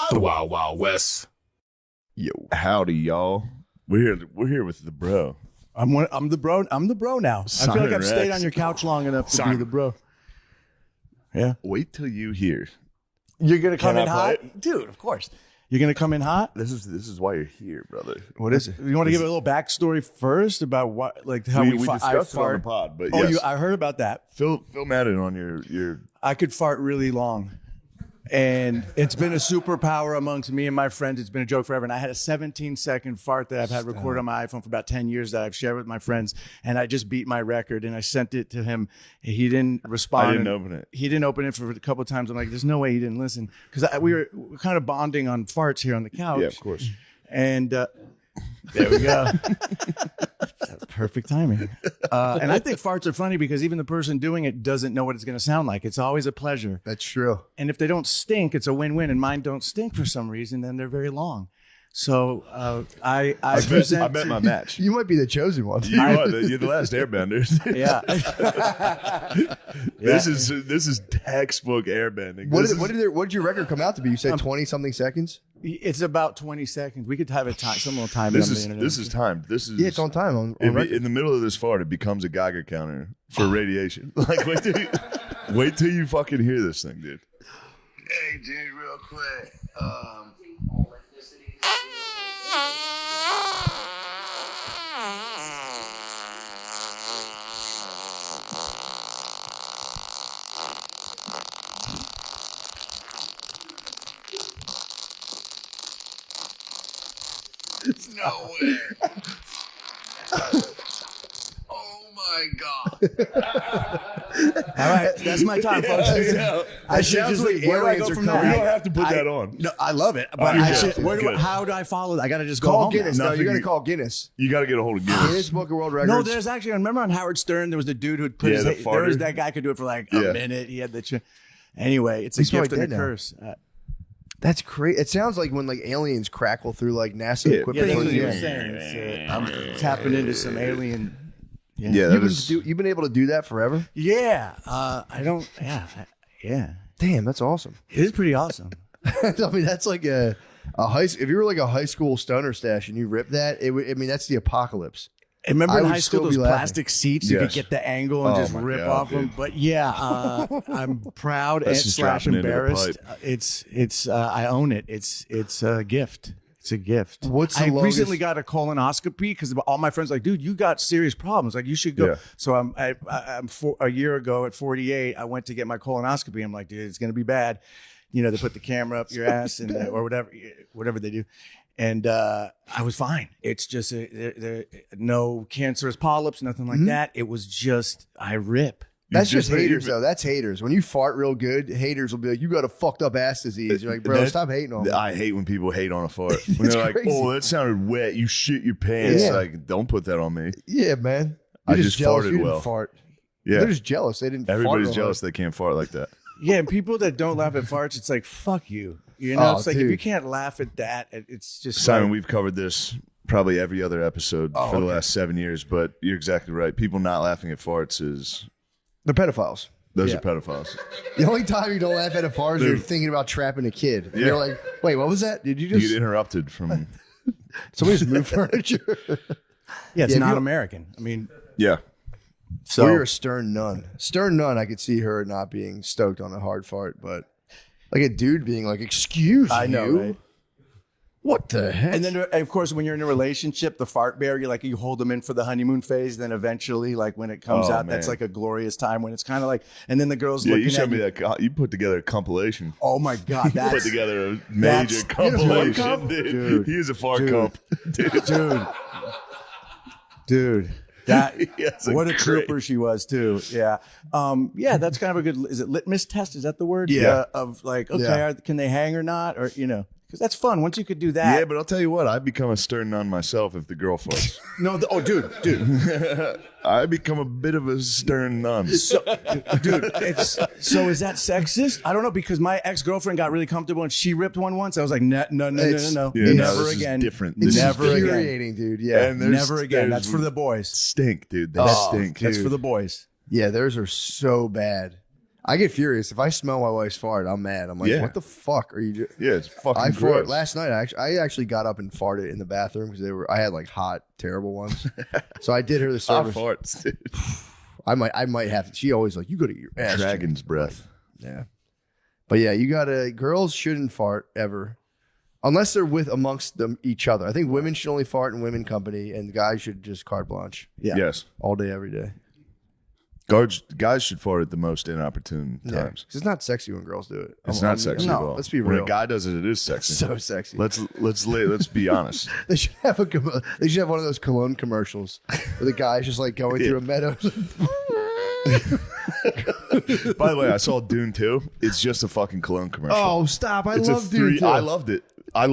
The Wild Wild West. Yo, howdy, y'all. We're here with the bro. I'm the bro. I'm the bro now. I feel like I've stayed on your couch long enough to be the bro. Yeah. Wait till you hear. You're gonna come in I hot, dude. Of course. You're gonna come in hot. This is why you're here, brother. What is it? You want to give a little backstory first about what, like how we we discussed it on the pod, but yes. I heard about that. Film at it on your. I could fart really long. And it's been a superpower amongst me and my friends. It's been a joke forever. And I had a 17-second fart that I've had recorded on my iPhone for about 10 years that I've shared with my friends. And I just beat my record and I sent it to him. He didn't respond. I didn't open it. He didn't open it for a couple of times. I'm like, there's no way he didn't listen. Because we were kind of bonding on farts here on the couch. Yeah, of course. And there we go. Perfect timing. And I think farts are funny because even the person doing it doesn't know what it's going to sound like. It's always a pleasure. That's true. And if they don't stink, it's a win-win. And mine don't stink for some reason, then they're very long. So I bet my match. You might be the chosen one. You're the last airbender. Yeah. This is textbook airbending. What did your record come out to be? You said 20-something seconds? It's about 20 seconds. We could have a time, some little time. This is timed. It's on time. On record. In the middle of this fart, it becomes a Geiger counter for radiation. Like wait till you fucking hear this thing, dude. Hey, dude, real quick. No way. Oh my God. All right, that's my time, folks. I should just where do I go from You that? don't have to put that on. No, I love it, but you I have should. to. How do I follow that? I got to just go Call home Guinness. now. No, you got to call Guinness. You got to get a hold of Guinness. Guinness Book of World Records. No, there's actually. I remember on Howard Stern, there was the dude who would put his. the There was farter. that guy could do it for like a minute. He had the. Anyway, it's a He's gift probably and a dead now. curse. That's crazy. It sounds like when like aliens crackle through like NASA Yeah, equipment. that's what Yeah. you're saying. It's, I'm tapping into some alien. Yeah, You've been able to do that forever? Yeah. I don't. Yeah. Yeah. Damn, that's awesome. It is pretty awesome. I mean, that's like a high. If you were like a high school stoner stash and you rip that, that's the apocalypse. I remember I in would high school still those be laughing. plastic seats, you could Yes. get the angle and Oh just my rip God, off dude. them. But yeah, I'm proud and That's just slash dropping into the embarrassed. pipe. It's I own it. It's a gift. It's a gift. What's the I longest- recently got a colonoscopy because all my friends were like, dude, you got serious problems. Like you should go. Yeah. So a year ago at 48, I went to get my colonoscopy. I'm like, dude, it's gonna be bad. You know, they put the camera up your ass and or whatever they do. And I was fine. It's just there no cancerous polyps, nothing like that. It was just I rip. That's just haters, though. That's haters. When you fart real good, haters will be like, "You got a fucked up ass disease." You're like, "Bro, stop hating on me." I hate when people hate on a fart. When they're like, crazy. "Oh, that sounded wet. You shit your pants." Yeah. Like, don't put that on me. Yeah, man. I You're just jealous farted you didn't well. Fart. Yeah, They're just jealous. They didn't. everybody's fart real jealous they can't fart like that. Yeah, and people that don't laugh at farts, it's like fuck you. You know, Oh, it's like if dude. you can't laugh at that, it's just Simon, like, we've covered this probably every other episode for the last 7 years, but you're exactly right. People not laughing at farts is They're pedophiles. those Yeah. are pedophiles. The only time you don't laugh at a fart is you're thinking about trapping a kid. And Yeah. You're like, "Wait, what was that? Did you You just get interrupted from somebody just move furniture?" yeah, it's Yeah, not you- American. I mean, yeah. so Or you're a stern nun. Stern nun, I could see her not being stoked on a hard fart, but like a dude being like, "Excuse I know, you? right? What the heck?" And then, of course, when you're in a relationship, the fart bear, you hold them in for the honeymoon phase. Then eventually, like when it comes Oh, out, that's man. like a glorious time when it's kind of like, and then the girl's Yeah, looking you showed at me you. that. You put together a compilation. Oh my God, Put that's together a that's- major compilation, Dude. dude. Dude. He is a fart Dude. comp. Dude. dude. That Yes, what a great. trooper she was too. Yeah, yeah. That's kind of a good. Is it litmus test? Is that the word? Yeah. Of like, okay, Yeah. can they hang or not? Or because that's fun. Once you could do that. Yeah, but I'll tell you what, I become a stern nun myself if the girl farts. No. Dude. I become a bit of a stern nun. So, dude, so is that sexist? I don't know because my ex-girlfriend got really comfortable and she ripped one once. I was like, no, Yeah, no, never this is again. different. It's This is never again. infuriating, dude. Yeah. And there's- Never again. there's That's for the boys. Stink, dude. They Oh, stink. That's dude. for the boys. Yeah, theirs are so bad. I get furious if I smell my wife's fart. I'm mad. I'm like, Yeah. what the fuck are you doing? Yeah, it's fucking I gross. farted last night. I actually got up and farted in the bathroom because I had like hot, terrible ones. So I did her the Hot service. farts, dude. I might have to. She always like, you go to your ass. Dragon's breath. Yeah. But yeah, you gotta. Girls shouldn't fart ever, unless they're with amongst them each other. I think women should only fart in women company, and guys should just carte blanche. Yeah. Yes. All day, every day. Guys should fart at the most inopportune Yeah. times. 'Cause it's not sexy when girls do it. It's not sexy at all. Let's be When real. a guy does it, it is sexy. So sexy. Let's be honest. They should have they should have one of those cologne commercials where the guy's just like going through a meadow. By the way, I saw Dune 2. It's just a fucking cologne commercial. Oh, stop! I it's love a three. Dude. I loved it. But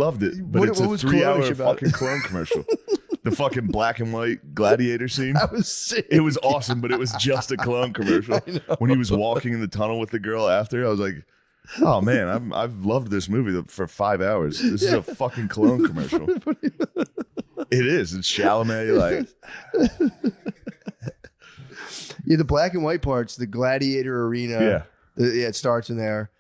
What- it's what a was 3-hour cologne-ish about fucking it? cologne commercial. The fucking black and white gladiator scene. That was sick. It was awesome, but it was just a cologne commercial. When he was walking in the tunnel with the girl after, I was like, oh man, I've loved this movie for 5 hours. This is a fucking cologne commercial. It is. It's Chalamet. Like, Yeah, the black and white parts, the gladiator arena. Yeah. It starts in there.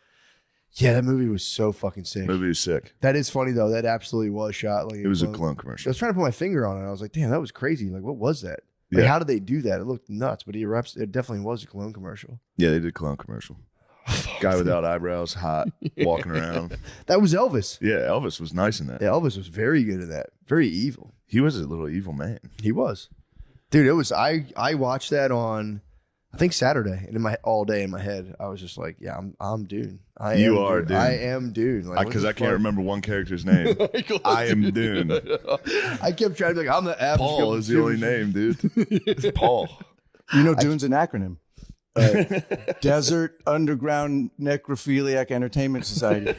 Yeah, that movie was so fucking sick. movie is sick. That is funny though. That absolutely was shot like It was a cologne. cologne I commercial. was trying to put my finger on it. I was like, damn, that was crazy. Like, what was that? Like, Yeah. how did they do that? It looked nuts, but it definitely was a cologne commercial. Yeah, they did cologne commercial. Guy without eyebrows, hot, walking around. That was Elvis. Yeah, Elvis was nice in that. Yeah, Elvis was very good at that. Very evil. He was a little evil man. He was. Dude, it was I watched that on I think Saturday, and all day in my head, I was just like, "Yeah, I'm Dune. You are Dune. I am Dune." Like, Because I can't remember one character's name. I am Dune. I kept trying to be like, "I'm the average." Paul is the only name, dude. It's Paul. You know, Dune's an acronym. Desert Underground Necrophiliac Entertainment Society.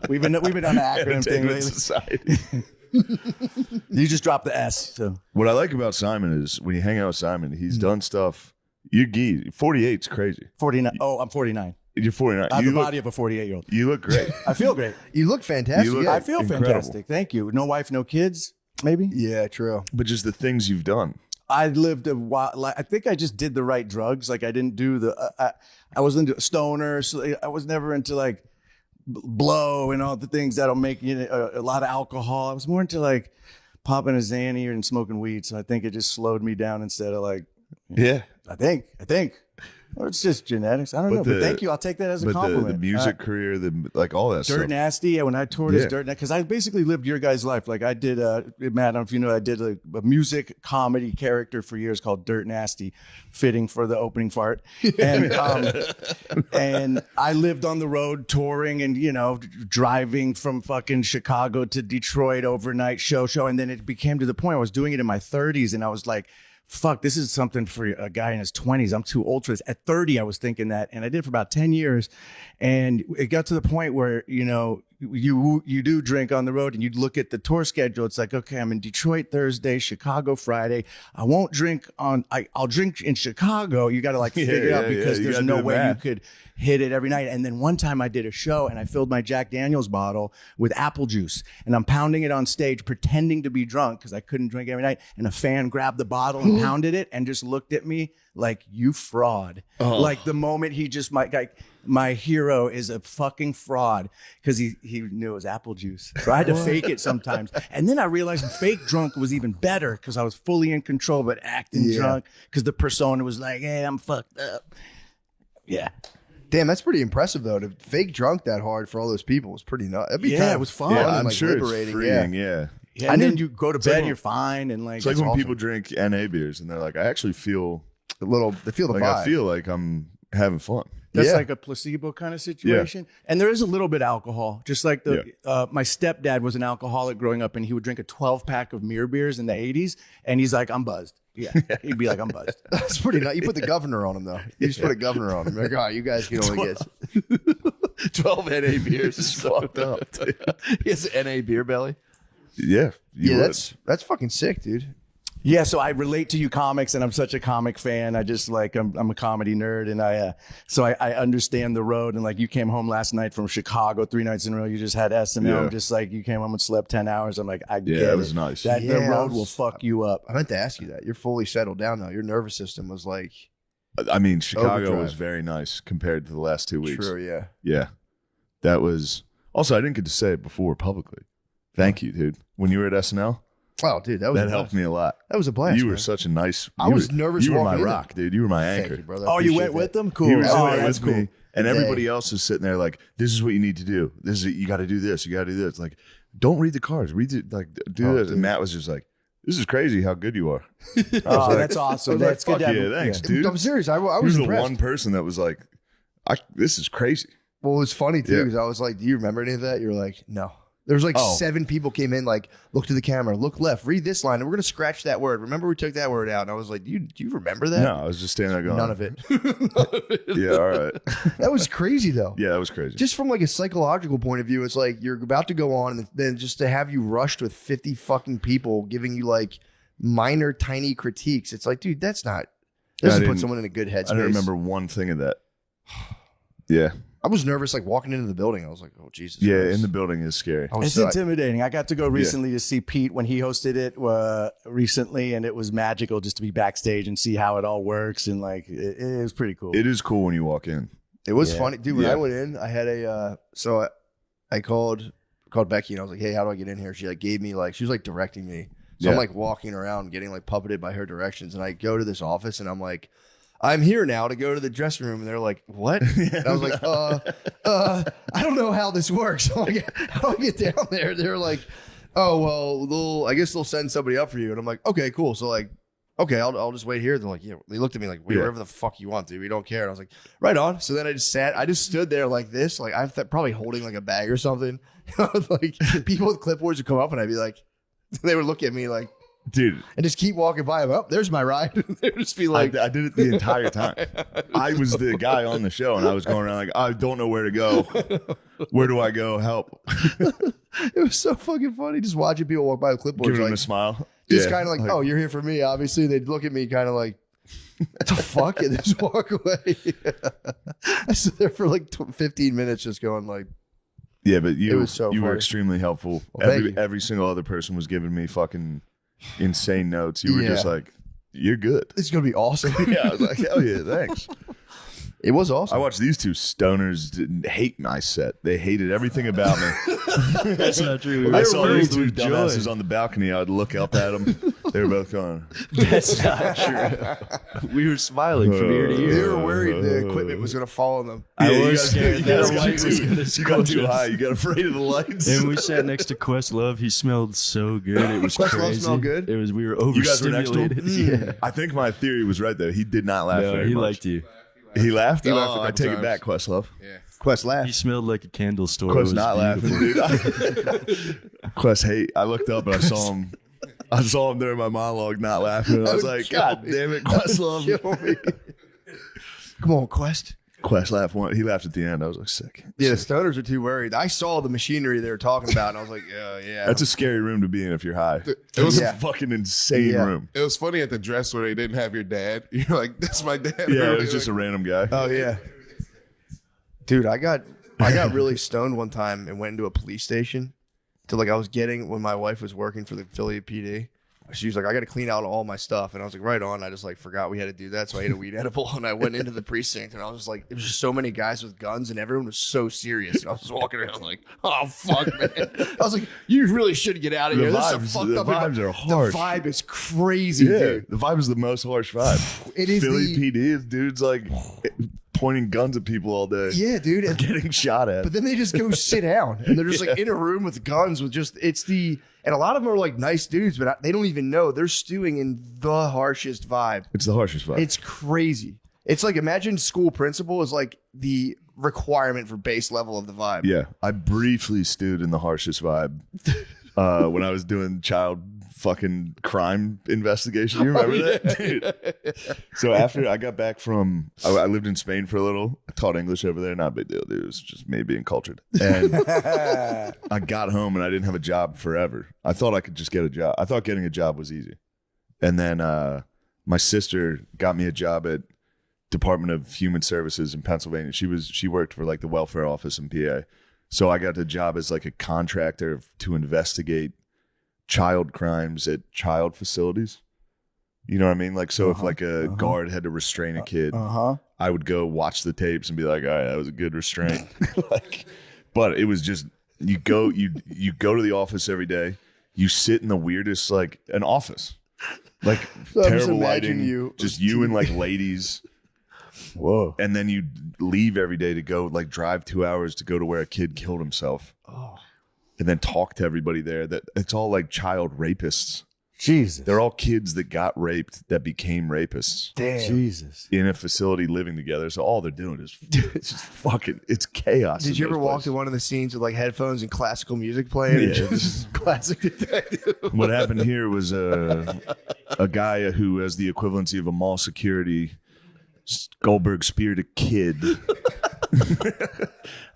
We've been on the acronym thing Entertainment lately. Society. You just dropped the S. So What I like about Simon is when you hang out with Simon, he's done stuff. You're 48's crazy. 49. Oh, I'm 49. You're 49. I have You the look, body of a 48-year-old. you look great. I feel great. You look fantastic. You look- yeah. I feel Incredible. fantastic. Thank you. No wife, no kids, maybe. Yeah, true. But just the things you've done. I lived a while. Like, I think I just did the right drugs. Like I didn't do the. I was into stoner. So I was never into like blow and all the things that'll make you know, a lot of alcohol. I was more into like popping a Xanny and smoking weed. So I think it just slowed me down instead of like. Yeah. I think. Or it's just genetics. I don't know. But thank you. I'll take that as a But compliment. the music career, like all that Dirt stuff. Nasty. Yeah, when I toured as Yeah. Dirt Nasty, because I basically lived your guys' life. Like I did, Matt, I don't know if you know, I did a music comedy character for years called Dirt Nasty, fitting for the opening fart. And and I lived on the road touring and, you know, driving from fucking Chicago to Detroit overnight show. And then it became to the point I was doing it in my 30s and I was like, fuck, this is something for a guy in his 20s. I'm too old for this. At 30, I was thinking that. And I did it for about 10 years. And it got to the point where, you know, you do drink on the road and you look at the tour schedule. It's like, okay, I'm in Detroit Thursday, Chicago Friday. I won't drink I'll drink in Chicago. You got to like figure it out because You there's gotta no do the way you math. could hit it every night. And then one time I did a show and I filled my Jack Daniels bottle with apple juice and I'm pounding it on stage, pretending to be drunk because I couldn't drink every night. And a fan grabbed the bottle and pounded it and just looked at me like, you fraud. Like the moment he just, my hero is a fucking fraud because he knew it was apple juice. So I had to fake it sometimes. And then I realized fake drunk was even better because I was fully in control, but acting drunk because the persona was like, hey, I'm fucked up. Yeah. Damn, that's pretty impressive though. To fake drunk that hard for all those people was pretty nuts. It'd be Yeah, kind it of was fun. fun Yeah, and, I'm like, sure it's liberating. freeing. Yeah. Yeah, and I then didn't- you go to like bed, when- you're fine, and like It's like it's when awesome. people drink NA beers and they're like, I actually feel They feel the like vibe. I feel like I'm having fun. That's Yeah. like a placebo kind of situation. And there is a little bit alcohol, just like my stepdad was an alcoholic growing up, and he would drink a 12-pack of Mir beers in the 80s, and he's like, I'm buzzed. Yeah, he'd be like, I'm buzzed. That's pretty nice. You put the governor on him though. You just put a governor on him. Like, all right, you guys can only get 12 NA beers is fucked up. Dude. he has an NA beer belly. Yeah. you would. That's fucking sick, dude. Yeah, so I relate to you comics, and I'm such a comic fan. I just like I'm a comedy nerd, and I understand the road. And like you came home last night from Chicago 3 nights in a row. You just had S&M, Yeah. just like you came home and slept 10 hours. I'm like, I get it it. was nice. The Yeah, road will fuck you up. I meant to ask you that. You're fully settled down now. Your nervous system was like I mean, Chicago Overdrive. was very nice compared to the last 2 weeks. True, yeah. Yeah. That was also, I didn't get to say it before publicly. Thank you, dude. When you were at SNL, Oh, dude, that helped me a lot. That was a blast. You were man. such a nice. I was nervous You were my walking in rock, dude. You were my Thank anchor. you, brother. Oh, you went Appreciate with them? You Cool. were sitting Oh, there that's with me, cool. and Dang. everybody else is sitting there like, "This is what you need to do. This is you got to do this. You got to do this." Like, don't read the cards. Read it. Like, do this. dude. And Matt was just like, "This is crazy how good you are." Oh, that's awesome. I was That's like, good. "Fuck to have- yeah, thanks, that. dude." I'm serious. I He was was the impressed. one person that was like, "This is crazy." Well, it was funny too Yeah. because I was like, "Do you remember any of that?" You're like, "No." There was like Oh. 7 people came in, like, look to the camera, look left, read this line, and we're gonna scratch that word. Remember, we took that word out, and I was like, do you remember that? No, I was just standing there going, None of it. Yeah, all right. That was crazy though. Yeah, that was crazy. Just from like a psychological point of view, it's like you're about to go on, and then just to have you rushed with 50 fucking people giving you like minor, tiny critiques. It's like, dude, that's not. Doesn't put didn't- someone in a good headspace. I don't remember one thing of that. Yeah, I was nervous, like walking into the building. I was like, oh Jesus. yeah. Christ. In the building is scary. I was It's so- intimidating. I got to go recently to see Pete when he hosted it recently, and it was magical just to be backstage and see how it all works. And like, it was pretty cool. It is cool when you walk in. It was Yeah. funny, dude. When Yeah. I went in, I had a I called Becky and I was like, "Hey, how do I get in here?" She like gave me like she was like directing me. So I'm Yeah. like walking around, getting like puppeted by her directions, and I go to this office and I'm like, "I'm here now to go to the dressing room," and they're like, "What?" And I was like, I don't know how this works." I'm like, "How do I get down there?" They're like, "Oh well, I guess they'll send somebody up for you," and I'm like, "Okay, cool." So like. Okay, I'll just wait here. They're like, yeah. They looked at me like, wait, Yeah. wherever the fuck you want, dude. We don't care. And I was like, right on. So then I just stood there like this, like I'm probably holding like a bag or something. Like people with clipboards would come up and I'd be like, they would look at me like, Dude, and just keep walking by. Oh, there's my ride. They'd just be like, I did it the entire time. I was the guy on the show, and I was going around like, I don't know where to go. Where do I go? Help! it was so fucking funny just watching people walk by with clipboards. Giving him Like, a smile. just Yeah. kind of like, oh, you're here for me, obviously. They'd look at me kind of like, what the fuck? And just walk away. I stood there for like 15 minutes just going like, Yeah, but you It was so you were funny. extremely helpful. Well, thank you. Every single other person was giving me fucking insane notes. You were just Yeah. like, you're good. this is going to be awesome. Yeah, I was like, hell yeah, thanks. It was awesome. I watched these two stoners didn't hate my set. They hated everything about me. That's not true. I saw these filled two with joy. dumbasses on the balcony. I would look up at them. They were both going, That's not true. We were smiling from ear to They ear. were worried the equipment was going to fall on them. I "Yeah, you was guys- scared you that guys a got light was too- gonna You got scorch too us. high. You got afraid of the lights. And we sat next to Questlove. He smelled so good. It was Questlove crazy. smelled good? It was. We were You guys were next to him? overstimulated. Yeah. I think my theory was right though. He did not laugh No, very he much. liked you. He laughed. He laughed a Oh, I couple take it times. back, Questlove. Quest He laughed. smelled like a candle store. It Quest was not laughing, beautiful. dude. Quest hate. I looked up and I saw him. I saw him during my monologue not laughing. And I was That would like, kill God me. damn it, Questlove. Kill me. Come on, Quest. Quest laughed one. He laughed at the end. I was like, sick. Yeah, the stoners are too worried. I saw the machinery they were talking about, and I was like, yeah. That's a scary room to be in if you're high. It was Yeah. a fucking insane Yeah. room. it was funny at the dress where they didn't have your dad. You're like, that's my dad. Yeah, it was just a random guy. Oh yeah, dude. I got really stoned one time and went into a police station to like I was getting when my wife was working for the Philly PD. She was like, I got to clean out all my stuff, and I was like, right on. I just like forgot we had to do that, so I ate a weed edible, and I went into the precinct, and I was just like, there was just so many guys with guns, and everyone was so serious, and I was just walking around like, oh fuck, man. I was like, you really should get out of The here. This is vibes- a fucked the up. vibes are harsh. The vibe is crazy, Yeah, dude. the vibe is the most harsh vibe. It is Philly the- PD. Dudes like pointing guns at people all day. Yeah, dude. And Getting shot at. But then they just go sit down and they're just like in a room with guns with and a lot of them are like nice dudes, but they don't even know they're stewing in the harshest vibe. It's the harshest vibe. It's crazy. It's like imagine school principal is like the requirement for base level of the vibe. Yeah, I briefly stewed in the harshest vibe when I was doing child fucking crime investigation. You remember that, dude? So after I got back from, I lived in Spain for a little. I taught English over there. Not a big deal, dude. It was just me being cultured. And I got home and I didn't have a job forever. I thought I could just get a job. I thought getting a job was easy. And then my sister got me a job at Department of Human Services in Pennsylvania. She worked for like the welfare office in PA. So I got the job as like a contractor to investigate child crimes at child facilities. You know what I mean? Like, so if like a guard had to restrain a kid, I would go watch the tapes and be like, all right, that was a good restraint. Like, but it was just, you go to the office every day. You sit in the weirdest, like an office, like So I'm just terrible imagining lighting, just you and like ladies. Whoa. And then you leave every day to go like drive 2 hours to go to where a kid killed himself. And then talk to everybody there. That it's all like child rapists. Jesus. They're all kids that got raped that became rapists. Damn. Jesus. In a facility living together. So all they're doing is it's just fucking, it's chaos. Did you ever walk to one of the scenes with like headphones and classical music playing? Yeah. This is classic detective. What happened here was a guy who has the equivalency of a mall security. Goldberg speared a kid.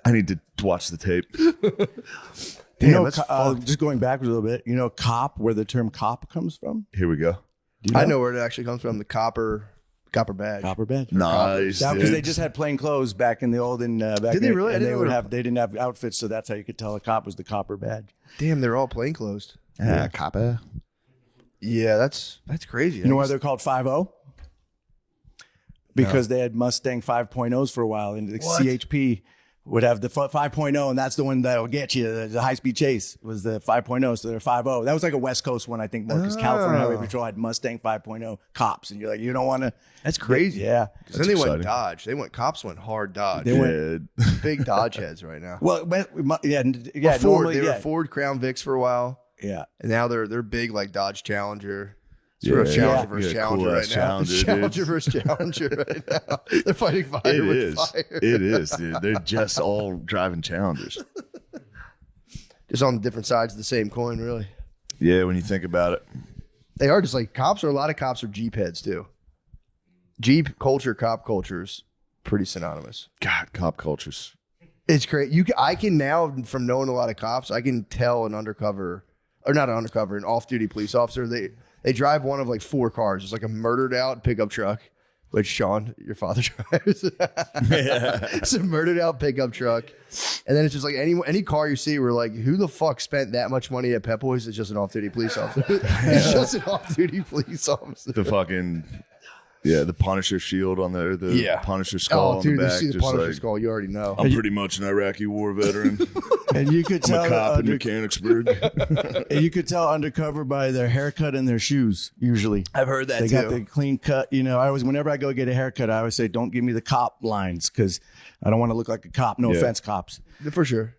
I need to watch the tape. You know, that's just going backwards a little bit, you know, cop, where the term cop comes from? Here we go. Do you I know where it actually comes from. The copper badge. Copper badge. Nice. Because dude. they just had plain clothes back in the olden. Back Did they in- really? I And they didn't would know. have. They didn't have outfits, so that's how you could tell a cop was the copper badge. Damn, they're all plainclothes. Copper. Yeah, that's crazy. You know why they're called 5.0? Because they had Mustang 5.0s for a while, and the CHP would have the 5.0, and that's the one that'll get you. The high-speed chase was the 5.0, so they're 5.0. That was like a West Coast one, I think, more, because California Highway Patrol had Mustang 5.0 cops, and you're like, you don't want to. That's crazy. Yeah. Then they exciting. went Dodge. Cops went hard Dodge. They went. Big Dodge heads right now. Well, yeah. Well, Ford. Normally, They yeah. were Ford Crown Vics for a while, Yeah. and now they're big like Dodge Challenger. Sort of Challenger versus Challenger cool-ass right now. Challenger, dude. Challenger versus Challenger right now. They're fighting fire It with is. fire. It is, dude. They're just all driving Challengers. Just on different sides of the same coin, really. Yeah, when you think about it. They are just like cops. A lot of cops are Jeep heads too. Jeep culture, cop culture is pretty synonymous. God, cop cultures. It's great. I can now, from knowing a lot of cops, I can tell an undercover, or not an undercover, an off-duty police officer. They drive one of like 4 cars. It's like a murdered out pickup truck, which Sean, your father, drives. It's a murdered out pickup truck, and then it's just like any car you see, we're like, who the fuck spent that much money at Pep Boys? It's just an off-duty police officer. It's just an off-duty police officer. The fucking, the Punisher shield on the Punisher skull Oh, dude, on the you back. see the just Punisher like, skull, you already know. I'm pretty much an Iraqi war veteran. And you could I'm tell a cop in Mechanicsburg. and you could tell undercover by their haircut and their shoes. Usually, I've heard that they too. got the clean cut. You know, whenever I go get a haircut, I always say, "Don't give me the cop lines," because I don't want to look like a cop. No offense, cops. For sure.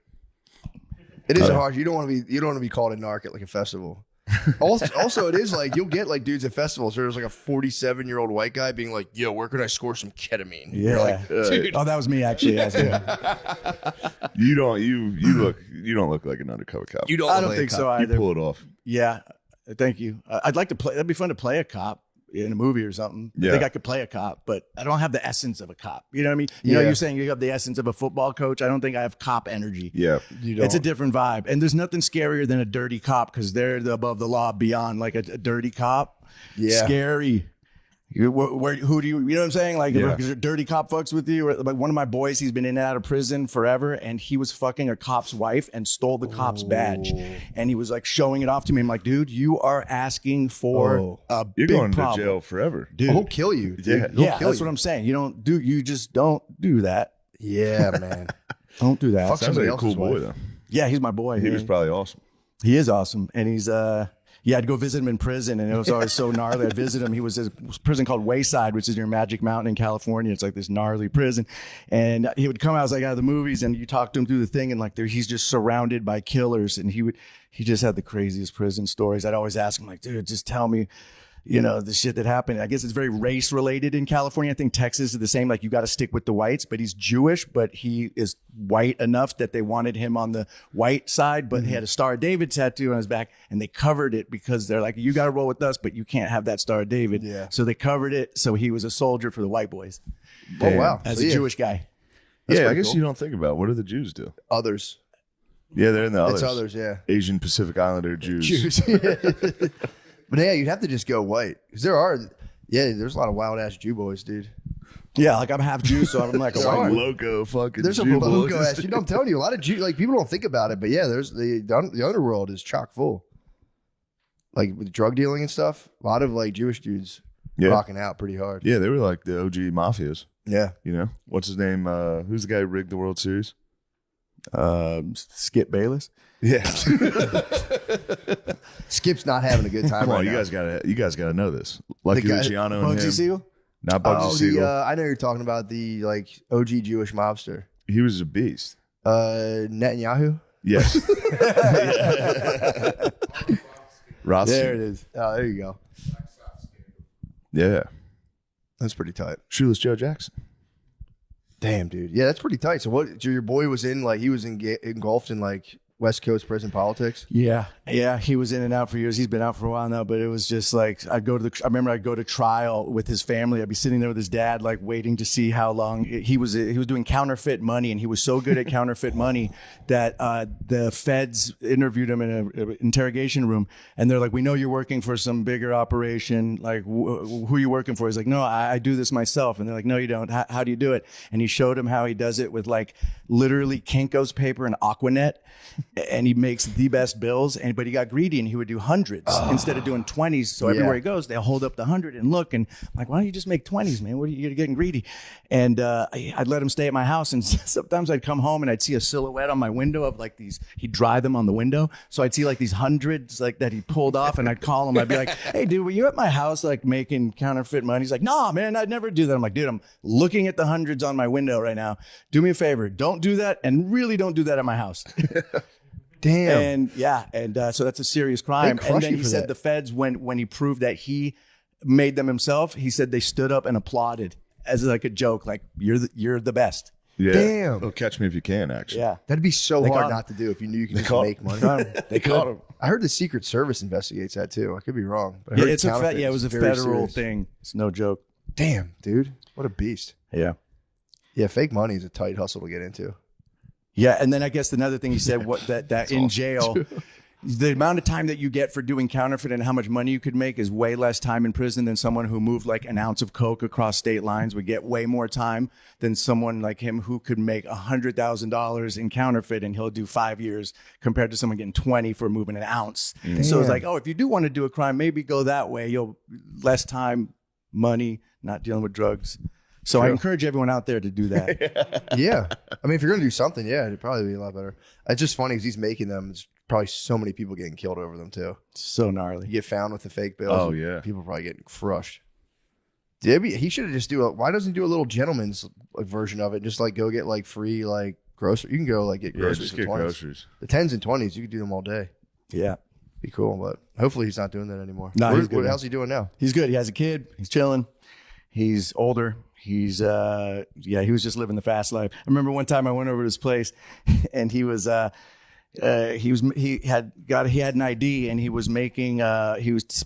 It is hard. You don't want to be called a narc at like a festival. Also, it is like you'll get like dudes at festivals. There's like a 47-year-old white guy being like, "Yo, where can I score some ketamine?" Yeah. You're like, dude. Oh, that was me actually. You don't look like an undercover cop. You don't. I look don't like think a so cop. You either. pull it off. Yeah, thank you. I'd like to play. That'd be fun to play a cop in a movie or something. I Yeah. think I could play a cop, but I don't have the essence of a cop. You know what I mean? You know, Yeah. you're saying you have the essence of a football coach. I don't think I have cop energy. Yeah. You don't. It's a different vibe. And there's nothing scarier than a dirty cop because they're above the law beyond like a dirty cop. Yeah. Scary. Who do you know what I'm saying? Like, Yeah. if a dirty cop fucks with you. Or, like one of my boys, he's been in and out of prison forever, and he was fucking a cop's wife and stole the cop's badge. And he was like showing it off to me. I'm like, dude, you are asking for a You're big going problem. to jail forever. Dude. He'll kill you. Dude. Yeah. He'll Yeah, kill that's you. what I'm saying. You just don't do that. Yeah, man. Don't do that. Fuck Sounds somebody like a cool else's boy, wife. though. Yeah, he's my boy. He was probably awesome. He is awesome. And he's, I'd go visit him in prison, and it was always so gnarly. I'd visit him. He was in a prison called Wayside, which is near Magic Mountain in California. It's like this gnarly prison. And he would come out, like out of the movies, and you talk to him through the thing, and like he's just surrounded by killers. And he just had the craziest prison stories. I'd always ask him, like, dude, just tell me, the shit that happened. I guess it's very race related in California. I think Texas is the same. Like, you got to stick with the whites, but he's Jewish, but he is white enough that they wanted him on the white side, but he had a Star of David tattoo on his back, and they covered it because they're like, you got to roll with us, but you can't have that Star of David. Yeah. So they covered it. So he was a soldier for the white boys Oh wow. as So, a yeah, Jewish guy. Yeah, I pretty guess cool. you don't think about what do the Jews do? Others. Yeah, they're in the others. It's others. Yeah. Asian Pacific Islander Jews. Jews. But yeah, you'd have to just go white because there's a lot of wild ass Jew boys, dude. Yeah. Like I'm half Jew, so I'm like a Some white boy. loco fucking There's a Jew loco boys. ass. I'm telling you, a lot of Jew, like people don't think about it, but yeah, there's the underworld is chock full. like with drug dealing and stuff. A lot of like Jewish dudes rocking out pretty hard. Yeah, they were like the OG mafias. Yeah. You know, what's his name? Who's the guy who rigged the World Series? Skip Bayless. Yeah. Skip's not having a good time. Come on, right you now. guys gotta know this. Lucky The guy- Luciano and Bugsy him. Siegel. Not Bugsy Siegel. I know you're talking about the like OG Jewish mobster. He was a beast. Netanyahu. Yes. Rothstein. There it is. Oh, there you go. Yeah. That's pretty tight. Shoeless Joe Jackson. Damn, dude. Yeah, that's pretty tight. So what? So your boy was in like he was engulfed in like West Coast prison politics. Yeah. He was in and out for years. He's been out for a while now, but it was just like I remember I'd go to trial with his family. I'd be sitting there with his dad, like waiting to see how long he was doing counterfeit money, and he was so good at counterfeit money that the feds interviewed him in an interrogation room, and they're like, "We know you're working for some bigger operation. Like, who are you working for?" He's like, "No, I do this myself." And they're like, "No, you don't. How do you do it?" And he showed him how he does it with like literally Kinko's paper and Aquanet. And he makes the best bills, but he got greedy and he would do hundreds instead of doing 20s. So everywhere he goes, they'll hold up the 100 and look. And I'm like, why don't you just make 20s, man? What are you getting greedy? And I'd let him stay at my house. And sometimes I'd come home and I'd see a silhouette on my window of like these. He'd dry them on the window, so I'd see like these hundreds like that he pulled off. And I'd call him. I'd be like, "Hey, dude, were you at my house like making counterfeit money?" He's like, "Nah, man, I'd never do that." I'm like, "Dude, I'm looking at the hundreds on my window right now. Do me a favor, don't do that, and really don't do that at my house." Damn. And so that's a serious crime. crush And then you he for said that. the feds, when he proved that he made them himself, he said they stood up and applauded as like a joke, like you're the best. Yeah. Damn. Oh, Catch Me If You Can, actually. Yeah. That'd be so They hard caught him. not to do if you knew you could just caught make money. They Caught him. I heard the Secret Service investigates that too. I could be wrong. But I Yeah, heard it's a counterfeit it is was a very federal serious. thing. It's no joke. Damn, dude. What a beast. Yeah. Yeah, fake money is a tight hustle to get into. Yeah, and then I guess another thing he said that in jail, the amount of time that you get for doing counterfeit and how much money you could make is way less time in prison than someone who moved like an ounce of coke across state lines would get way more time than someone like him who could make $100,000 in counterfeit and he'll do 5 years compared to someone getting 20 for moving an ounce. So it's like, oh, if you do want to do a crime, maybe go that way. You'll less time, money, not dealing with drugs. So I encourage everyone out there to do that. Yeah. I mean, if you're going to do something, yeah, it'd probably be a lot better. It's just funny because he's making them. It's probably so many people getting killed over them, too. So gnarly. You get found with the fake bills. Oh, and yeah. People probably getting crushed. Yeah, he should have just why doesn't he do a little gentleman's like, version of it? Just like go get like free like groceries. You can go like get Yeah, groceries. just for get 20s. groceries. The 10s and 20s, you could do them all day. Yeah. Be cool, but hopefully he's not doing that anymore. No, he's good now. How's he doing now? He's good. He has a kid. He's chilling. He's older. He was just living the fast life. I remember one time I went over to his place and he had an ID and he was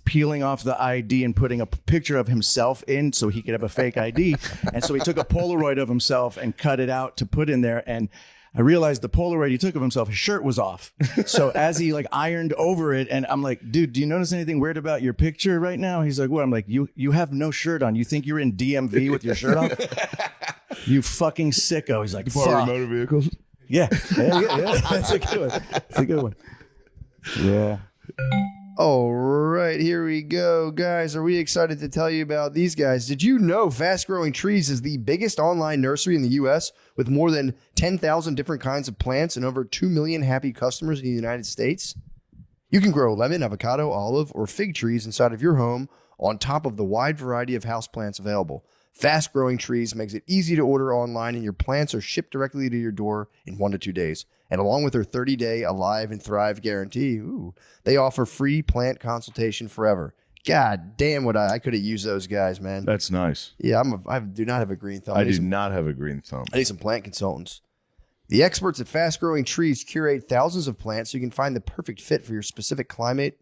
peeling off the ID and putting a picture of himself in so he could have a fake ID. And so he took a Polaroid of himself and cut it out to put in there. And I realized the Polaroid he took of himself, his shirt was off. So as he like ironed over it, and I'm like, dude, do you notice anything weird about your picture right now? He's like, what? I'm like, you have no shirt on. You think you're in DMV with your shirt on? You fucking sicko. He's like, Before fuck. motor vehicles. Yeah. That's a good one. That's a good one. Yeah. All right, here we go. Guys, are we excited to tell you about these guys? Did you know Fast Growing Trees is the biggest online nursery in the U.S. with more than 10,000 different kinds of plants and over 2 million happy customers in the United States? You can grow lemon, avocado, olive, or fig trees inside of your home on top of the wide variety of houseplants available. Fast Growing Trees makes it easy to order online, and your plants are shipped directly to your door in 1 to 2 days. And along with their 30-day Alive and Thrive guarantee, they offer free plant consultation forever. God damn, I could have used those guys, man. That's nice. Yeah, I do not have a green thumb. I do not have a green thumb. I need some plant consultants. The experts at Fast Growing Trees curate thousands of plants so you can find the perfect fit for your specific climate,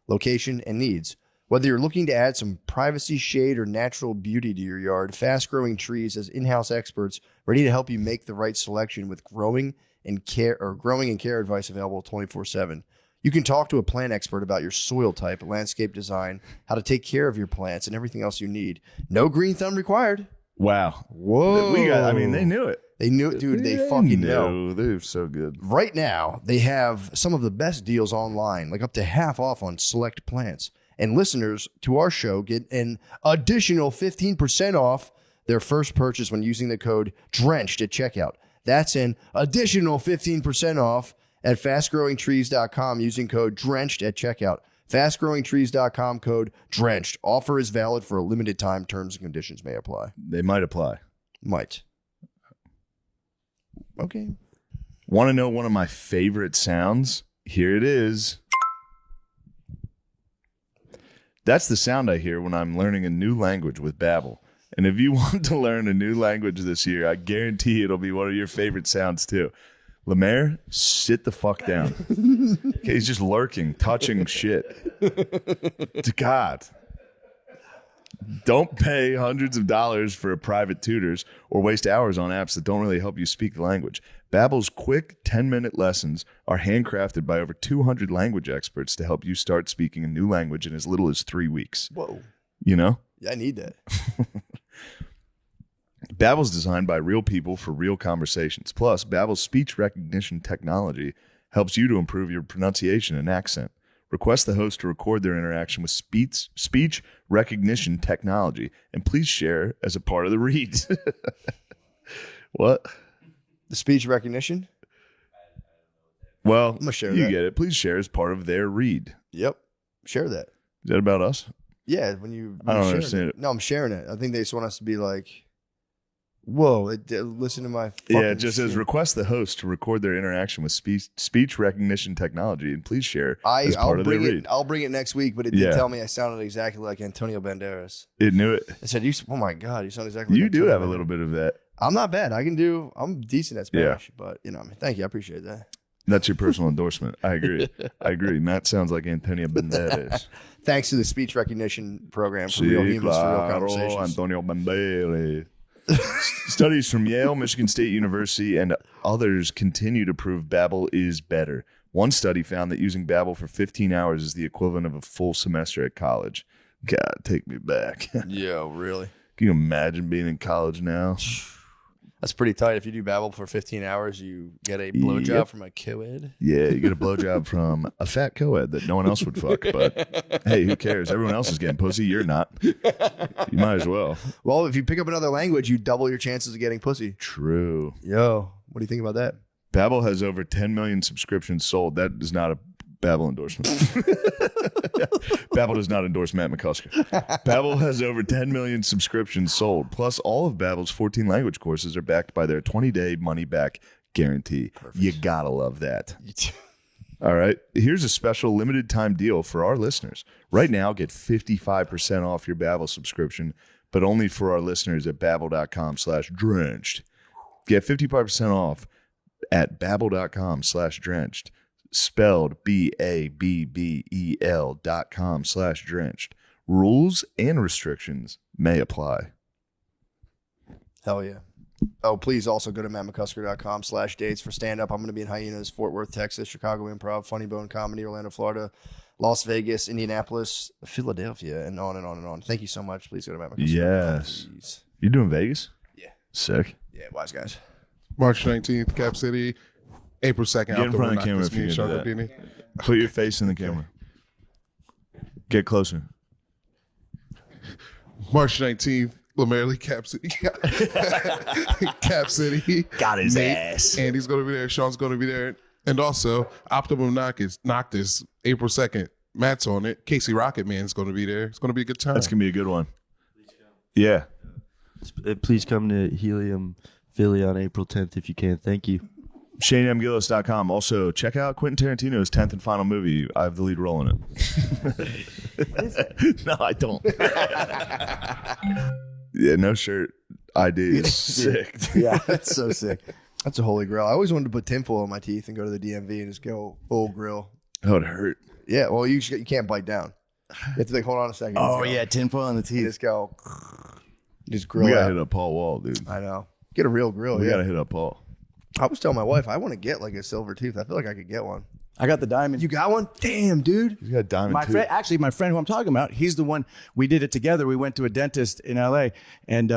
location, and needs. Whether you're looking to add some privacy, shade, or natural beauty to your yard, Fast Growing Trees has in-house experts ready to help you make the right selection with growing and care advice available 24/7. You can talk to a plant expert about your soil type, landscape design, how to take care of your plants, and everything else you need. No green thumb required. Wow. Whoa. They knew it. They knew it, dude. They fucking know. They're so good. Right now, they have some of the best deals online, like up to half off on select plans. And listeners to our show get an additional 15% off their first purchase when using the code DRENCHED at checkout. That's an additional 15% off at fastgrowingtrees.com using code DRENCHED at checkout. Fastgrowingtrees.com code DRENCHED. Offer is valid for a limited time. Terms and conditions may apply. They might apply. Might. Okay. Want to know one of my favorite sounds? Here it is. That's the sound I hear when I'm learning a new language with Babbel. And if you want to learn a new language this year, I guarantee it'll be one of your favorite sounds too. Lemaire, sit the fuck down. Okay, he's just lurking, touching shit. To God. Don't pay hundreds of dollars for private tutors or waste hours on apps that don't really help you speak the language. Babbel's quick 10-minute lessons are handcrafted by over 200 language experts to help you start speaking a new language in as little as 3 weeks. Whoa. You know? Yeah, I need that. Babbel's designed by real people for real conversations. Plus, Babbel's speech recognition technology helps you to improve your pronunciation and accent. Request the host to record their interaction with speech recognition technology, and please share as a part of the read. What? The speech recognition? Well, I'm gonna share you that. get it. Please share as part of their read. Yep. Share that. Is that about us? Yeah, when you I don't share understand it. No, I'm sharing it. I think they just want us to be like, whoa, listen to my fucking Yeah, it just says skin. request the host to record their interaction with speech recognition technology, and please share as I'll part of their bring it. read. I'll bring it next week, but it did tell me I sounded exactly like Antonio Banderas. It knew it. It said, "Oh my God, you sound exactly." like You do Antonio have a Banderas." little bit of that. I'm not bad. I'm decent at Spanish, but you know, thank you. I appreciate that. That's your personal endorsement. I agree. I agree. Matt sounds like Antonio Banderas. Thanks to the speech recognition program for real humans for real conversations. Antonio Banderas. Studies from Yale, Michigan State University, and others continue to prove Babbel is better. One study found that using Babbel for 15 hours is the equivalent of a full semester at college. God, take me back. Yeah, really. Can you imagine being in college now? That's pretty tight. If you do Babbel for 15 hours, you get a blowjob Yep. from a co-ed. Yeah, you get a blowjob from a fat co-ed that no one else would fuck. But hey, who cares? Everyone else is getting pussy. You're not. You might as well. Well, if you pick up another language, you double your chances of getting pussy. True. Yo, what do you think about that? Babbel has over 10 million subscriptions sold. That is not a Babbel endorsement. Babbel does not endorse Matt McCusker. Babbel has over 10 million subscriptions sold. Plus, all of Babbel's 14 language courses are backed by their 20-day money-back guarantee. Perfect. You gotta love that. All right. Here's a special limited-time deal for our listeners. Right now, get 55% off your Babbel subscription, but only for our listeners at babbel.com/drenched. Get 55% off at babbel.com/drenched. Spelled BABBEL.com/drenched. Rules and restrictions may apply. Hell yeah. Oh, please also go to mattmccusker.com/dates for stand-up. I'm going to be in Hyenas, Fort Worth, Texas, Chicago Improv, Funny Bone Comedy, Orlando, Florida, Las Vegas, Indianapolis, Philadelphia, and on and on and on. Thank you so much. Please go to mattmccusker.com. Yes. Please. You doing Vegas? Yeah. Sick. Yeah, wise guys. March 19th, Cap City. April 2nd, Get in front of the camera if you can do that. Put your face in the camera. Get closer. March 19th, Lemaire Cap City. Cap City. Got his Nate, ass. Andy's going to be there. Sean's going to be there. And also, Optimum Noctis, April 2nd. Matt's on it. Casey Rocket Man's going to be there. It's going to be a good time. That's going to be a good one. Yeah. Please come to Helium Philly on April 10th if you can. Thank you. ShaneMGillis.com. Also, check out Quentin Tarantino's 10th and final movie. I have the lead role in it. No, I don't. Yeah, no shirt. ID is sick. Yeah, that's so sick. That's a holy grail. I always wanted to put tinfoil on my teeth and go to the DMV and just go full grill. That would hurt. Yeah, well, you can't bite down. You have to like, hold on a second. Oh, Just go. yeah, tinfoil on the You teeth. just go. Just grill We got to out. hit up Paul Wall, dude. I know. Get a real grill. We Yeah. got to hit up Paul. I was telling my wife I want to get like a silver tooth. I feel like I could get one. I got the diamond. You got one? Damn, dude. You got a diamond My too. friend, actually, my friend who I'm talking about, he's the one. We did it together. We went to a dentist in LA, and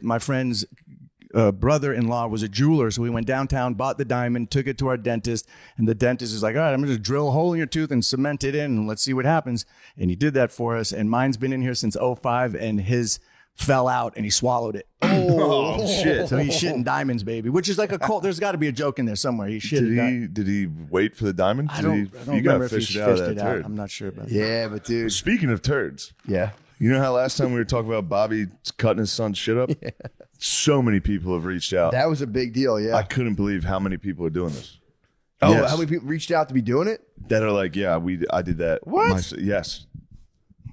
my friend's brother-in-law was a jeweler, so we went downtown, bought the diamond, took it to our dentist, and the dentist is like, all right, I'm going to drill a hole in your tooth and cement it in, and let's see what happens. And he did that for us, and mine's been in here since '05, and his fell out, and he swallowed it. Oh shit! So he's shitting diamonds, baby, which is like a cult. There's got to be a joke in there somewhere. He shit. Did he wait for the diamond? I don't you remember gotta if he fish it out of fished that it out. turd. I'm not sure about that. Yeah, but dude. Speaking of turds, Yeah. you know how last time we were talking about Bobby cutting his son's shit up? Yeah. So many people have reached out. That was a big deal, yeah. I couldn't believe how many people are doing this. Oh, Yes. how many people reached out to be doing it? That are like, yeah, I did that. What? Yes.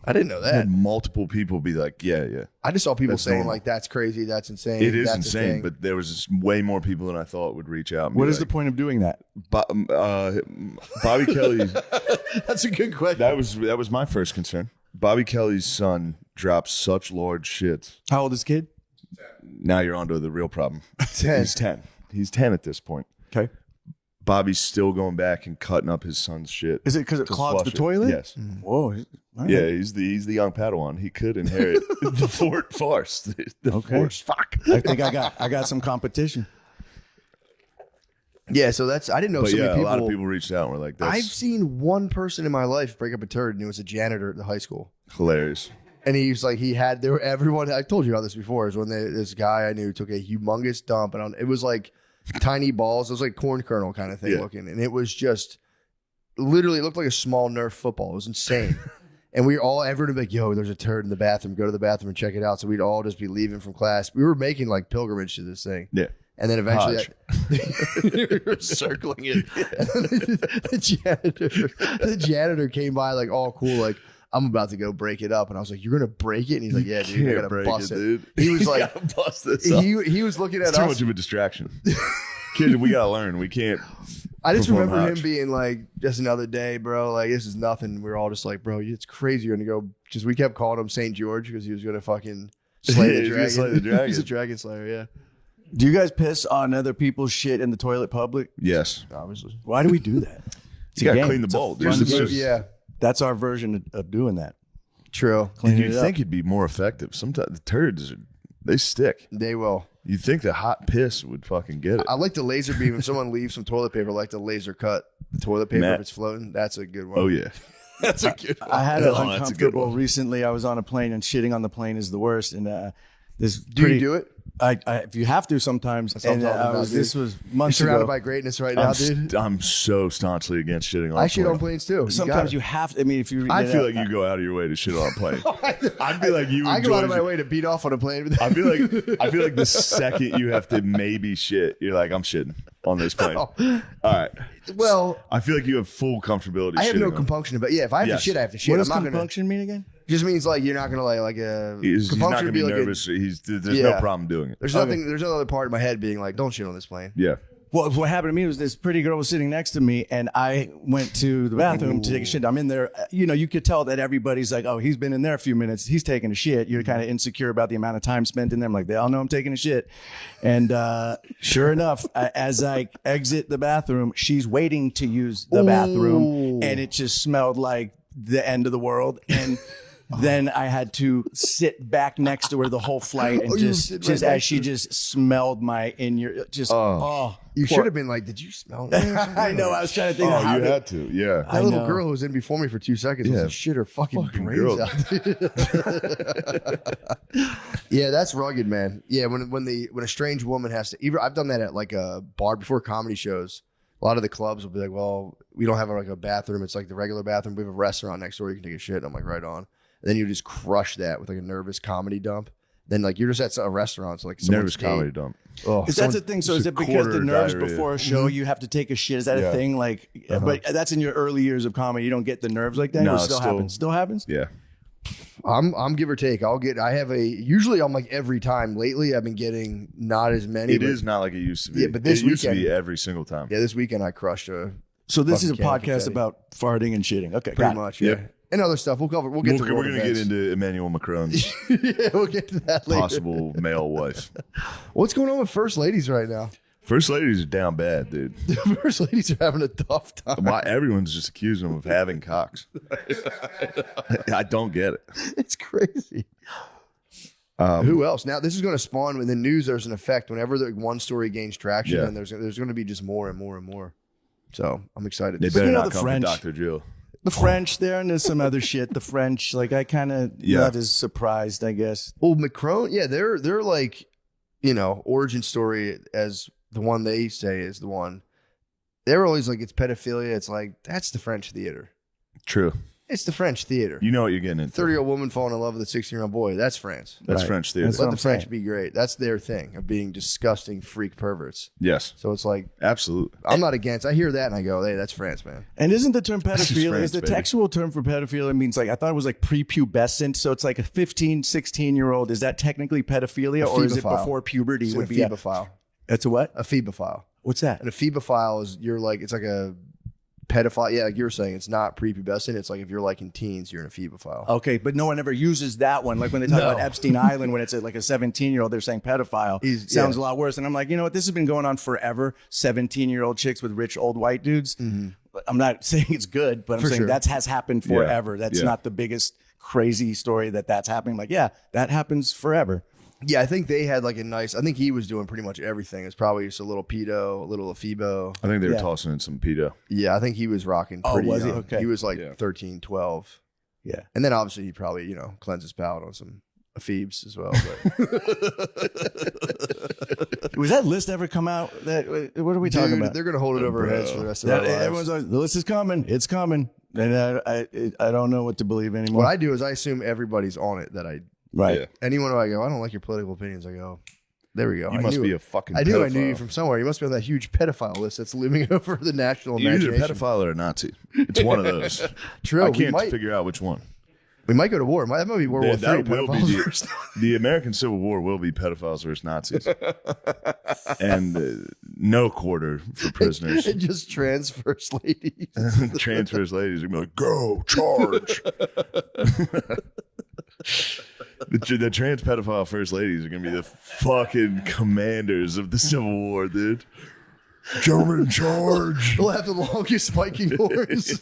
I didn't know I that. had multiple people be like, yeah. I just saw people That's saying normal. like, that's crazy, that's insane. It is that's a insane, thing. but there was just way more people than I thought would reach out. And What be is the like, point of doing that? Bobby Kelly? That's a good question. That was my first concern. Bobby Kelly's son drops such large shits. How old is the kid? Now you're onto the real problem. 10. He's 10. He's 10 at this point. Okay. Bobby's still going back and cutting up his son's shit. Is it because it to clogs the flush it. toilet? Yes. Whoa. All right. Yeah, he's the young Padawan. He could inherit the force. The Okay. force. Fuck. I think I got some competition. Yeah, so that's, I didn't know But so yeah, many a people. lot of people reached out and were like, I've that's seen one person in my life break up a turd, and it was a janitor at the high school. hilarious. And he was like, everyone, I told you about this before, is when this guy I knew took a humongous dump, and it was like tiny balls. It was like corn kernel kind of thing Yeah. looking. And it was just, literally, it looked like a small Nerf football. It was insane. And everyone would be like, yo, there's a turd in the bathroom. Go to the bathroom and check it out. So we'd all just be leaving from class. We were making like pilgrimage to this thing. Yeah. And then eventually, Hajj. we were circling it. the janitor came by like all cool, like, I'm about to go break it up. And I was like, you're going to break it? And he's like, yeah, dude, I got to break bust it. dude. He was You like, gotta bust this up. he was looking at It's too us. much of a distraction. Kid, we gotta learn. We can't. I just perform remember Hajj. him being like, just another day, bro. Like, this is nothing. We were all just like, bro, it's crazy. You're going to go. Just, we kept calling him St. George because he was going to fucking slay Yeah, the he's gonna dragon. slay the dragon. He's a dragon slayer, yeah. Do you guys piss on other people's shit in the toilet public? Yes. Obviously. Why do we do that? It's You a gotta game. clean the It's a bowl, dude. fun It's game. just- Yeah, That's our version of doing that. true. Cleaning You'd it up. think it'd be more effective. Sometimes the turds, they stick. They will. You'd think the hot piss would fucking get it. I like the laser beam. If someone leaves some toilet paper, I like to laser cut the toilet paper Matt. if it's floating. That's a good one. Oh, yeah. That's a good one. I had Oh, an that's a good uncomfortable one. recently. I was on a plane, and shitting on the plane is the worst. And this Do you do it? If you have to sometimes. what I'm And talking about, this dude. was You're months surrounded ago. by greatness right now, dude. I'm so staunchly against shitting on I a shit plane. on planes too. Sometimes you have to. I mean, if you, I feel like you go out of your way to shit on a plane. I feel like you. I go out of enjoy my way to beat off on a plane. I feel like the second you have to maybe shit, you're like, I'm shitting on this plane. All right. Well, I feel like you have full comfortability. I have no shitting on it. compunction, but yeah, if I have Yes. to shit, I have to shit. what does I'm not gonna. compunction mean again? Just means like you're not gonna like He's not compunction gonna be like nervous. There's no Yeah. problem doing it. there's nothing. There's no other part of my head being like, don't shit on this plane. Yeah. Well, what happened to me was this pretty girl was sitting next to me, and I went to the bathroom to take a shit. I'm in there. You could tell that everybody's like, oh, he's been in there a few minutes. He's taking a shit. You're kind of insecure about the amount of time spent in there. I'm like, they all know I'm taking a shit. And sure enough, as I exit the bathroom, she's waiting to use the bathroom, and it just smelled like the end of the world. And then I had to sit back next to her the whole flight, and you just sit right as next she just smelled my You should have been like, did you smell it? I know. I was trying to think Oh, of how you to- had to. Yeah. That little know. girl who was in before me for 2 seconds was Yeah. like, shit her fucking brains girl. out. Yeah, that's rugged, man. Yeah, when a strange woman has to. Even I've done that at like a bar before comedy shows. A lot of the clubs will be like, well, we don't have like a bathroom. It's like the regular bathroom. We have a restaurant next door. You can take a shit. And I'm like, right on. And then you just crush that with like a nervous comedy dump. Then like you're just at a restaurant, so like someone's Nervous comedy dump. Oh, Is that the thing? So is just a it because the quarter nerves diarrhea. before a show you have to take a shit? Is that a Yeah. thing? Like, but that's in your early years of comedy. You don't get the nerves like that. No, Or still still- happens. Still happens. Yeah. I'm give or take. Usually I'm like every time. Lately I've been getting not as many. It but- is not like it used to be. Yeah, but this it used to weekend- be every single time. Yeah, this weekend I crushed a So this is a Fucking can of podcast confetti. about farting and shitting. Okay, pretty got it. much. Yeah. Yeah. And other stuff. We'll cover. We'll get to We're world going to get events. into Emmanuel Macron's Yeah, we'll get to that later. possible male wife. What's going on with first ladies right now? First ladies are down bad, dude. The first ladies are having a tough time. Everyone's just accusing them of having cocks. I don't get it. It's crazy. Who else? Now, this is going to spawn in the news. There's an effect whenever one story gains traction, and there's going to be just more and more and more. So I'm excited. They to better you know, not the come French- for Dr. Jill. The French there, and there's some other shit. The French, like I kind of not as surprised, I guess. Well, Macron, yeah, they're like, origin story as the one they say is the one. They're always like, it's pedophilia. It's like, that's the French theater. True. It's the French theater. You know what you're getting into. 30-year-old woman falling in love with a 16-year-old boy. That's France. That's French theater. That's Let what the I'm French saying. be great. That's their thing of being disgusting freak perverts. Yes, So it's like, absolutely. I'm not against. I hear that and I go, hey, that's France, man. And isn't the term is pedophilia, France, is the baby. textual term for pedophilia means like, I thought it was like prepubescent. So it's like a 15, 16-year-old. Is that technically pedophilia or is it phebophile. before puberty? It's Would a be phebophile. That's a what? A phebophile. What's that? And a phebophile is it's like a pedophile. Yeah, like you were saying, it's not prepubescent. It's like if you're like in teens, you're in a phebophile. Okay, but no one ever uses that one. Like when they talk about Epstein Island, when it's like a 17-year-old, they're saying pedophile. Sounds a lot worse. And I'm like, you know what? This has been going on forever. 17-year-old chicks with rich old white dudes. But I'm not saying it's good, but I'm saying that has happened forever. That's not the biggest crazy story that's happening. Like, yeah, that happens forever. Yeah, I think they had like a nice. I think he was doing pretty much everything. It's probably just a little pedo, a little ephebo. I think they were tossing in some pedo. Yeah, I think he was rocking pretty was he? young. Okay. He was like 13, 12. Yeah. And then obviously he probably, cleansed his palate on some ephebes as well. But Was that list ever come out? What are we talking about? they're going to hold it over our heads for the rest of our lives. Everyone's like, the list is coming. It's coming. And I don't know what to believe anymore. What I do is I assume everybody's on it that I Right. Yeah. anyone who I go, I don't like your political opinions. I go, there we go. You I must knew be it. a fucking I knew pedophile. I knew you from somewhere. You must be on that huge pedophile list that's looming over the national You're either a imagination. pedophile or a Nazi. It's one of those. True. I we can't might figure out which one. go to war. That might be World War III. That will be pedophiles versus- the American Civil War will be pedophiles versus Nazis, and no quarter for prisoners. It just trans first ladies. Transfers ladies are gonna be like, go charge. The trans pedophile first ladies are gonna be the fucking commanders of the Civil War, dude. German charge. They'll have the longest Viking horns.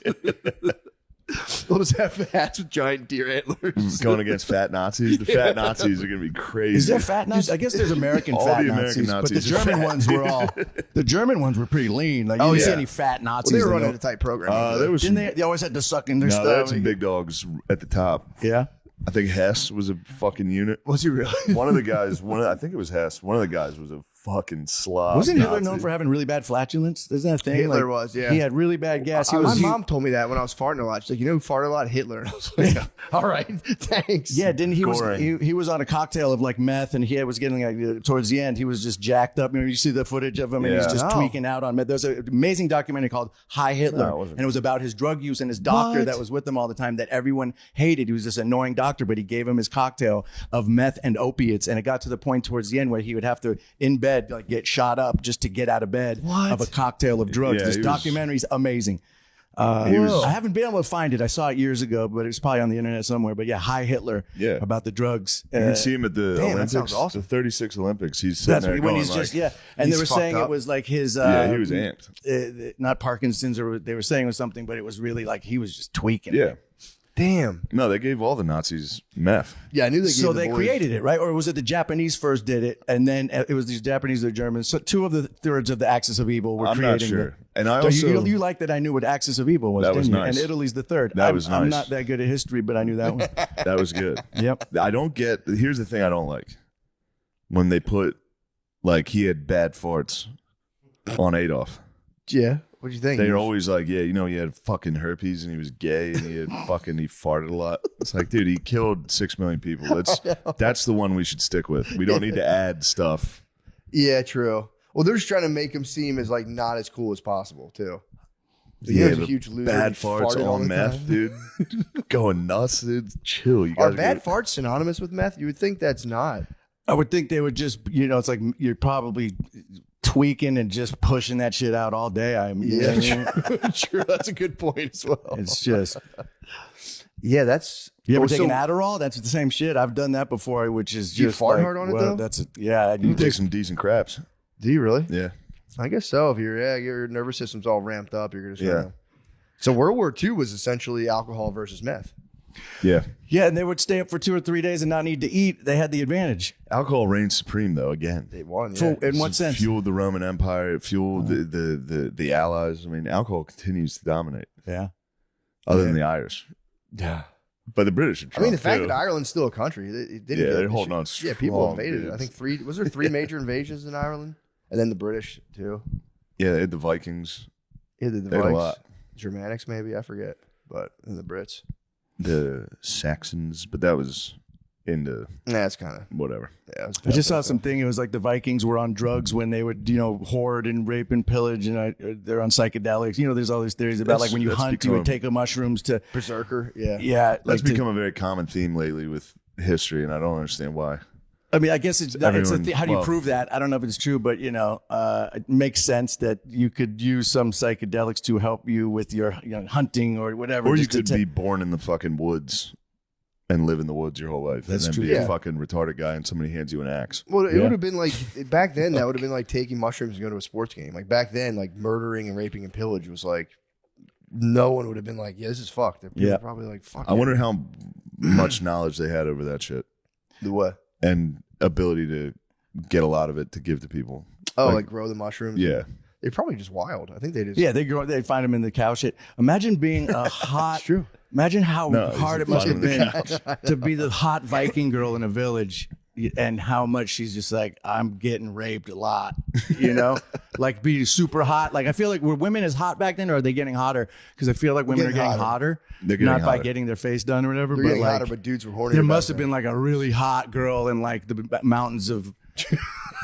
They'll just have hats with giant deer antlers. Going against fat Nazis. The fat Nazis are gonna be crazy. Is there fat Nazis? I guess there's American All fat the American Nazis, but the Nazis are German fat. ones were the German ones were pretty lean. Like you didn't see any fat Nazis. Well, they were in running a there. tight program. There was Didn't some, they always had to suck in their no, they stuff. had some big dogs at the top. Yeah. I think Hess was a fucking unit. Was he really? One of the guys, I think it was Hess. One of the guys was a fucking slob. Wasn't Hitler Nazi. known for having really bad flatulence? Isn't that a thing? Hitler was, yeah. He had really bad gas. My mom told me that when I was farting a lot. She's like, who farted a lot? Hitler. And I was like, all right, thanks. Yeah, didn't he Goring. was he was on a cocktail of like meth, and he was getting like towards the end he was just jacked up. You see the footage of him, and he's Yeah. just tweaking out on meth. There's an amazing documentary called Hi Hitler, No, it wasn't. and it was about his drug use and his doctor What? that was with him all the time that everyone hated. He was this annoying doctor, but he gave him his cocktail of meth and opiates, and it got to the point towards the end where he would have to in bed like get shot up just to get out of bed of a cocktail of drugs. Yeah, This he was- documentary's amazing. was- I haven't been able to find it. I saw it years ago, but it's probably on the internet somewhere. But yeah, Hi Hitler. Yeah. About the drugs. You can see him at the Damn, that Olympics, sounds awesome. the 36 Olympics. He's sitting That's there when going he's like, just and they he's were fucked saying up. it was like his yeah, he was amped. not Parkinson's, or they were saying it was something, but it was really like he was just tweaking. Yeah. Damn. No, they gave all the Nazis meth. Yeah, I knew they gave So the they boys- created it, right? Or was it the Japanese first did it, and then it was these Japanese or the Germans? So two of the thirds of the axis of evil were I'm creating not sure. it. And I So also you like that I knew what axis of evil was, That didn't was you? nice. And Italy's the third. That was I'm nice. not that good at history, but I knew that one. that was good. Yep. I don't get. Here's the thing I don't like when they put like he had bad farts on Adolf. Yeah. What'd you think? They're always like, yeah, he had fucking herpes and he was gay and he farted a lot. It's like, dude, he killed 6 million people. That's the one we should stick with. We don't need to add stuff. Yeah, true. Well, they're just trying to make him seem as like not as cool as possible too. So Yeah, he was a but huge loser. bad He farts farted all on the meth, time. dude. Going nuts, dude. Chill. You Are guys bad farts synonymous with meth? You would think that's not. I would think they would just, it's like you're probably tweaking and just pushing that shit out all day. True. That's a good point as well. It's just. Yeah, that's. You ever Oh, taken so- Adderall? That's the same shit. I've done that before, which is Do you just fart like, hard on it, well, though? That's yeah. You take some decent craps. Do you really? Yeah. I guess so. If your nervous system's all ramped up, you're gonna start. So World War II was essentially alcohol versus meth. Yeah. Yeah, and they would stay up for 2 or 3 days and not need to eat. They had the advantage. Alcohol reigned supreme, though. Again, They won. So, Yeah. in what sense? Fueled the Roman Empire. It fueled the Allies. I mean, alcohol continues to dominate. Yeah. Other than the Irish. Yeah. But the British are I mean, the Trump, fact too. that Ireland's still a country, they're holding on Yeah, people strong, invaded it. dude. I think was there 3 major invasions in Ireland, and then the British too. Yeah, they had the Vikings, Yeah, the They had a Vikings, lot. Germanics, maybe I forget, but and the Brits. the Saxons, but that was into That's kind of whatever. yeah. It was I just saw something. It was like the Vikings were on drugs when they would, hoard and rape and pillage, and they're on psychedelics. There's all these theories about like when you That's hunt, you would become- take the mushrooms to, Berserker. Yeah. yeah. That's like become a very common theme lately with history, and I don't understand why. I mean, I guess it's Everyone- how do you well- prove that? I don't know if it's true, but it makes sense that you could use some psychedelics to help you with your hunting or whatever. Or you just to could be born in the fucking woods and live in the woods your whole life. That's and then true. be Yeah. a fucking retarded guy and somebody hands you an axe. Well, it Yeah. would have been like back then. That would have been like taking mushrooms and going to a sports game. Like back then, like murdering and raping and pillage was like no one would have been like, "Yeah, this is fucked." People Yeah. were probably like, "Fuck." I wonder how much knowledge they had over that shit the what? and ability to get a lot of it to give to people. Oh, like grow the mushrooms. Yeah. They're probably just wild. I think they just Yeah, they find them in the cow shit. Imagine being a hot. true. Imagine how No, hard it you must have find them been in to be the hot Viking girl in a village, and how much she's just like, I'm getting raped a lot, like be super hot. Like I feel like were women as hot back then, or are they getting hotter? Because I feel like women are getting getting hotter, They're getting not by hotter. getting their face done or whatever, They're but getting like hotter, but dudes were horny. there must have been like a really hot girl in like the mountains of.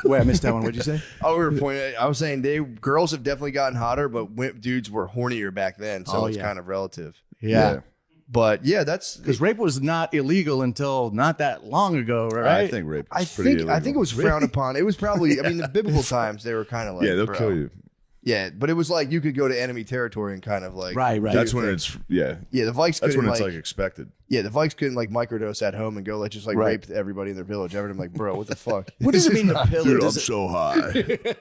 Wait, I missed that one. What'd you say? Oh, we were pointing. I was saying girls have definitely gotten hotter, but dudes were hornier back then, so it's kind of relative. Yeah. But yeah, that's Because rape was not illegal until not that long ago, right? I think rape is pretty illegal. I think it was frowned upon. It was probably. I mean, the biblical times they were kind of like, Yeah, they'll bro. kill you. Yeah, but it was like you could go to enemy territory and kind of like Right. That's when it's Yeah, the Vikes That's couldn't when it's like, like expected. yeah, the Vikes couldn't like microdose at home and go like just like Right. rape everybody in their village. Everyone like, bro, what the fuck? What does it mean to pillage? Dude, I'm Does it- so high.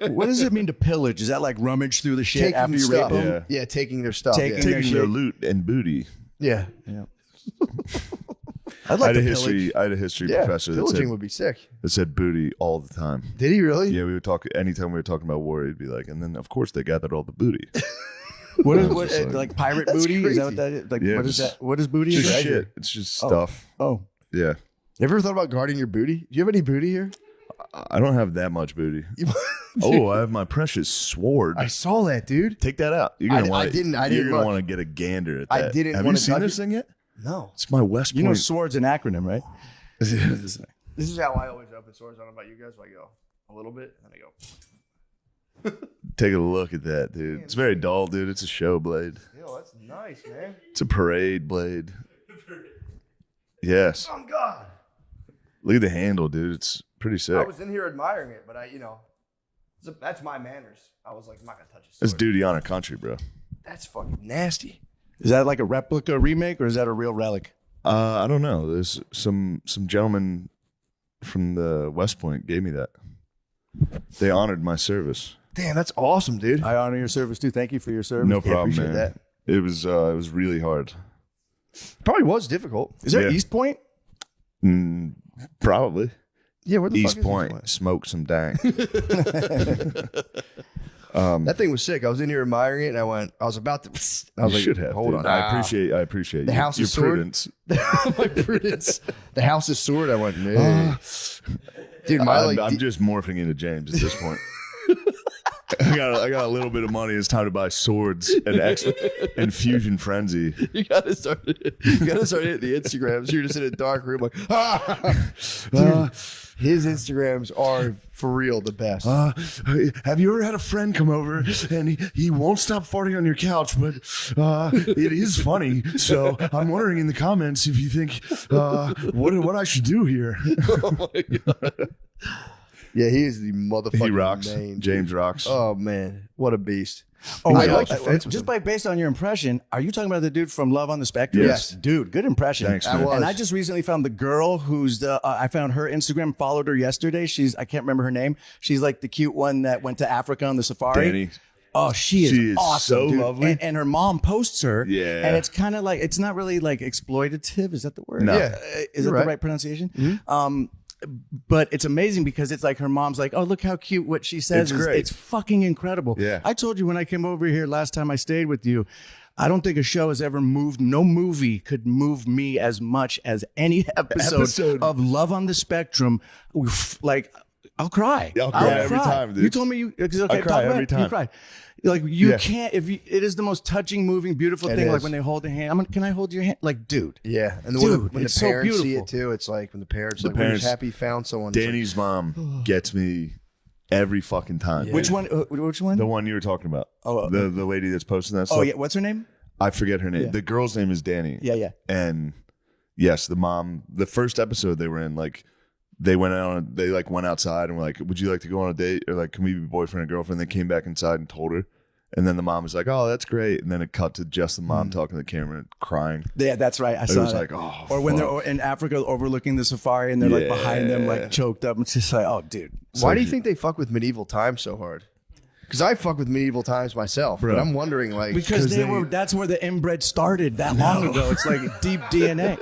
What does it mean to pillage? Is that like rummage through the shit Taking after you stuff. rape them? Yeah. Yeah, taking their stuff. Taking yeah. their Taking their shit. loot and booty. yeah. I'd I like had a to history. pillage. I had a history Yeah, professor that pillaging said, would be sick. booty all the time. Did he really? Yeah, we would talk anytime we were talking about war. He'd be like, and then of course they gathered all the booty. What is Just like- like pirate That's booty? Is that what crazy. that is? Like Yeah, what is just- that? What is booty? Just Right? shit. It's just stuff. Oh, Yeah, You ever thought about guarding your booty? Do you have any booty here? I don't have that much booty. Oh, I have my precious sword. I saw that, dude. Take that out. You're I gonna want. didn't You're gonna look. want to get a gander at I that. didn't Have wanna you seen touch this it. thing yet? No. It's my West you know, Point. sword's an acronym, right? This is how I always open swords. I don't know about you guys, but I go a little bit and I go. Take a look at that, dude. It's very dull, dude. It's a show blade. Yo, that's nice, man. It's a parade blade. Yes. Oh God. Look at the handle, dude. It's pretty I sick. was in here admiring it, but that's my manners. I was like, I'm not gonna touch it. That's duty honor country, bro. That's fucking nasty. Is that like a replica remake or is that a real relic? I don't know. There's some gentlemen from the West Point gave me that. They honored my service. Damn, that's awesome, dude. I honor your service too. Thank you for your service. No problem, appreciate man. that. It was really hard. Probably was difficult. Is there Yeah. East Point? Probably. Yeah, where the East fuck is Point. Smoke some dank. That thing was sick. I was in here admiring it, and I was about to. I was You like, should have. hold dude. on. I appreciate The you. house your is sword? prudence. My prudence. The house is sword. I went, nah. Dude, I'm just morphing into James at this point. I got a little bit of money. It's time to buy swords and fusion frenzy. You gotta start hitting the Instagrams. You're just in a dark room, like, Dude, his Instagrams are for real the best. Have you ever had a friend come over and he won't stop farting on your couch, but it is funny. So I'm wondering in the comments if you think what I should do here. Oh my God. Yeah, he is the motherfucking He rocks. main, dude. James rocks. Oh man, what a beast. Oh, I wait, like the fence with just him. by based on your impression, are you talking about the dude from Love on the Spectrum? Yes. Dude, good impression. Thanks, man. And I just recently found the girl who's I found her Instagram, followed her yesterday. I can't remember her name. She's like the cute one that went to Africa on the safari. Danny. Oh, she is awesome, so dude. lovely. And her mom posts her. Yeah. And it's kind of like, it's not really like exploitative. Is that the word? No. Yeah. Is You're that right. the right pronunciation? But it's amazing because it's like her mom's like, oh, look how cute what she says. It's great. It's fucking incredible. Yeah. I told you when I came over here last time I stayed with you, I don't think a show has ever moved. No movie could move me as much as any episode of Love on the Spectrum. Like, I'll cry. I'll cry every time, dude. You told me it's okay. I cry talk about every it. time. You cry. Like you Yeah. can't. It is the most touching, moving, beautiful It thing. Like is. when they hold the hand. Can I hold your hand? Like, dude. Yeah, and Dude, when the it's so parents see beautiful. it too, it's like when the parents The like, we're parents- just happy found someone. It's like, Danny's mom gets me every fucking time. Which one? Which one? The one you were talking about. Oh, the lady that's posting that stuff. Oh yeah. What's her name? I forget her name. Yeah. The girl's name is Danny. Yeah, yeah. And yes, the mom. The first episode they were in, like, they went out. They like went outside and were like, "Would you like to go on a date?" Or like, "Can we be boyfriend and girlfriend?" They came back inside and told her. And then the mom was like, "Oh, that's great." And then it cut to just the mom talking to the camera and crying. Yeah, that's right. I It saw was that. like, oh, or when fuck. they're in Africa overlooking the safari and they're like behind them, like choked up. It's just like, oh, dude. why do you think they fuck with medieval times so hard? Because I fuck with medieval times myself, but I'm wondering like Because that's where the inbred started that long ago. It's like deep DNA.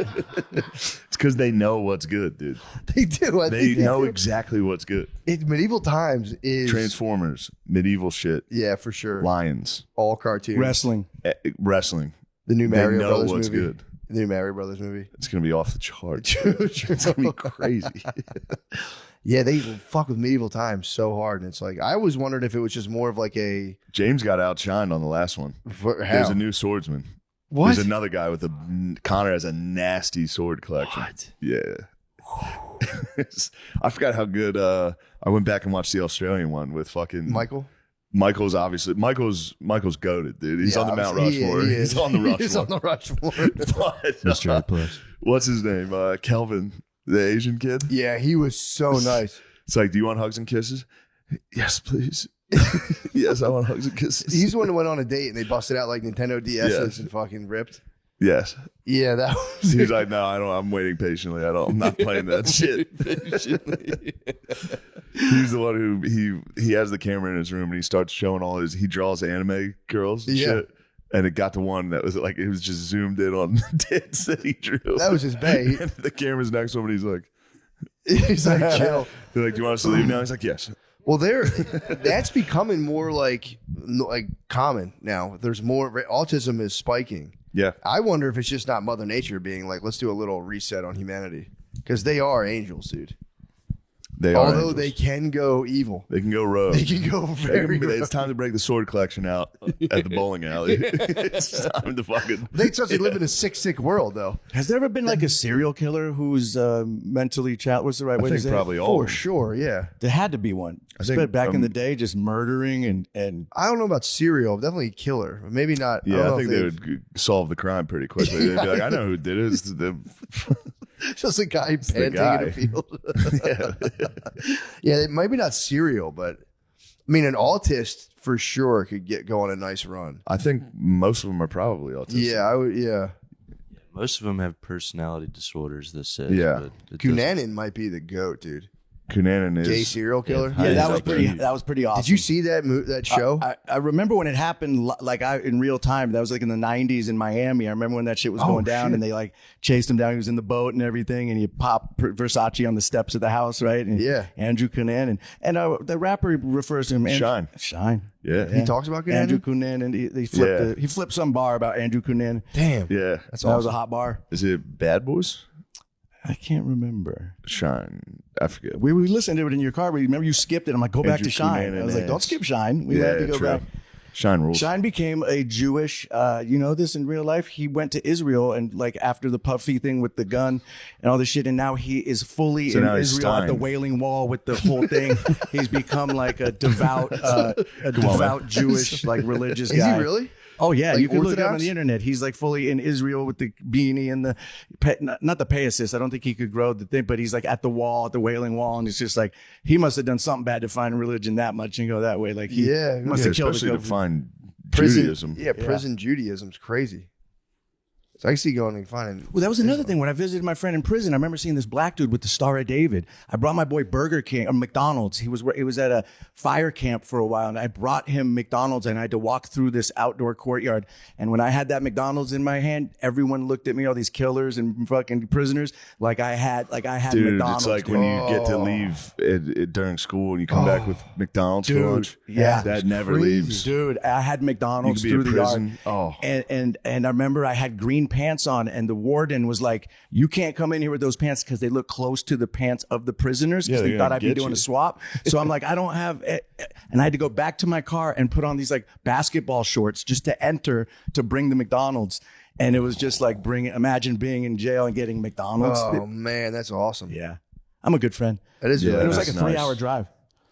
It's because they know what's good, dude. they do. I They think know do. exactly what's good. Medieval times is Transformers, medieval shit, yeah, for sure. lions, All cartoons. Wrestling. wrestling. The new They Mario know Brothers what's movie. good. The new Mario Brothers movie. It's gonna be off the charts. It's gonna be crazy. Yeah, they fuck with medieval times so hard, and it's like I always wondered if it was just more of like a James got outshined on the last one. how? There's a new swordsman. What? There's another guy with Connor has a nasty sword collection. What? Yeah. I forgot how good. I went back and watched the Australian one with fucking Michael. Michael's goated, dude. He's Yeah, on the Mount obviously, Rushmore. he He's is. on the Rushmore. He's on the Rushmore. But, Mr. A plus. what's his name? Kelvin, the Asian kid. Yeah, he was so nice. It's like, do you want hugs and kisses? Yes, please. Yes, I want hugs and kisses. He's the one who went on a date and they busted out like Nintendo DSs Yes. and fucking ripped. Yes. Yeah, that was He's like, no, I don't. I'm waiting patiently. I'm not playing that shit. He's the one who he has the camera in his room and he starts showing all his. He draws anime girls and Yeah. shit. And it got to one that was like it was just zoomed in on tits that he drew. That was his bae. And the camera's next to him and he's like, He's like chill. they're like, do you want us to leave now? He's like, yes. Well, that's becoming more like common now. There's more autism is spiking. Yeah. I wonder if it's just not Mother Nature being like, let's do a little reset on humanity because they are angels, dude. They are. Although angels. they can go evil, They can go rogue. they can go very. It's time to break the sword collection out at the bowling alley. It's time to fucking. They live in a sick world, though. Has there ever been like a serial killer who's mentally challenged? What's the right way to think say it? probably all. For sure, yeah. There had to be one. I think, bet back in the day, just murdering and I don't know about serial, definitely killer. Maybe not. Yeah, don't I think know they if would solve the crime pretty quickly. They'd be like, I know who did it. It's the just a guy the panting guy. in a field. yeah. Yeah, it might be not serial, but I mean, an autist for sure could go on a nice run. I think most of them are probably autistic. Yeah, I would. Yeah, Most of them have personality disorders. This says. Yeah. but it doesn't- Cunanan might be the goat, dude. Cunanan is Gay serial killer. yeah, Yeah, that was exactly. pretty. That was pretty awesome. Did you see that show? I remember when it happened, in real time. That was like in the '90s in Miami. I remember when that shit was going down, shit. and they like chased him down. He was in the boat and everything, and he popped Versace on the steps of the house, right? And Yeah. Andrew Cunanan, and the rapper refers to him Shine. Shine. Yeah. He talks about Cunanan? Andrew Cunanan, and he flipped some bar about Andrew Cunanan. Damn, Yeah. that's That was awesome. a hot bar. Is it Bad Boys? I can't remember. Shine. I forget. We listened to it in your car. Remember you skipped it. I'm like, go back Andrew to Shine. Cunanan I was like, don't ass. skip Shine. We had to go true. back. Shine rules. Shine became a Jewish, you know this in real life. He went to Israel and like after the Puffy thing with the gun and all this shit. And now he is fully So in now he's Israel at the Stein. Wailing Wall with the whole thing. He's become like a devout Jewish, like religious Is guy. he really? Oh yeah, Like you can look up on Orthodox? the internet. He's like fully in Israel with the beanie and the not the pay assist. I don't think he could grow the thing, but he's like at the wall, at the Wailing Wall, and it's just like he must have done something bad to find religion that much and go that way. Like he must have killed especially to the find prison, Judaism. Yeah, prison Judaism's crazy. So I can see going and finding. Well, that was another thing. When I visited my friend in prison, I remember seeing this black dude with the Star of David. I brought my boy Burger King or McDonald's. He was at a fire camp for a while, and I brought him McDonald's, and I had to walk through this outdoor courtyard. And when I had that McDonald's in my hand, everyone looked at me, all these killers and fucking prisoners, like I had Dude, McDonald's. it's like when you get to leave during school and you come back with McDonald's for lunch. Yeah, that never leaves. Dude, I had McDonald's You could be through in the prison. yard. Oh. And I remember I had green pants on, and the warden was like, "You can't come in here with those pants because they look close to the pants of the prisoners." Because Yeah, they they're thought gonna I'd be get doing you. a swap. So I'm like, I don't have it. And I had to go back to my car and put on these like basketball shorts just to enter to bring the McDonald's. And it was just like imagine being in jail and getting McDonald's. Oh man, that's awesome. Yeah, I'm a good friend. That is. Yeah, really And it was that's like a 3-hour nice. drive.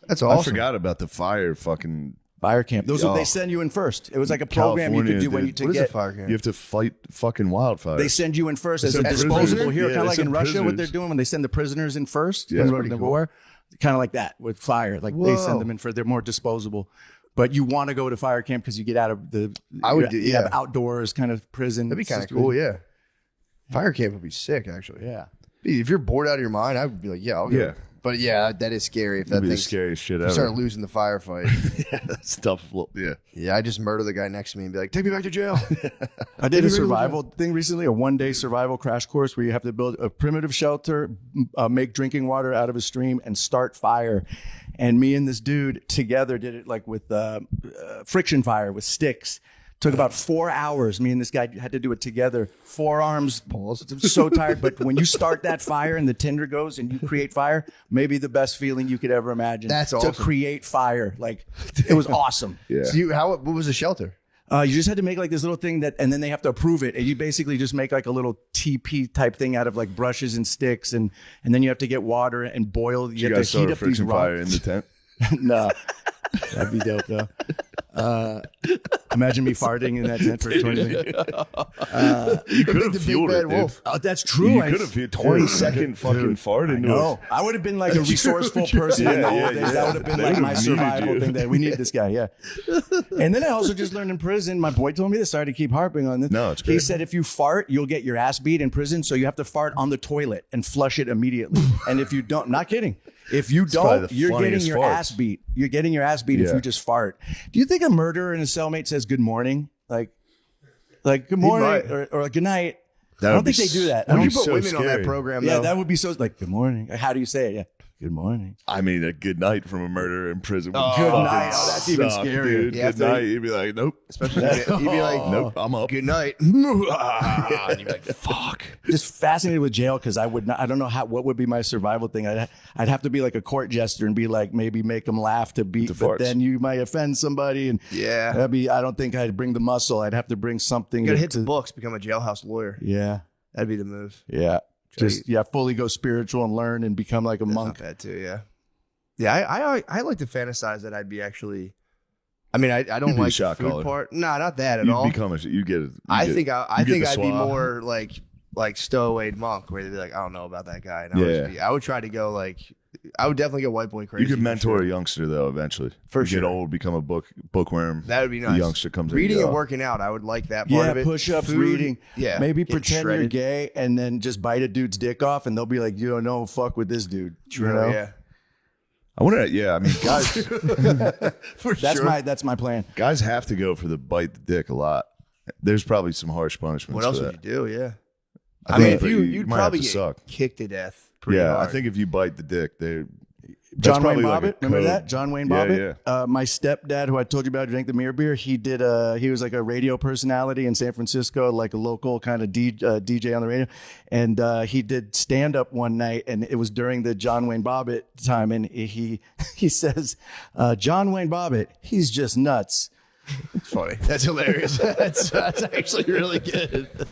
That's I awesome. forgot about the fire fucking Fire camp. Those Oh. they send you in first. It was like a program you could California, do when dude. you to What is get. a fire camp? You have to fight fucking wildfires. They send you in first as a send disposable prisoners. here, Yeah, kind of they like in send Russia, what they're prisoners. doing when they send the prisoners in first. Yeah, in that's the war, kind of like that with fire. Like they send them in first. They're more disposable. But you want to go to fire camp because you get out of the. I would you do- have yeah. outdoors kind of prison. That'd be kind of situation. cool. Yeah. Fire camp would be sick, actually. Yeah. If you're bored out of your mind, I would be like, yeah, I'll go. Yeah. But yeah, that is scary if that That'd be the thing scariest shit you ever. start losing the firefight. Yeah, that stuff. Yeah. Yeah, I just murder the guy next to me and be like, take me back to jail. I did a survival thing recently, a 1-day survival crash course where you have to build a primitive shelter, make drinking water out of a stream, and start fire. And me and this dude together did it like with friction fire with sticks. Took about 4 hours. Me and this guy had to do it together. Forearms, balls. So tired. But when you start that fire and the tinder goes and you create fire, maybe the best feeling you could ever imagine. That's To awesome. create fire. Like, it was awesome. Yeah. So what was the shelter? You just had to make like this little thing and then they have to approve it. And you basically just make like a little TP type thing out of like brushes and sticks. And then you have to get water and boil. You You have guys to heat start a up these friction fire in rocks. the tent. No, that'd be dope though. Imagine me farting in that tent for 20 minutes. You could Big have the big fueled bad it, wolf. dude. Oh, that's true. You could have hit 20-second fucking fart into No, it. I would have been like a resourceful person in the Yeah, old yeah, days. That yeah. would have been They like would my have needed survival you. thing. That we need this guy. Yeah. And then I also just learned in prison. My boy told me this. Sorry to keep harping on this. No, it's He great. said if you fart, you'll get your ass beat in prison. So you have to fart on the toilet and flush it immediately. And if you don't, not kidding. If you probably don't, the you're getting funniest your farts. ass beat. You're getting your ass beat if Yeah. you just fart. Do you think a murderer and a cellmate says good morning? Like good morning might. or good night? That I don't would think be they do that. that would I be don't Put so women on that scary. program, yeah, though. that would be so like good morning. How do you say it? Yeah. Good morning. I mean, a good night from a murderer in prison. Would Good fucking night. Oh, that's even suck, scarier. Dude. Yeah, Good night. You'd be like, nope. Especially you'd be like, Nope, I'm up. good night. And you'd be like, fuck. Just fascinated with jail because I would not. I don't know what would be my survival thing. I'd have to be like a court jester and be like maybe make them laugh to beat, The but farts. then you might offend somebody and Yeah. that'd be. I don't think I'd bring the muscle. I'd have to bring something. You gotta hit the books, become a jailhouse lawyer. Yeah, That'd be the move. yeah. Just fully go spiritual and learn and become like a monk. Not bad too, yeah. Yeah, I like to fantasize that I'd be actually. I mean, I don't You'd be a like the shot food caller. part. No, not that at You all. become you get it. I think I'd be swab. more like stowaway monk, where they'd be like, I don't know about that guy. And Yeah. I would try to go like, I would definitely go white boy crazy. You could for mentor sure. a youngster though. Eventually, For you sure. get old, become a bookworm. That would be The nice. youngster comes in, reading you and go, working out. I would like that part Yeah, of it. push-ups, Food, reading. Yeah, Maybe getting pretend you're shredded. gay and then just bite a dude's dick off, and they'll be like, "You don't know, fuck with this dude." True, You know? yeah. I wonder. Yeah, I mean, guys, For That's my plan. guys have to go for the bite the dick a lot. There's probably some harsh punishments. What else for would that. you do? Yeah. I I mean, think if you you'd might have probably to get suck. kicked to death. Pretty Yeah, hard. I think if you bite the dick, that's John Wayne probably like a Bobbitt, remember code. that? John Wayne Yeah, Bobbitt. My stepdad, who I told you about, who drank the mirror beer. He did. He was like a radio personality in San Francisco, like a local kind of DJ on the radio, and he did stand up one night, and it was during the John Wayne Bobbitt time, and he says, "John Wayne Bobbitt, he's just nuts." It's funny. That's hilarious. that's actually really good.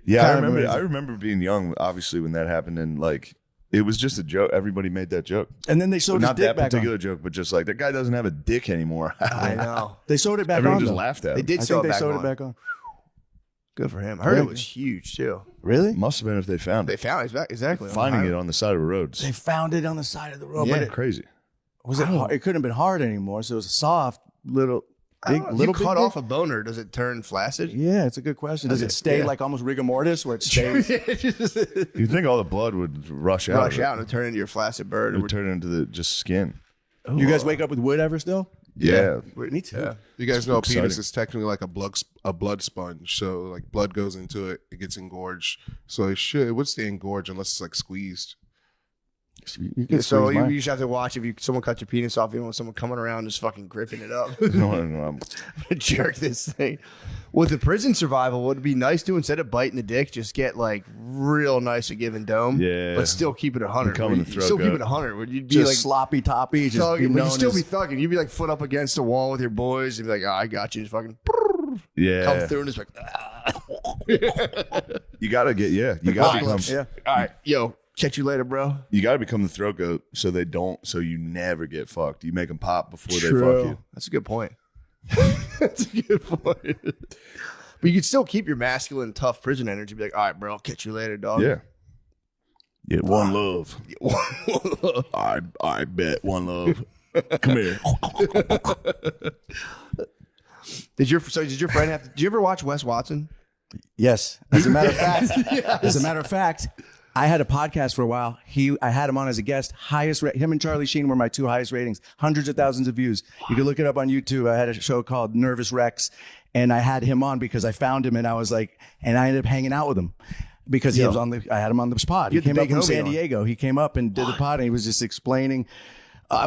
Yeah, Kind of amazing. I remember being young, obviously, when that happened, and like It was just a joke. Everybody made that joke. And then they sewed his Not dick that back particular on. joke, but just like that guy doesn't have a dick anymore. I know. They sewed it back Everyone on. just though. laughed at They him. did I sew think it they back sewed on. it back on. Good for him. I heard Yeah. it was huge too. Really? Must have been if they found They it. found it exactly Finding it on the side of roads. They found it on the side of the road. Yeah. But it, Crazy. was it hard? It couldn't have been hard anymore. So it was a soft little. Big, If you little cut big off a boner, does it turn flaccid? Yeah, it's a good question. Does it stay Yeah. like almost rigor mortis where it stays? You'd think all the blood would rush out. Rush out and turn into your flaccid bird. It would turn into the just skin. You guys wake up with wood ever still? Yeah. Me too. Yeah. You guys know a penis Exciting. is technically like a blood sponge. So like blood goes into it, it gets engorged. So it would stay engorged unless it's like squeezed. You can So squeeze you mine. just have to watch if someone cut your penis off, you don't want someone coming around just fucking gripping it up. No. Jerk this thing. With the prison survival, what would be nice to instead of biting the dick, just get like real nice at giving dome. Yeah. But still keep it 100. Come in the throat Still keep gut. it 100. Would you be just like sloppy toppy? Just thugging, be but known you'd still as- be thugging. You'd be like foot up against the wall with your boys and be like, oh, I got you. Just fucking Yeah. come through and just like, You gotta get you gotta become Yeah. all right, yo, catch you later, bro. you gotta become the throat goat so you never get fucked. You make them pop before they True. fuck you. That's a good point. That's a good point. But you could still keep your masculine, tough prison energy. Be like, all right, bro, I'll catch you later, dog. Yeah. Yeah, one love. I bet one love. Come here. Did your friend have? Did you ever watch Wes Watson? Yes. As a matter of fact, I had a podcast for a while. I had him on as a guest. Him and Charlie Sheen were my two highest ratings. Hundreds of thousands of views. You can look it up on YouTube. I had a show called Nervous Rex, and I had him on because I found him, and I was like, and I ended up hanging out with him because he was I had him on the pod. He had the came up big from homie San on. Diego. He came up and did the pod, and he was just explaining.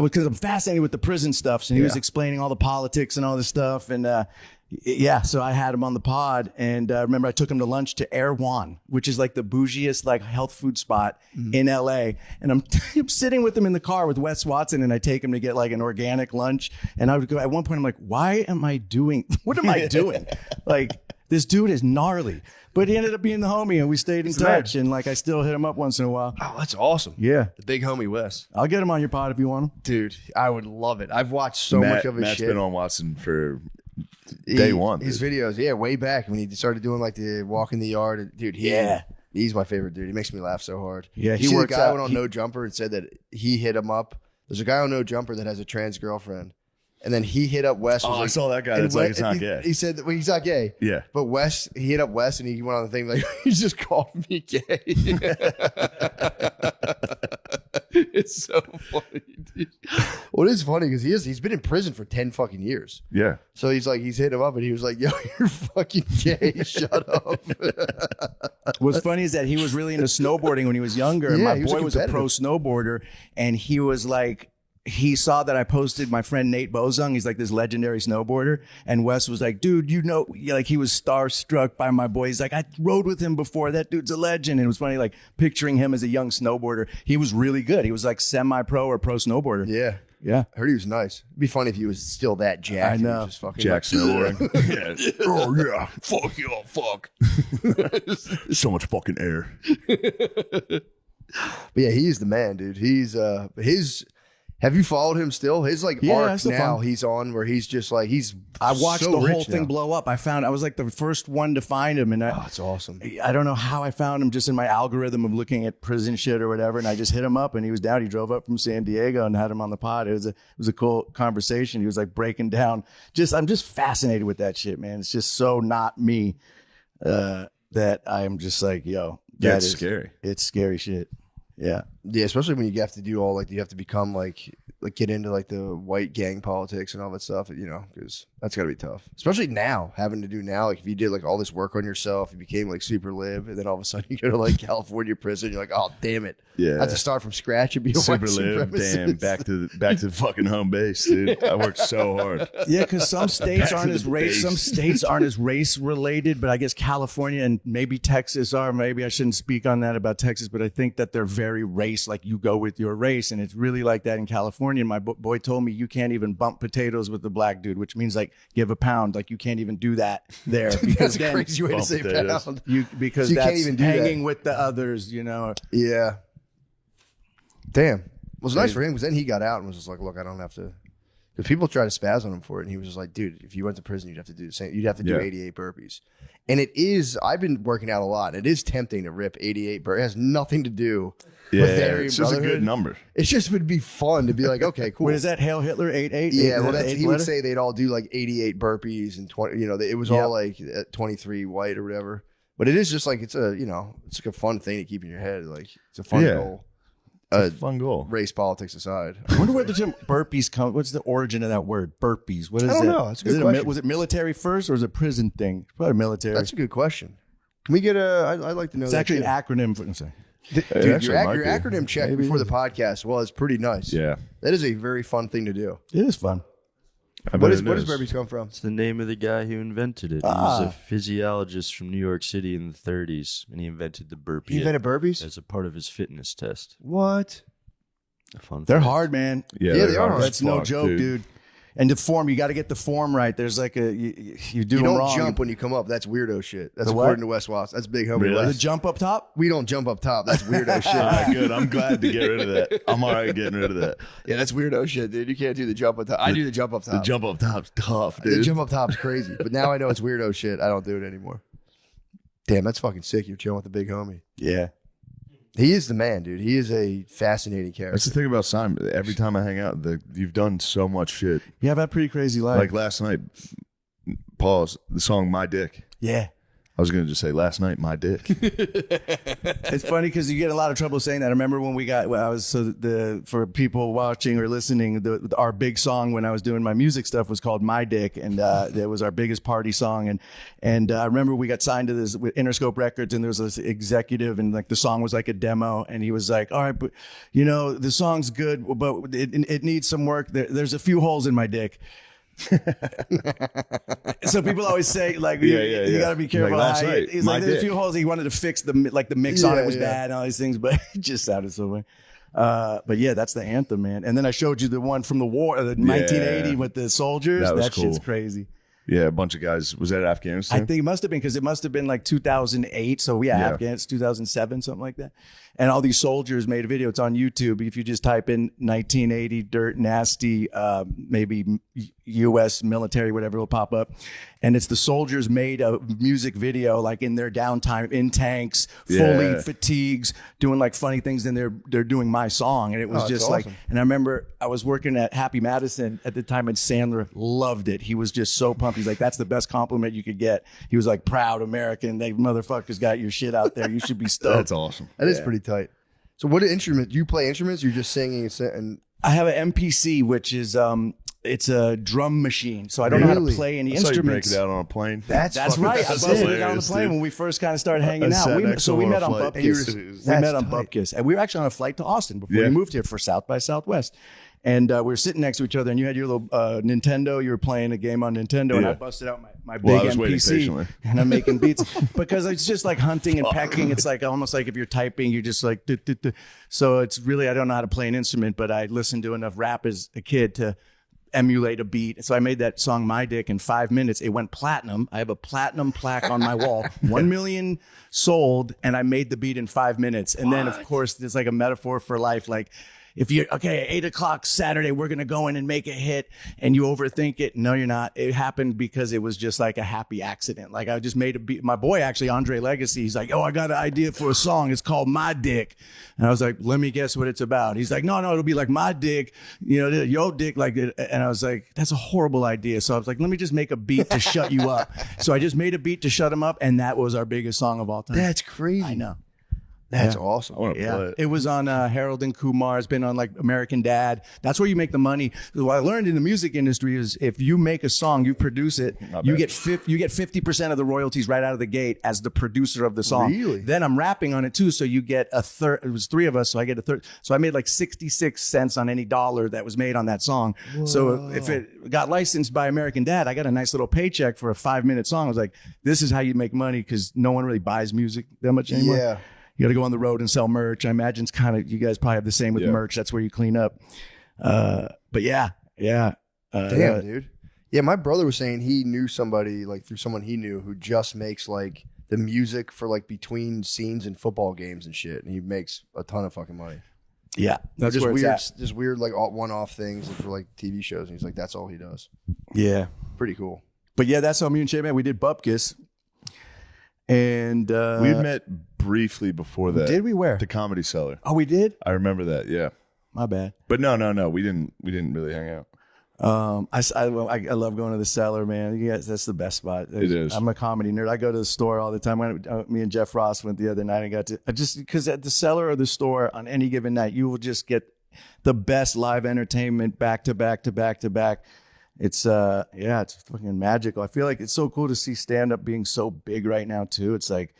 Because I'm fascinated with the prison stuff, so he was explaining all the politics and all this stuff, and so I had him on the pod, and remember I took him to lunch to Erewhon, which is like the bougiest like health food spot in LA, and I'm sitting with him in the car with Wes Watson, and I take him to get like an organic lunch, and I would go at one point I'm like, what am I doing? Like this dude is gnarly, but he ended up being the homie, and we stayed in touch, and like I still hit him up once in a while. Oh, that's awesome. Yeah, The big homie Wes. I'll get him on your pod if you want him. Dude, I would love it. I've watched so much of his Matt's shit. been on Watson for day one. His dude. videos, way back when he started doing like the walk in the yard. Dude, he's my favorite dude. He makes me laugh so hard. Yeah, he You see works the guy out. went on No Jumper and said that he hit him up. There's a guy on No Jumper that has a trans girlfriend. And then he hit up Wes. Oh, was I saw that guy. It's like it's not gay. He said, well, he's not gay. Yeah. But he hit up Wes and he went on the thing like, he just called me gay. It's so funny, dude. Well, it is funny because he's been in prison for 10 fucking years. Yeah. So he's hit him up and he was like, yo, you're fucking gay. Shut up. What's funny is that he was really into snowboarding when he was younger. And Yeah, my he was boy a was a pro snowboarder, and he was like, he saw that I posted my friend Nate Bozung. He's like this legendary snowboarder. And Wes was like, dude, like he was starstruck by my boy. He's like, I rode with him before. That dude's a legend. And it was funny, like picturing him as a young snowboarder. He was really good. He was like semi-pro or pro snowboarder. Yeah. Yeah. I heard he was nice. It'd be funny if he was still that jacked. I He was know. just fucking Jack snowboarding. Yeah. Oh yeah. Fuck you. Fuck. So much fucking air. But yeah, he's the man, dude. He's have you followed him still? His like Yeah, I arc still now follow him. he's on where he's just like I watched so the whole rich thing now. blow up. I was like the first one to find him. And Oh, it's awesome. I don't know how I found him, just in my algorithm of looking at prison shit or whatever. And I just hit him up, and he was down. He drove up from San Diego and had him on the pod. It was a cool conversation. He was like breaking down. I'm just fascinated with that shit, man. It's just so not me that I'm just like, yo, Yeah, that it's is scary. It's scary shit. Yeah. Yeah, especially when you have to do all you have to become like get into like the white gang politics and all that stuff, because that's got to be tough. Especially now, having to do now, like if you did like all this work on yourself, you became like super lib, and then all of a sudden you go to like California prison, you're like, oh damn it, Yeah. I have to start from scratch and be a Super white live. supremacist. Damn. Back to the fucking home base, dude. I worked so hard. Yeah, because some states Back aren't to as the race. base. Some states aren't as race related, but I guess California and maybe Texas are. Maybe I shouldn't speak on that about Texas, but I think that they're very race. Like you go with your race, and it's really like that in California. My boy told me you can't even bump potatoes with the black dude, which means like give a pound. Like you can't even do that there because That's a then crazy way to bump say potatoes. pound. because So you can't that's even do that. hanging with the others. Yeah. Damn. It was nice for him because then he got out and was just like, look, I don't have to. Because people try to spaz on him for it. And he was just like, dude, if you went to prison, you'd have to do the same. You'd have to do 88 burpees. And it is, I've been working out a lot. It is tempting to rip 88 burpees. It has nothing to do with it's just a good number. It just would be fun to be like, okay, cool. What is that? Hail Hitler 88? Yeah, well, he would say they'd all do like 88 burpees and 20, it was all like 23 white or whatever. But it is just like, it's like a fun thing to keep in your head. Like, it's a fun goal. Fun goal. Race politics aside. I wonder where the term burpees come. What's the origin of that word? Burpees. What is I don't it? know. That's a good question. Was it military first or was it a prison thing? Probably military. That's a good question. Can we get I'd like to know. It's actually an acronym for. Dude, your acronym check before the podcast was pretty nice. Yeah. That is a very fun thing to do. It is fun. Where does burpees come from? It's the name of the guy who invented it. He was a physiologist from New York City in the 30s, and he invented the burpee. He invented burpees? As a part of his fitness test. What? They're hard, man. Yeah, they are. That's no joke, dude. And the form, you got to get the form right. There's like you do You don't wrong. jump when you come up. That's weirdo shit. That's The what? according to Wes Watson. That's big homie Really? The Wes. jump up top? We don't jump up top. That's weirdo shit. All right, good. I'm glad to get rid of that. I'm all right getting rid of that. Yeah, that's weirdo shit, dude. You can't do the jump up top. I do the jump up top. The jump up top's tough, The dude. jump up top's crazy. But now I know it's weirdo shit. I don't do it anymore. Damn, that's fucking sick. You're chilling with the big homie. Yeah. He is the man, dude. He is a fascinating character. That's the thing about Simon. Every time I hang out, you've done so much shit. You have a pretty crazy life. Like last night, pause, the song My Dick. Yeah. I was going to just say last night, My Dick. It's funny because you get a lot of trouble saying that. I remember when for people watching or listening, our big song when I was doing my music stuff was called My Dick, and it was our biggest party song. And I remember we got signed to this with Interscope Records, and there was this executive, and like the song was like a demo, and he was like, "All right, but the song's good, but it needs some work. There's a few holes in my dick." So people always say like you got to be careful. Like last night, he's like there's a few holes. He wanted to fix the mix on it was bad and all these things, but it just sounded so funny. But yeah, that's the anthem, man. And then I showed you the one from the war, the 1980 with the soldiers. That was shit's cool. crazy. Yeah, a bunch of guys. Was that Afghanistan? I think it must have been because it must have been like 2008. So Afghanistan, 2007, something like that. And all these soldiers made a video. It's on YouTube. If you just type in 1980 dirt nasty, maybe U.S. military, whatever, will pop up. And it's the soldiers made a music video like in their downtime in tanks, fully fatigues, doing like funny things. And they're doing my song. And it was just awesome. like, and I remember I was working at Happy Madison at the time, and Sandler loved it. He was just so pumped. He's like, that's the best compliment you could get. He was like, proud American. They motherfuckers got your shit out there. You should be stoked. That's awesome. That is pretty tight. So what instrument? Do you play instruments? Or you're just singing and I have an MPC, which is it's a drum machine. So I don't know how to play any I saw you break instruments. it out on a plane. that's right. I That's busted it hilarious, out on the plane dude. when we first kind of started hanging I out. sat next to We him met on on a flight. Bupkis. We That's met on tight. Bupkis, and we were actually on a flight to Austin before Yeah. we moved here for South by Southwest. And we were sitting next to each other, and you had your little Nintendo. You were playing a game on Nintendo, and I Yeah. busted out my big Well, I was waiting MPC, patiently. and I'm making beats because it's just like hunting and pecking. It's like almost like if you're typing, you're just like. So it's really I don't know how to play an instrument, but I listened to enough rap as a kid to emulate a beat. So I made that song My Dick in 5 minutes. It went platinum. I have a platinum plaque on my wall. 1 million sold, and I made the beat in 5 minutes. And then of course there's like a metaphor for life. Like if you're at 8:00 Saturday, we're going to go in and make a hit, and you overthink it. No, you're not. It happened because it was just like a happy accident. Like I just made a beat. My boy, actually, Andre Legacy, he's like, oh, I got an idea for a song. It's called My Dick. And I was like, let me guess what it's about. He's like, no, it'll be like my dick, yo dick. Like, and I was like, that's a horrible idea. So I was like, let me just make a beat to shut you up. So I just made a beat to shut him up. And that was our biggest song of all time. That's crazy. I know. That's awesome. I want to play it. It was on Harold and Kumar. It's been on like American Dad. That's where you make the money. What I learned in the music industry is if you make a song, you produce it, you get 50% of the royalties right out of the gate as the producer of the song. Really? Then I'm rapping on it too, so you get a third. It was 3 of us, so I get a third. So I made like 66 cents on any dollar that was made on that song. Whoa. So if it got licensed by American Dad, I got a nice little paycheck for a 5-minute song. I was like, this is how you make money because no one really buys music that much anymore. Yeah. You got to go on the road and sell merch. I imagine it's kind of, you guys probably have the same with merch. That's where you clean up. But yeah. Damn, dude. Yeah, my brother was saying he knew somebody, like through someone he knew, who just makes like the music for like between scenes and football games and shit. And he makes a ton of fucking money. Yeah, that's just where it's weird, at. just weird like one-off things for like TV shows. And he's like, that's all he does. Yeah, Pretty cool. but yeah, that's how me and Shay, man, we did Bupkis, and We had met briefly before that. did we where? The Comedy Cellar. Oh, we did. I remember that. Yeah, My bad. but no, we didn't really hang out. I love going to the Cellar, man. Yes, that's the best spot. It is. I'm a comedy nerd. I go to the store all the time. Me and Jeff Ross went the other night and got to just because at the Cellar or the store on any given night, you will just get the best live entertainment back to back to back to back. It's it's fucking magical. I feel like it's so cool to see stand up being so big right now too. It's like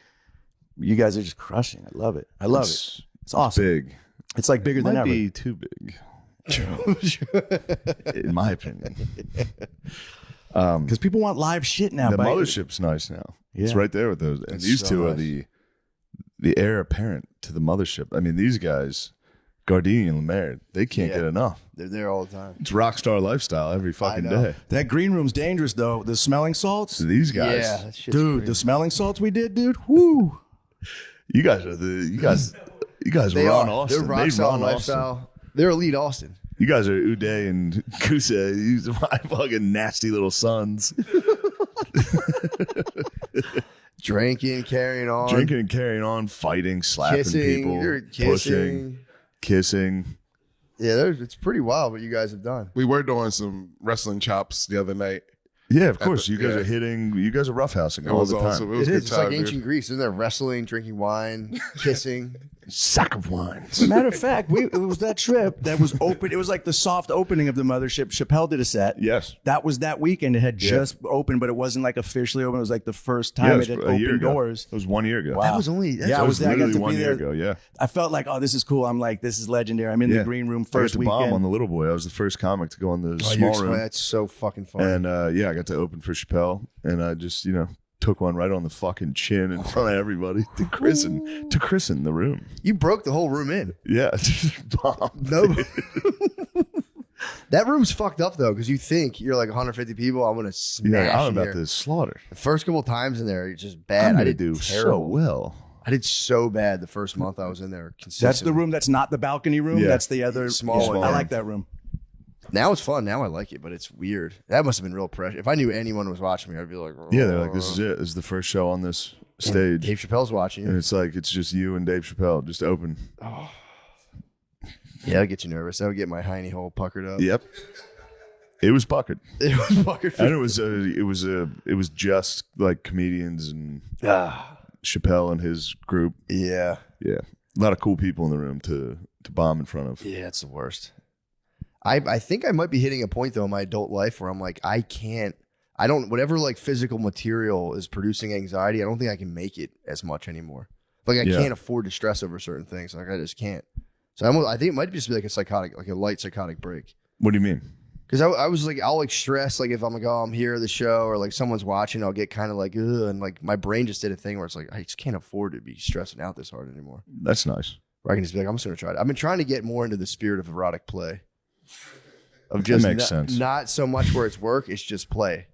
you guys are just crushing. I love it. It's awesome. Big. It's like bigger than Might ever. be too big. In my opinion. Because people want live shit now. The but- mothership's nice now. It's Yeah. right there with those. And It's these so two are nice. the heir apparent to the mothership. I mean, these guys, Gardini and Lemaire, they can't Yeah. get enough. They're there all the time. It's rock star lifestyle every fucking know. day. That green room's dangerous though. The smelling salts. So these guys, Yeah, that shit's Dude, crazy. the smelling salts we did, dude. Woo. you guys They run are. Austin. They're rock They star run lifestyle. Austin. They're elite Austin. You guys are Uday and Kusa. These are my fucking nasty little sons. Drinking, carrying on, Drinking and carrying on, fighting, slapping kissing. people, They're pushing, kissing. Yeah, it's pretty wild what you guys have done. We were doing some wrestling chops the other night. Yeah, of course. You guys yeah. are hitting. You guys are roughhousing It all was the time. awesome. It was It a is. good It's time, like dude. ancient Greece. Isn't there wrestling, drinking wine, kissing? Sack of wines. Matter of fact, it was that trip that was open. It was like the soft opening of the mothership. Chappelle did a set. Yes. That was that weekend. It had just opened, but it wasn't like officially open. It was like the first time Yes, it had a year opened ago. doors. It was 1 year ago. Wow. That was only. Yeah, That I was was there. I got literally to 1 be year there. ago. Yeah. I felt like, oh, this is cool. I'm like, this is legendary. I'm in the green room I got first to weekend. bomb on the Little Boy. I was the first comic to go in the Oh, you small explain. room. That's so fucking fun. And I got to open for Chappelle, and I just took one right on the fucking chin in front of everybody to christen the room. You broke the whole room in. Yeah, just bombed. No. That room's fucked up though, because you think you're like 150 people. I'm gonna smash. Yeah, I'm in about here. to slaughter. The first couple times in there, it's just I'm bad. I gonna did do so terrible. well. I did so bad the first month I was in there. That's Consistently. the room that's not the balcony room. Yeah. That's the other Small one. I like that room. Now it's fun. Now I like it, but it's weird. That must have been real pressure. If I knew anyone was watching me, I'd be like, Yeah, they're like, this is it. This is the first show on this stage. Dave Chappelle's watching And you. it's like, it's just you and Dave Chappelle, just open. Yeah, that'll get you nervous. That'll get my hiney hole puckered up. Yep. It was puckered. It was puckered. And it was just like comedians and Chappelle and his group. Yeah. Yeah. A lot of cool people in the room to bomb in front of. Yeah, it's the worst. I think I might be hitting a point though in my adult life where I'm like, whatever like physical material is producing anxiety, I don't think I can make it as much anymore. Like I can't afford to stress over certain things. Like I just can't. So I think it might just be like a light psychotic break. What do you mean? Because I was like, I'll like stress, like if I'm like, oh, I'm here at the show or like someone's watching, I'll get kind of like, ugh, and like my brain just did a thing where it's like, I just can't afford to be stressing out this hard anymore. That's nice. Where I can just be like, I'm just going to try it. I've been trying to get more into the spirit of erotic play. Of That just makes sense. Not so much where it's work, it's just play.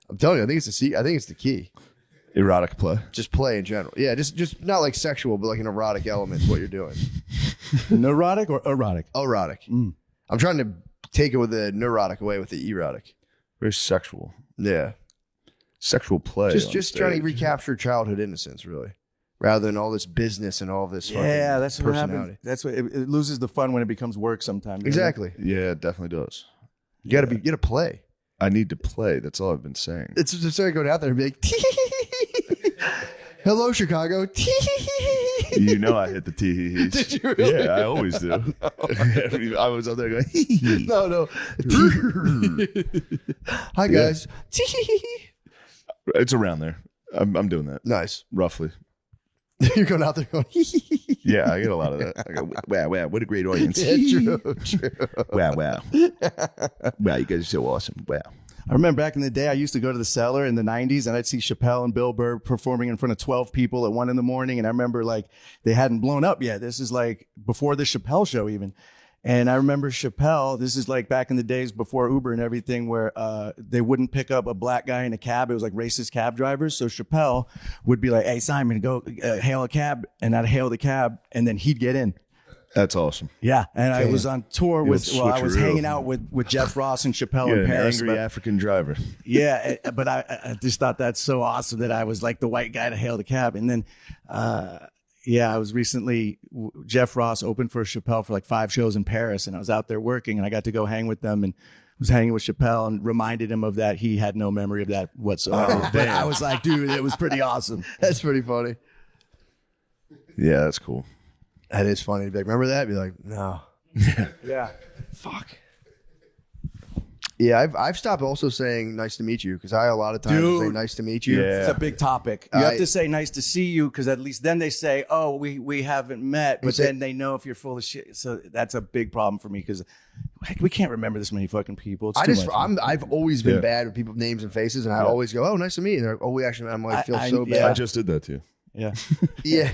I'm telling you, I think it's the key. Erotic play. Just play in general. Yeah, just not like sexual, but like an erotic element is what you're doing. Neurotic or erotic? Erotic. I'm trying to take it with the neurotic away with the erotic. Very sexual. Yeah. Sexual play. Just trying to recapture childhood innocence, really. Rather than all this business and all this fucking Yeah, that's what happens. personality. That's what it loses the fun when it becomes work sometimes. Exactly. Yeah, it definitely does. You gotta play. I need to play. That's all I've been saying. It's just like going out there and be like, hello, Chicago. You know I hit the tee-hee-hees. Did you really? Yeah, I always do. I was up there going, No. Hi, guys. It's around there. I'm doing that. Nice. Roughly. You're going out there going, Yeah, I get a lot of that. I go, wow, what a great audience. yeah, true. Wow. Wow, you guys are so awesome. Wow. I remember back in the day, I used to go to the Cellar in the 90s and I'd see Chappelle and Bill Burr performing in front of 12 people at 1 a.m. And I remember like they hadn't blown up yet. This is like before the Chappelle show even. And I remember Chappelle, this is like back in the days before Uber and everything, where they wouldn't pick up a black guy in a cab. It was like racist cab drivers. So Chappelle would be like, hey, Simon, go hail a cab. And I'd hail the cab, and then he'd get in. That's awesome. Yeah. And I was on tour with, I was switcheroo. hanging out with Jeff Ross and Chappelle in An Paris. angry African driver. Yeah. But I just thought that's so awesome that I was like the white guy to hail the cab. And then, I was recently, Jeff Ross opened for Chappelle for like 5 shows in Paris, and I was out there working, and I got to go hang with them and was hanging with Chappelle and reminded him of that. He had no memory of that whatsoever. But I was like, dude, it was pretty awesome. That's pretty funny. Yeah, that's cool. That is funny. Be like, remember that? Be like, no. Yeah. Fuck. Yeah, I've stopped also saying nice to meet you, because I a lot of times say nice to meet you. Yeah. It's a big topic. You have to say nice to see you, because at least then they say, oh, we haven't met, but then they know if you're full of shit. So that's a big problem for me, because we can't remember this many fucking people. It's too much. I've always been bad with people's names and faces, and I always go, oh, nice to meet you. And they're like, oh, we actually met. I'm like, feel so bad. I just did that too. Yeah. Yeah.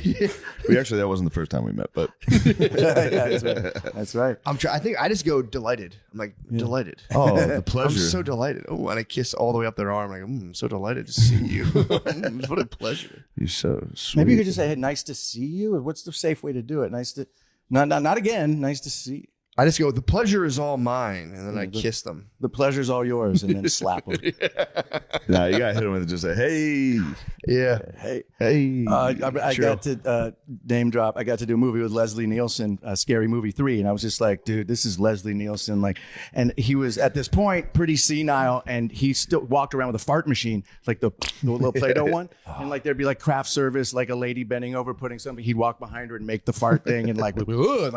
That wasn't the first time we met, but That's right. That's right. I think I just go delighted. I'm like, delighted. oh, the pleasure. I'm so delighted. Oh, and I kiss all the way up their arm. I'm like, I'm so delighted to see you. What a pleasure. You're so sweet. Maybe you could just say, hey, nice to see you. What's the safe way to do it? Nice to, not again. Nice to see. I just go, the pleasure is all mine, and then I kiss them. The pleasure's all yours, and then slap them. Nah, you got to hit him with it. Just say, hey. Yeah. Hey. I got to name drop. I got to do a movie with Leslie Nielsen, Scary Movie 3. And I was just like, dude, this is Leslie Nielsen. Like, and he was at this point pretty senile, and he still walked around with a fart machine, like the little Play-Doh one. And like, there'd be like craft service, like a lady bending over, putting something. He'd walk behind her and make the fart thing and like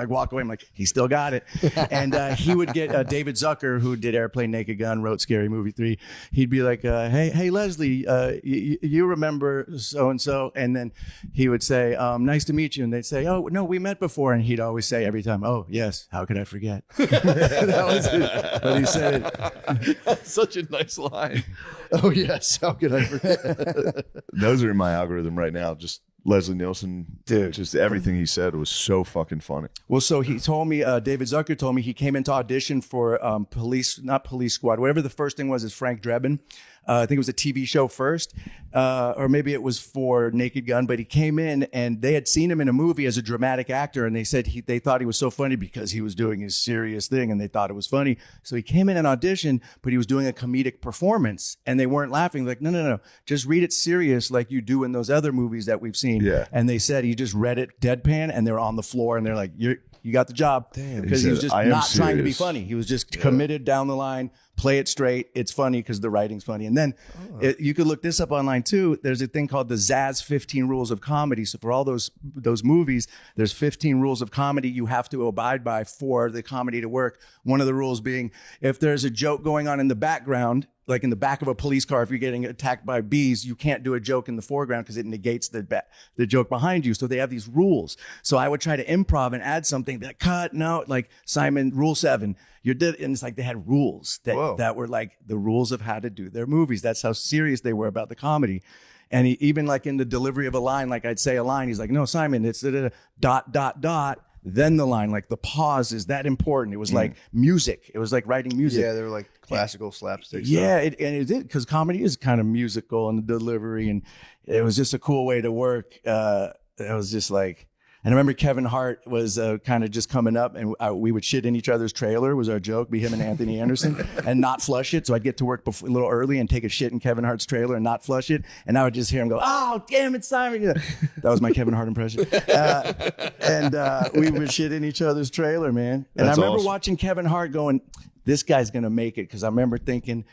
walk away. I'm like, he still got it. And he would get David Zucker, who did Airplane, Naked Gun, wrote Scary Movie 3. He'd be like, hey, Leslie, you remember so-and-so? And then he would say, nice to meet you. And they'd say, oh, no, we met before. And he'd always say every time, oh, yes, how could I forget? That was it. But he said it. That's such a nice line. Oh, yes, how could I forget? Those are in my algorithm right now. Just Leslie Nielsen, dude. Just everything he said was so fucking funny. Well, so he told me, David Zucker told me he came into audition for not Police Squad, whatever the first thing was, is Frank Drebin. I think it was a TV show first, or maybe it was for Naked Gun, but he came in and they had seen him in a movie as a dramatic actor, and they said they thought he was so funny because he was doing his serious thing, and they thought it was funny. So he came in an audition, but he was doing a comedic performance, and they weren't laughing. Like, no, just read it serious like you do in those other movies that we've seen. Yeah. And they said he just read it deadpan, and they were on the floor, and they're like, you got the job. Damn. Because he was just not trying to be funny. He was just committed down the line. Play it straight. It's funny because the writing's funny. And then you could look this up online too. There's a thing called the Zaz 15 Rules of Comedy. So for all those movies, there's 15 rules of comedy you have to abide by for the comedy to work. One of the rules being, if there's a joke going on in the background, like in the back of a police car, if you're getting attacked by bees, you can't do a joke in the foreground because it negates the joke behind you. So they have these rules. So I would try to improv and add something that cut, no, like Simon, rule 7. And it's like they had rules that were like the rules of how to do their movies. That's how serious they were about the comedy. And even like in the delivery of a line, like I'd say a line, he's like, no, Simon, it's dot. Then the line, like the pause is that important. It was like music. It was like writing music. Yeah, they were like classical slapstick Yeah, stuff. it did, because comedy is kind of musical in the delivery, and it was just a cool way to work. It was just like, and I remember Kevin Hart was kind of just coming up, and we would shit in each other's trailer was our joke, be him and Anthony Anderson, and not flush it. So I'd get to work a little early and take a shit in Kevin Hart's trailer and not flush it. And I would just hear him go, oh, damn it, Simon. That was my Kevin Hart impression. And we would shit in each other's trailer, man. And I remember watching Kevin Hart going, this guy's going to make it. Because I remember thinking,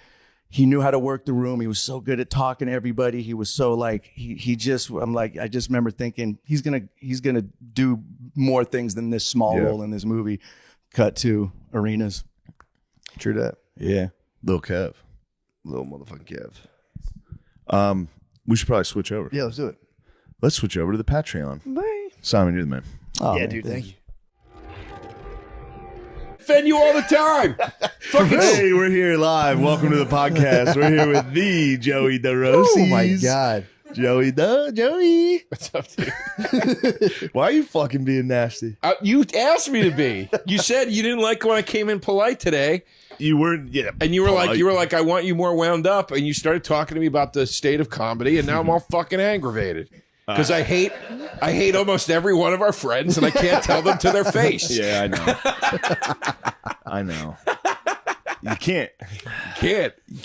he knew how to work the room. He was so good at talking to everybody. He was so like, I just remember thinking he's going to do more things than this small role in this movie. Cut to arenas. True that. Yeah. Lil Kev. Little motherfucking Kev. We should probably switch over. Yeah, let's do it. Let's switch over to the Patreon. Bye. Simon, you're the man. Oh, yeah, man, dude, thank you. Defend you all the time. Hey, we're here live. Welcome to the podcast. We're here with the Joey DeRossi. Oh my God. Joey, no, Joey. What's up, dude? Why are you fucking being nasty? You asked me to be. You said you didn't like when I came in polite today. You weren't, yeah. And you were polite. like, I want you more wound up. And you started talking to me about the state of comedy. And now I'm all fucking aggravated. Because I hate almost every one of our friends, and I can't tell them to their face. Yeah, I know. I know. You can't.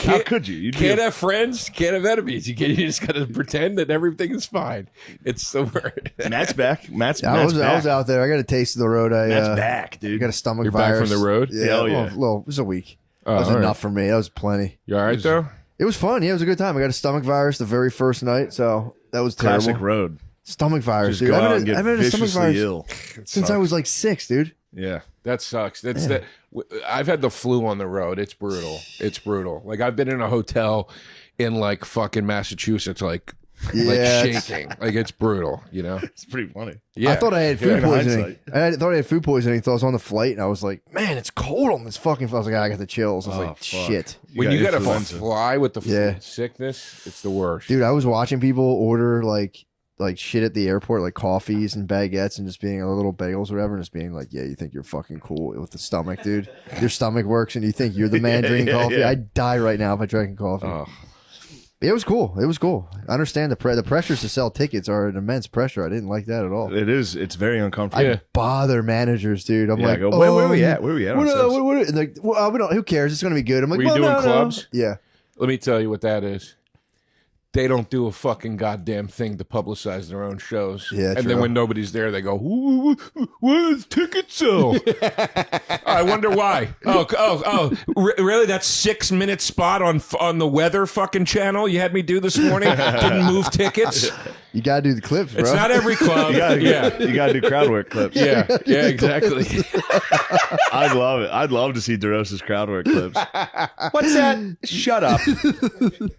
How could you? You Can't have friends. Can't have enemies. You just got to pretend that everything is fine. It's the word. Matt's back. Matt's I was back. out there. I got a taste of the road. Matt's back, I dude. got a stomach You're back virus. from the road? Yeah, Hell yeah. Well, it was a week. Oh, That was all right. enough for me. That was plenty. You all right, though? It was fun. Yeah, it was a good time. I got a stomach virus the very first night, so that was terrible. Classic road. Stomach virus, Just dude. go I've out had and get I've had a stomach viciously virus ill. since I was like 6, dude. Yeah. That sucks. I've had the flu on the road. It's brutal. It's brutal. Like, I've been in a hotel in like fucking Massachusetts, like shaking. Like, it's brutal, you know? It's pretty funny. Yeah. I thought I had food in poisoning. Thought I had food poisoning until I was on the flight, and I was like, man, it's cold on this fucking. I was like, I got the chills. I was like, fuck. shit. when you got to influenza. fly with the Yeah. sickness, it's the worst. Dude, I was watching people order like shit at the airport, like coffees and baguettes, and just being little bagels or whatever, and just being like, yeah, you think you're fucking cool with the stomach, dude. Your stomach works, and you think you're the man drinking coffee. yeah. I'd die right now if I drank coffee. Oh. But it was cool. It was cool. I understand the pressures to sell tickets are an immense pressure. I didn't like that at all. It is. It's very uncomfortable. Yeah. Bother managers, dude. I'm Yeah, like, I go, where are we at? Where are we at? on sales? And like, well, we don't. Who cares? It's gonna be good. I'm like, Were you well, doing no, no. clubs? Yeah. Let me tell you what that is. They don't do a fucking goddamn thing to publicize their own shows. Yeah, and true. then when nobody's there, they go, "Ooh, what does tickets sell?" I wonder why. Really? That 6-minute spot on the weather fucking channel you had me do this morning didn't move tickets. You gotta do the clips, bro. It's not every club. You gotta do crowd work clips. Yeah, exactly. I'd love it. I'd love to see DeRosa's crowd work clips. What's that? Shut up.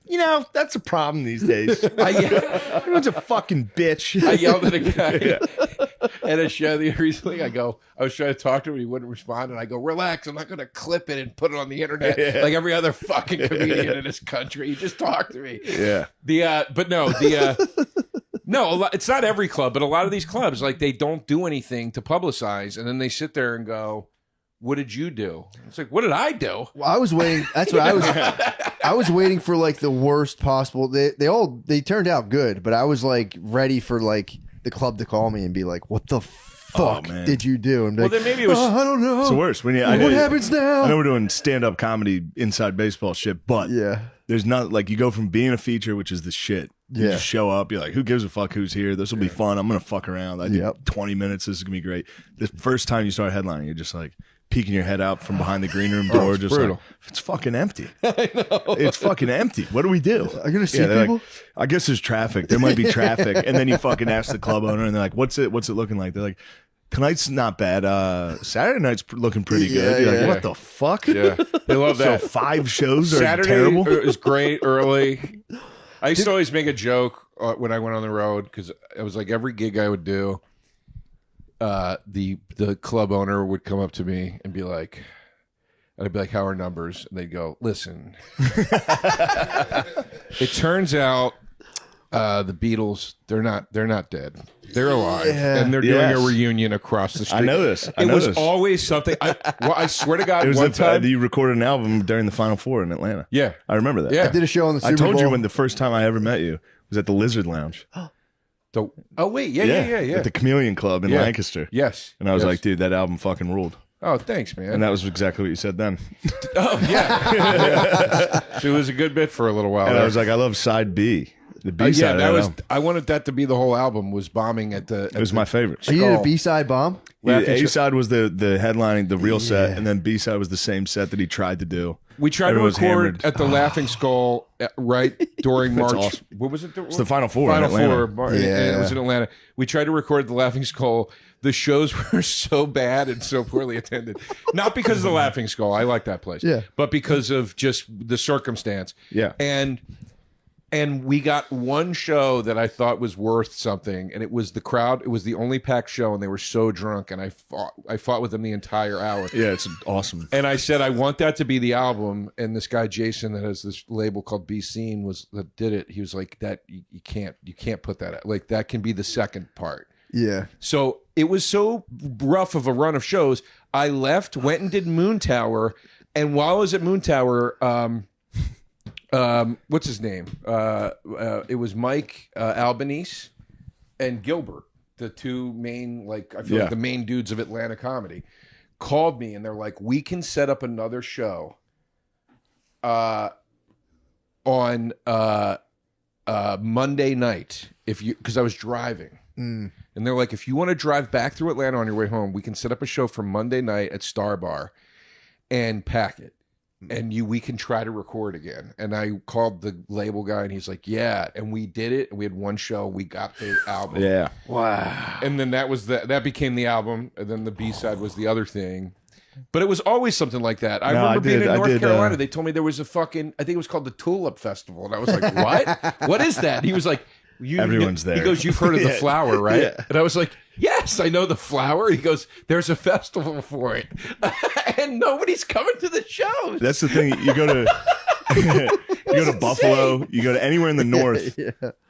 You know, that's a problem these days. Everyone's a fucking bitch. I yelled at a guy at a show recently. I was trying to talk to him, he wouldn't respond, and I go, relax, I'm not going to clip it and put it on the internet like every other fucking comedian in this country. You just talk to me. Yeah. No, it's not every club, but a lot of these clubs, like, they don't do anything to publicize, and then they sit there and go, what did you do? It's like, what did I do? Well, I was waiting. That's what I was. I was waiting for like the worst possible. They turned out good, but I was like ready for like the club to call me and be like, "What the fuck man. did you do?" And be Well, like, then maybe it was... I don't know. It's the worst. When What happens now? I know we're doing stand-up comedy inside baseball shit, but Yeah. there's not like you go from being a feature, which is the shit. You Yeah. just show up. You're like, who gives a fuck who's here? This will be fun. I'm gonna fuck around. I did Yep. 20 minutes. This is gonna be great. The first time you start headlining, you're just like peeking your head out from behind the green room door, it's just brutal. like, it's fucking empty. I know. It's fucking empty. What do we do? Are you gonna see they're people? like, I guess there's traffic. There might be traffic, and then you fucking ask the club owner, and they're like, "What's it looking like?" They're like, "Tonight's not bad. Saturday night's looking pretty good." You're like, "What the fuck?" Yeah, they love So that. 5 shows are Saturday terrible. is great early. I used to always make a joke when I went on the road because it was like every gig I would do, the club owner would come up to me and be like, and I'd be like, "How are numbers?" And they'd go, "Listen, it turns out the Beatles they're not dead. They're alive, and they're doing Yes. a reunion across the street." I know this. I It know was this. always something. I swear to God, It was one the time. you recorded an album during the Final Four in Atlanta. Yeah, I remember that. yeah. I did a show on the Super I told Bowl. you when the first time I ever met you was at the Lizard Lounge. Oh wait, yeah. At the Chameleon Club in Yeah. Lancaster. Yes, And I was yes. like, dude, that album fucking ruled. "Oh, thanks, man." And that was exactly what you said then. Oh yeah. So it was a good bit for a little while. And there. I was like, I love side B. The B side yeah, of that that was. album. I wanted that to be the whole album. Was bombing at the. It was my favorite. Are you did a Skull. B-side bomb? A side was the headlining, the real set, and then B side was the same set that he tried to do. We tried Everyone was to record hammered. at the Laughing Skull right during That's March. awesome. What was it? It's the Final Four Final in Atlanta. Four. And it was in Atlanta. We tried to record at the Laughing Skull. The shows were so bad and so poorly attended. Not because of the Laughing Skull. I like that place. Yeah. But because of just the circumstance. Yeah. And And we got one show that I thought was worth something, and it was the crowd. It was the only packed show, and they were so drunk, and I fought with them the entire hour. Yeah, it's awesome. And I said I want that to be the album. And this guy Jason that has this label called Be Seen that did it. He was like, that you can't put that out. Like that can be the second part. Yeah. So it was so rough of a run of shows. I left, went and did Moon Tower, and while I was at Moon Tower, what's his name? It was Mike Albanese and Gilbert, the two main, like I feel like the main dudes of Atlanta comedy, called me and they're like, "We can set up another show on Monday night because I was driving." And they're like, if you want to drive back through Atlanta on your way home, we can set up a show for Monday night at Star Bar and pack it. And we can try to record again. And I called the label guy and he's like, yeah. And we did it. And we had one show. We got the album. Yeah. Wow. And then that became the album. And then the B-side was the other thing. But it was always something like that. I remember being in North Carolina. They told me there was I think it was called the Tulip Festival. And I was like, what? What is that? And he was like, everyone's there. He goes, you've heard of the flower, right? Yeah. And I was like, yes, I know the flower. He goes, there's a festival for it. And nobody's coming to the shows. That's the thing. You go to Buffalo, you go to anywhere in the north.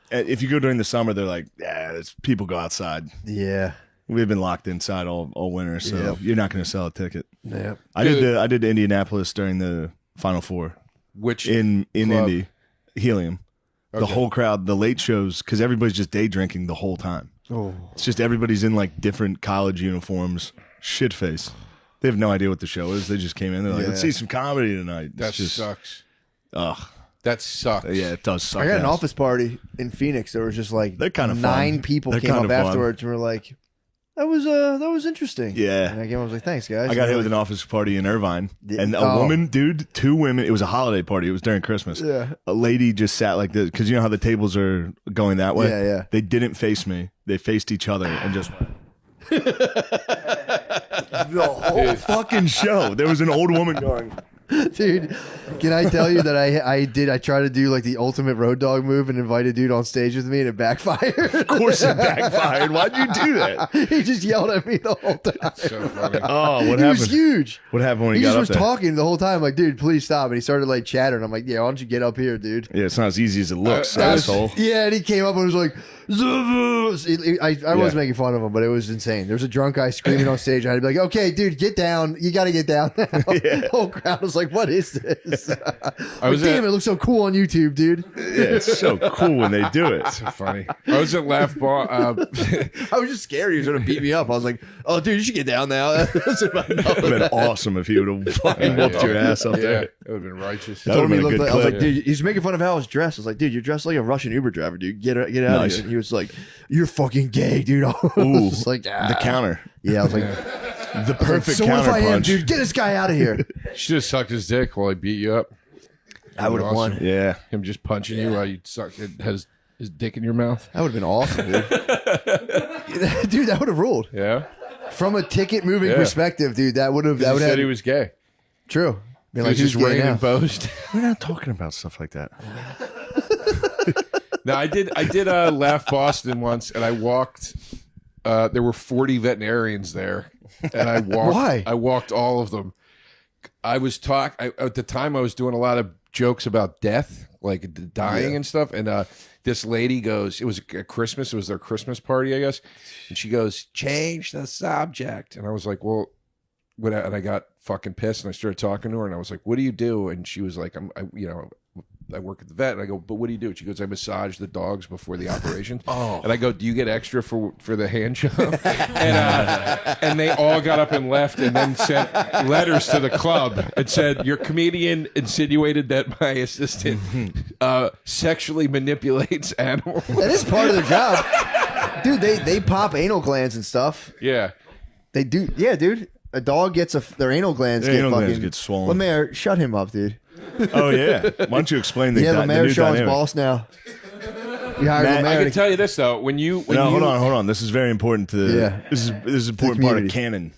If you go during the summer, they're like, yeah, people go outside. Yeah. We've been locked inside all winter, so you're not going to sell a ticket. Yeah. I did Indianapolis during the Final Four. Which in club? Indy, Helium. The whole crowd, the late shows, because everybody's just day drinking the whole time. Oh, it's just everybody's in like different college uniforms, shit face. They have no idea what the show is. They just came in. They're like, let's see some comedy tonight. That just sucks. Ugh. That sucks. Yeah, it does suck. I got an office party in Phoenix. There was just like they're kind of 9 people came up afterwards and were like, that was interesting. Yeah. And I came up and was like, thanks, guys. I got hit with an office party in Irvine. And a woman, dude, 2 women. It was a holiday party. It was during Christmas. Yeah. A lady just sat like this. Because you know how the tables are going that way? Yeah. They didn't face me. They faced each other and just went. The whole fucking show. There was an old woman going. Dude, can I tell you that I tried to do like the ultimate road dog move and invite a dude on stage with me and it backfired. Of course it backfired. Why'd you do that? He just yelled at me the whole time. So funny. Oh, what happened? He was huge. What happened when he just got was up there? talking the whole time like, dude, please stop. And he started like chattering. I'm like, yeah, why don't you get up here, dude? Yeah, it's not as easy as it looks, asshole. Yeah, and he came up and was like, I was making fun of him, but it was insane. There's a drunk guy screaming on stage. I had to be like, okay, dude, get down. You got to get down now. The whole crowd was like, what is this? Damn, it looks so cool on YouTube, dude. Yeah, it's so cool when they do it. So funny. I was at Laugh Bar. I was just scared he was going to beat me up. I was like, oh, dude, you should get down now. It would have been awesome if he would have fucking whooped your ass up there. It would have been righteous. That would have been a good like, clip. I was like, dude, he's making fun of how I was dressed. I was like, dude, you're dressed like a Russian Uber driver, dude. Get out of here. And he was like, you're fucking gay, dude. I was like, the counter. Yeah, I was like, the perfect so counter if I am, punch. dude, get this guy out of here. You should have sucked his dick while he beat you up. I would have won. Yeah. Him just punching you while you sucked his dick in your mouth. That would have been awesome, dude. Dude, that would have ruled. Yeah. From a ticket moving perspective, dude, that would have. He said he was gay. True. He was just rain and boast. We're not talking about stuff like that. No, I did Laugh Boston once, and I walked. There were 40 veterinarians there, and I walked. Why? I walked all of them. I was at the time. I was doing a lot of jokes about death, like dying and stuff. And this lady goes, it was a Christmas. It was their Christmas party, I guess. And she goes, change the subject. And I was like, well, and I got fucking pissed, and I started talking to her, and I was like, what do you do? And she was like, I work at the vet. And I go, but what do you do? She goes, I massage the dogs before the operations. And I go, do you get extra for the hand job? And they all got up and left, and then sent letters to the club and said, your comedian insinuated that my assistant sexually manipulates animals. That is part of their job. Dude, they pop anal glands and stuff. Yeah. They do. Yeah, dude. A dog gets their anal glands get swollen. Lemaire, shut him up, dude. Oh, yeah. Why don't you explain the Lemaire new Shaw's dynamic? boss now. You hired Matt, Lemaire I can tell you this, though. Hold on. This is very important to... Yeah. This is an important part of canon.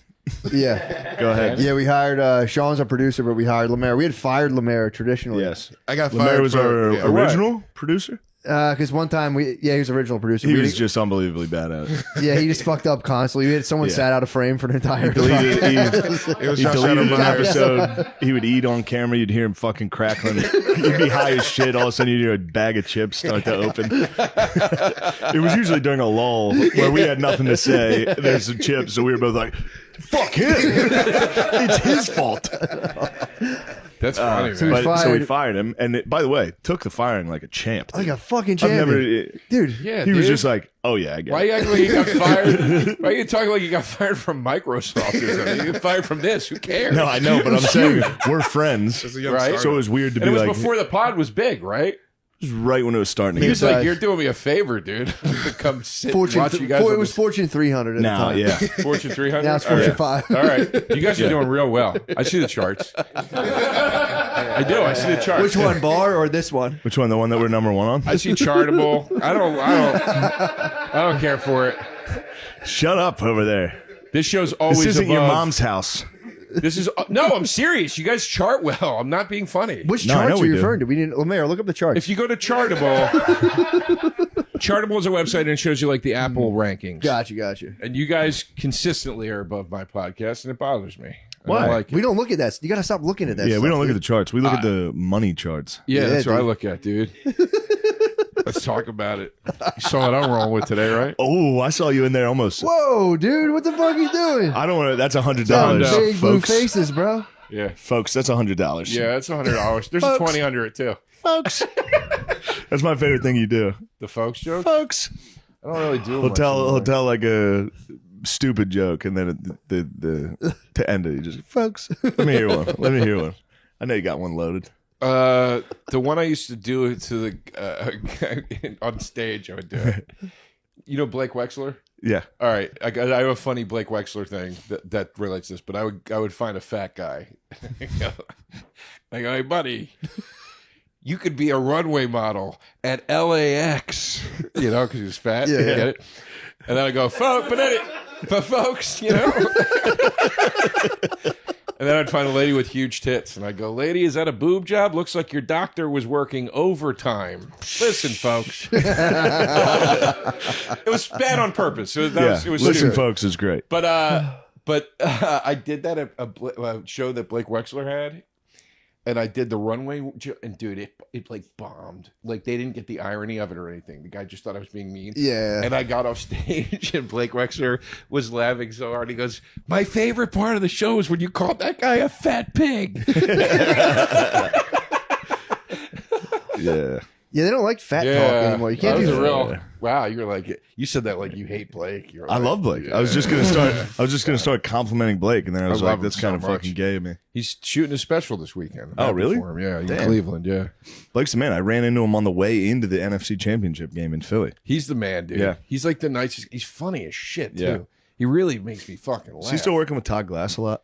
Yeah. Go ahead. Yeah, we hired Sean's our producer, but we hired Lemaire. We had fired Lemaire traditionally. Yes. I got Lemaire fired was for, our yeah. original producer. Because one time he was original producer. He We- was just unbelievably bad at it. yeah, he just fucked up constly. We had someone sat out of frame for an entire Deleted, podcast. It was he Josh deleted an Adam episode. He would eat on camera. You'd hear him fucking crackling. You'd be high as shit. All of a sudden, you'd hear a bag of chips start to open. It was usually during a lull where we had nothing to say. There's some chips, so we were both like, "Fuck him! It's his fault." That's funny, so man. So we fired him, and by the way, took the firing like a champ. Like a fucking I've champion. never, Dude. Yeah, he was dude. just like, "Oh yeah, I get Why it." you acting like you got fired? Why are you talking like you got fired from Microsoft or something? You got fired from this. Who cares? No, I know, but I'm saying we're friends, It's a young Right. startup. so it was weird to And it be was like, before the pod was big, right? it was right when it was starting to He get was like, Guys. "You're doing me a favor, dude. to come sit and Fortune, watch you guys." it on was this Fortune 300 at now, the time. yeah. Fortune 300. Now it's All Fortune right. 5. All right, you guys are doing real well. I see the charts. I do. I see the charts. Which one, bar or this one? Which one? The one that we're number one on? I see charitable. I don't care for it. Shut up over there. This show's always This isn't your above- mom's house. This is no. I'm serious. You guys chart well. I'm not being funny. Which No, I know charts are we you do. referring to? We didn't. Lemaire, look up the charts. If you go to Chartable, Chartable is a website and it shows you like the Apple rankings. Gotcha. And you guys consistently are above my podcast, and it bothers me. I Why? don't like it. We don't look at that. You got to stop looking at that. Yeah, stuff, we don't look at dude. the charts. We look at the money charts. Yeah, Yeah, that's what I dude. look at, dude. Let's talk about it. You saw what I'm rolling with today, right? Oh, I saw you in there almost. Whoa, dude, what the fuck are you doing? I don't want to. That's $100, Big blue folks. faces, bro. Yeah. Folks, that's $100. Yeah, that's $100. There's a Folks. 20 under it too. folks. That's my favorite thing you do, The folks joke. folks. I don't really do. He'll much tell anymore. like a stupid joke, and then the to end it, you just folks. Let me hear one. Let me hear one. I know you got one loaded. The one I used to do to the on stage, I would do it. You know Blake Wexler? Yeah. All right, I have a funny Blake Wexler thing that relates to this, but I would find a fat guy. I go, hey buddy, you could be a runway model at LAX, you know, because he was fat. Yeah, You yeah. get it? And then I go, but folks, you know. And then I'd find a lady with huge tits, and I'd go, lady, is that a boob job? Looks like your doctor was working overtime. Listen, folks. It was bad on purpose. It was Listen, stupid. folks is great. But I did that at a show that Blake Wexler had, and I did the runway, and dude, it like bombed. Like they didn't get the irony of it or anything. The guy just thought I was being mean. Yeah. And I got off stage, and Blake Wexler was laughing so hard. He goes, "My favorite part of the show is when you called that guy a fat pig." Yeah. Yeah, they don't like fat talk anymore. You can't that do was a that. real. Wow, you're like you said that like you hate Blake. You're I like, love Blake. yeah. I was just gonna start complimenting Blake, and then I was I like, love him "That's so kind of much. fucking gay of me." He's shooting a special this weekend. Oh, Happy really? for him. Yeah, in Damn. Cleveland. Yeah, Blake's the man. I ran into him on the way into the NFC Championship game in Philly. he's the man, dude. Yeah. He's like the nicest. He's funny as shit too. Yeah. He really makes me fucking laugh. Is he still working with Todd Glass a lot?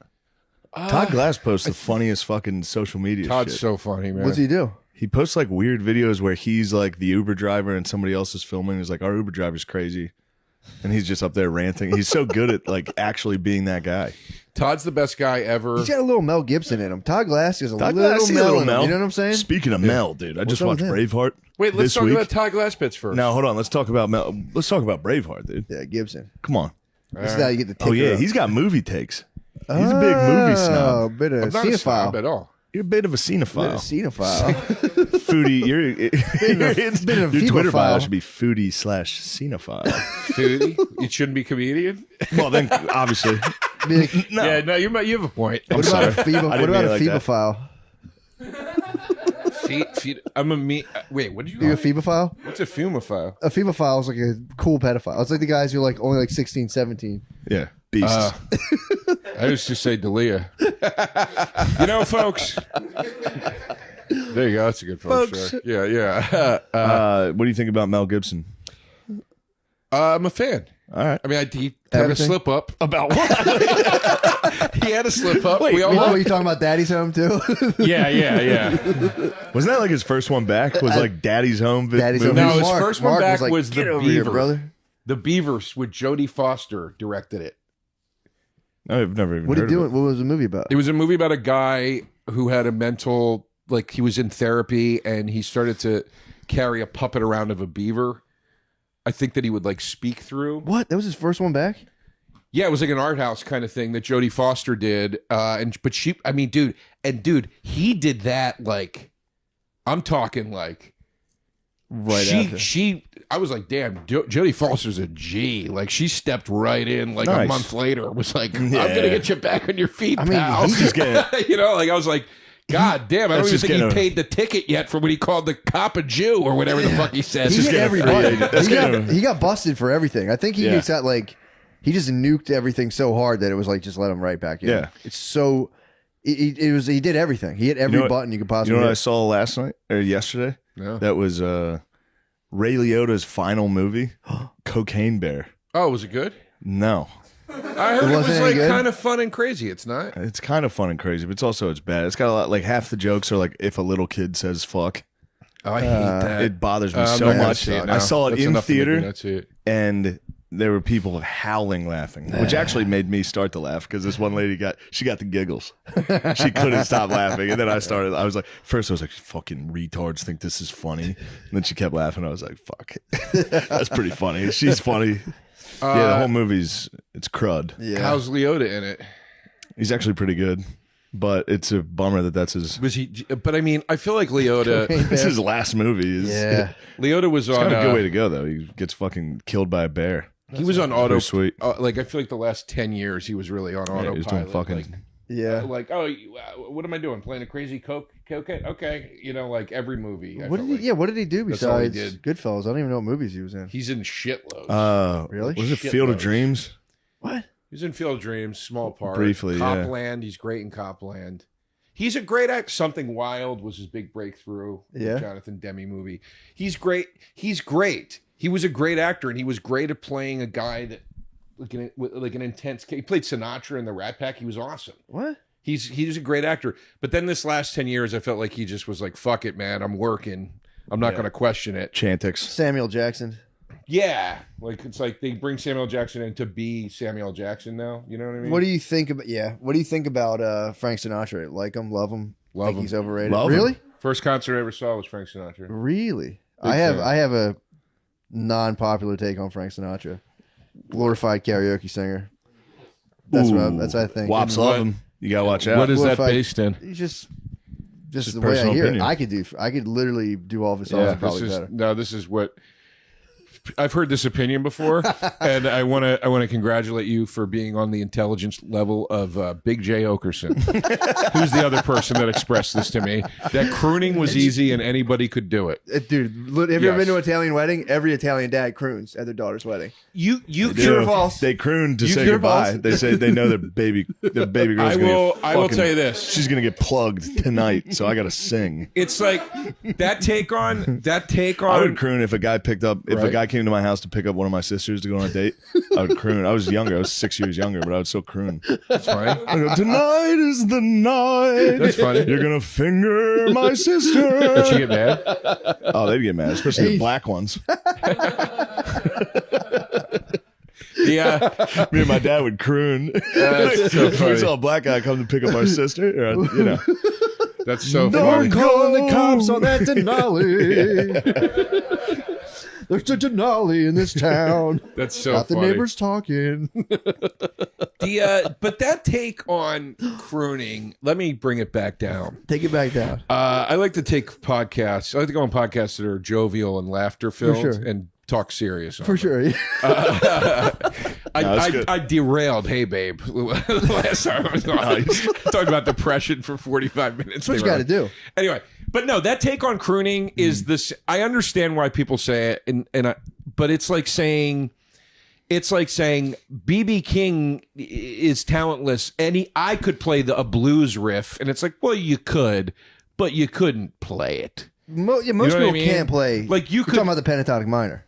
Todd Glass posts the funniest fucking social media Todd's shit. so funny, man. What's he do? He posts like weird videos where he's like the Uber driver and somebody else is filming. He's like, our Uber driver's crazy. And he's just up there ranting. He's so good at like actually being that guy. Todd's the best guy ever. He's got a little Mel Gibson in him. Todd Glass is a Todd little Glass, see a Mel. little in him. Mel. You know what I'm saying? Speaking of Mel, dude, I just up watched with him? Braveheart. Wait, let's this talk week. about Todd Glass bits first. Now, hold on. Let's talk about Mel. Let's talk about Braveheart, dude. Yeah, Gibson. Come on. This is how you get the ticker Oh yeah, up. he's got movie takes. He's a big movie Oh, snob. bit of I'm not a snob cinephile. at all. You're a bit of a Bit cinephile. of cinephile. Foodie. You're bit of your Twitter bio feebophile. should be foodie/cinephile. Foodie, you shouldn't be comedian. Well, then obviously, Be like, no. Yeah, no, you have a point. what about a sorry. I what didn't about mean a it like that. phebophile? Feet. I'm a me. Wait, what did you? You a Call me? phebophile? What's a fumophile? A phebophile is like a cool pedophile. It's like the guys who are like only like 16, 17. Yeah, beasts. I used to say Dalia. You know, folks. There you go. That's a good folks. Folks. Joke. Yeah. What do you think about Mel Gibson? I'm a fan. All right. I mean, he had a Everything? slip up. About what? He had a slip up. We all Oh, you talking about Daddy's Home too? Yeah. Wasn't that like his first one back? Was like Daddy's Home? Daddy's movie? Home. No, his Mark- first one Mark back like, was The "Get over Beaver. here, brother. The Beavers with Jodie Foster directed it. I've never even What are heard you of doing? What was the movie about? It was a movie about a guy who had a mental, like he was in therapy and he started to carry a puppet around of a beaver. I think that he would like speak through. What? That was his first one back? Yeah, it was like an art house kind of thing that Jodie Foster did. But she, I mean, dude, he did that like, I'm talking like, After. I was like, damn, Jodie Foster's a G. Like she stepped right in like a Nice. month later. Was like, I'm gonna get you back on your feet, pal. he's just getting- you know, like I was like, God damn, I don't even That's just think he getting- paid the ticket yet for when he called the cop a Jew or whatever the fuck he said. He hit everybody. He got busted for everything. I think he Yeah. got like he just nuked everything so hard that it was like just let him right back in. Yeah. It's so it was he did everything. He hit every what- button you could You possibly know what I hit. saw last night or yesterday? No. That was Ray Liotta's final movie, Cocaine Bear. Oh, was it good? No, I heard it was wasn't any like good? kind of fun and crazy. It's not. it's kind of fun and crazy, but it's bad. It's got a lot. Like half the jokes are like if a little kid says "fuck." Oh, I hate that. It bothers me I'm so not gonna much. see it I now. saw it That's in enough to make me theater, not see it. and there were people howling laughing, which actually made me start to laugh because this one lady got the giggles. She couldn't stop laughing, and then I was like, first I was like, fucking retards think this is funny, and then she kept laughing. I was like, fuck, that's pretty funny. She's funny. Yeah, the whole movie's it's crud. Yeah. How's Leota in it? He's actually pretty good, but it's a bummer that that's his. Was he? But I mean, I feel like Leota. This is his last movie. Yeah. Leota was It's on. kind of a good way to go though. He gets fucking killed by a bear. He was on auto. Pretty sweet. Like I feel like the last 10 years he was really on Yeah, autopilot. he was doing fucking. Yeah. like oh, what am I doing? Playing a crazy cocaine? Okay, you know, like every movie. I What felt did like. he, yeah, what did he do That's all he besides did. Goodfellas? I don't even know what movies he was in. He's in shitloads. Really? Was it Shitloads. Field of Dreams? What? He's in Field of Dreams, small part. Briefly, yeah. Copland. He's great in Copland. He's a great actor. Something Wild was his big breakthrough. Yeah. The Jonathan Demme movie. He's great. He's great. He was a great actor, and he was great at playing a guy that like an intense. He played Sinatra in the Rat Pack. He was awesome. What? He's a great actor. But then this last 10 years, I felt like he just was like, "Fuck it, man. I'm working. I'm not going to question it." Chantix. Samuel Jackson. Yeah, like it's like they bring Samuel Jackson in to be Samuel Jackson now. You know what I mean? What do you think about What do you think about Frank Sinatra? Like him, love him, Love think him. he's overrated. Love him. Really? First concert I ever saw was Frank Sinatra. Really? Big I have fan. I have a non-popular take on Frank Sinatra. Glorified karaoke singer. That's what I think. Wops love him. You gotta watch out. What is that Glorified- based in? He's just Just the way I personal hear opinion. it. I could literally do all of his songs probably better. This is what I've heard this opinion before, and I want to congratulate you for being on the intelligence level of Big J Okerson, who's the other person that expressed this to me. That crooning was easy and anybody could do it. Dude, have you ever Yes. been to an Italian wedding? Every Italian dad croons at their daughter's wedding. You True or false? They croon to You say true or goodbye. false? They say they know their baby girl's I gonna will. get I will fucking- tell you this. She's gonna get plugged tonight, so I gotta sing. It's like that take on. I would croon if a guy a Right. guy came to my house to pick up one of my sisters to go on a date. I would croon. I was younger. I was 6 years younger, but I would still croon. That's funny. I go, tonight is the night. That's funny. You're gonna finger my sister. Did she get mad? Oh, they'd get mad, especially the black ones. Yeah. Me and my dad would croon. That's so If we funny. saw a black guy come to pick up our sister, or, you know. That's so No, funny. calling the cops on that Denali. There's a Denali in this town. That's so Got the funny. neighbors talking. But that take on crooning, let me bring it back down. Take it back down. I like to take podcasts. I like to go on podcasts that are jovial and laughter filled sure. and talk serious. on For them. sure. that's good. I derailed. Hey, babe. Last time I was on, talking about depression for 45 minutes. That's what you got to do. Anyway, but no, that take on crooning is this. I understand why people say it, but it's like saying BB King is talentless, and I could play a blues riff, and it's like, well, you could, but you couldn't play it. Most know what I people mean? can't play. Like, you We're could- talking about the pentatonic minor.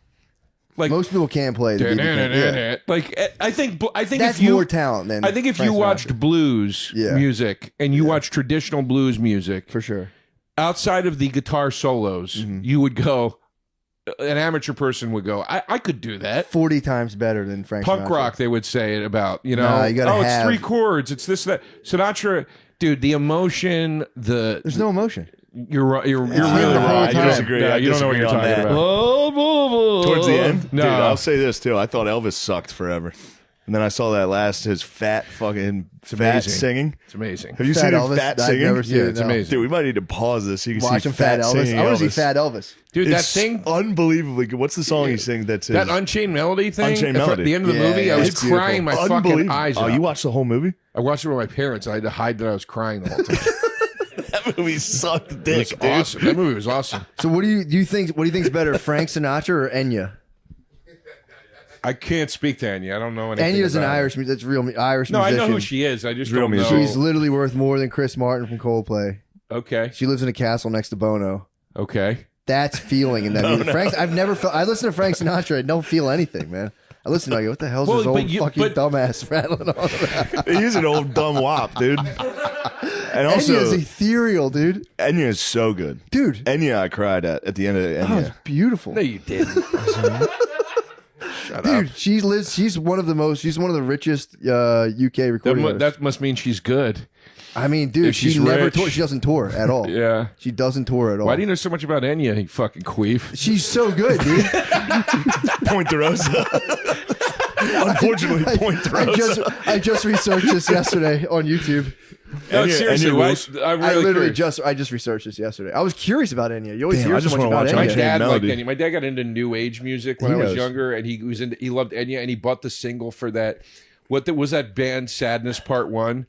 Like Most people can't play the BB King. Yeah. Like I think That's if you, more talent than I think if Frank you Sinatra. watched blues Yeah. music and you watched traditional blues music, For sure. outside of the guitar solos, Mm-hmm. you would go, an amateur person would go, I could do that. 40 times better than Frank Punk Sinatra. rock, they would say it about, you know, Nah, you gotta it's have- 3 chords, it's this, that. Sinatra, dude, the emotion, There's no emotion. you're right. You're really the whole right. time. I disagree. No, I you don't know what disagree you're on talking that. about. Towards the end, No. dude, I'll say this too. I thought Elvis sucked forever, and then I saw that his fat fucking fat amazing. singing. It's amazing. Have you Fat seen him Elvis? fat I've singing? never seen Yeah, it, it's no. amazing. Dude, we might need to pause this. So you can Watch see him Fat Elvis. singing I want to see Elvis. Fat Elvis. Dude, that It's thing, unbelievably good. What's the song he sings? That's his that Unchained Melody thing, Unchained at Melody. the end of the Yeah, movie, I yeah, was it's beautiful. crying my fucking unbelievable. eyes Oh, out. you watched the whole movie? I watched it with my parents. I had to hide that I was crying the whole time. That movie sucked It dick, was dude. awesome. That movie was awesome. So what do you think? What do you think's better, Frank Sinatra or Enya? I can't speak to Enya. I don't know anything. Enya's an about her. Irish. That's real Irish No, I musician. know who she is. I just Real don't know. musician. She's literally worth more than Chris Martin from Coldplay. Okay. She lives in a castle next to Bono. Okay. That's feeling in that music. Frank, I've never felt. I listen to Frank Sinatra. I don't feel anything, man. I listen to it, I go, what the hell's Well, this but old you- fucking but- dumbass rattling on about? He's an old dumb wop, dude. And Enya's also, ethereal, dude. Enya is so good. Dude, Enya, I cried at the end of Enya. oh, it's beautiful. No, you didn't. Shut Dude, up. she's one of the richest UK recording artists. That must mean she's good. I mean, dude, if she's she never rich. tour. She doesn't tour at all. Yeah. She doesn't tour at all. Why do you know so much about Enya, you fucking queef? She's so good, dude. Pointerosa. Unfortunately, Pointerosa. I just researched this yesterday on YouTube. No, Enya- seriously, Enya why, rules. I'm I really literally curious. I just researched this yesterday. I was curious about Enya. You always Damn, hear I so just much wanna about watch My Enya. Unchained dad, Melody. like Enya. My dad got into new age music when He I was knows. younger, and he loved Enya, and he bought the single for that. Was that band Sadness Part 1?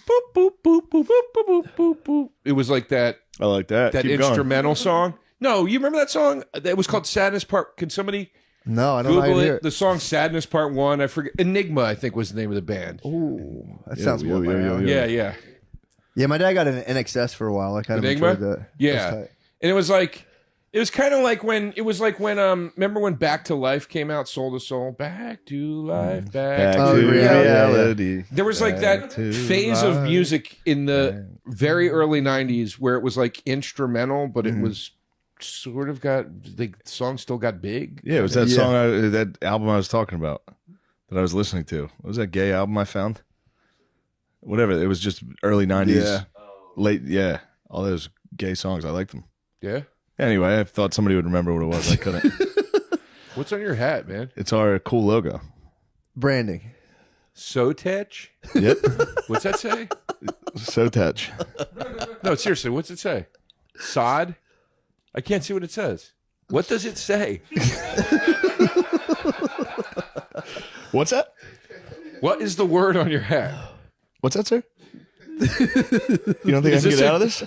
Boop boop boop boop boop boop boop boop boop. It was like that I like that. Keep going. instrumental song. No, you remember that song? It was called Sadness Part. Can somebody No, I don't know how Google to hear it? it. The song Sadness Part 1. I forget. Enigma, I think, was the name of the band. Ooh, that sounds yeah, more my yeah, alley. Yeah, yeah. Yeah, my dad got an NXS for a while. I kind of Enigma? enjoyed that. Yeah. That's tight. And it was kind of like when remember when Back to Life came out, Soul to Soul, Back to Life, Back Back to to yeah, reality. There was like that phase of music in the very early 90s where it was like instrumental, but it was sort of the song still got big. Yeah, it was that Yeah. song, that album I was talking about that I was listening to. What was that gay album I found? Whatever. It was just early 90s. Yeah. Late, yeah. All those gay songs. I liked them. Yeah. Anyway, I thought somebody would remember what it was. I couldn't. What's on your hat, man? It's our cool logo. Branding. Sotech? Yep. What's that say? So touch. No, seriously, what's it say? Sod? I can't see what it says. What does it say? What's that? What is the word on your hat? What's that, sir? You don't think I Is can this get a- out of this?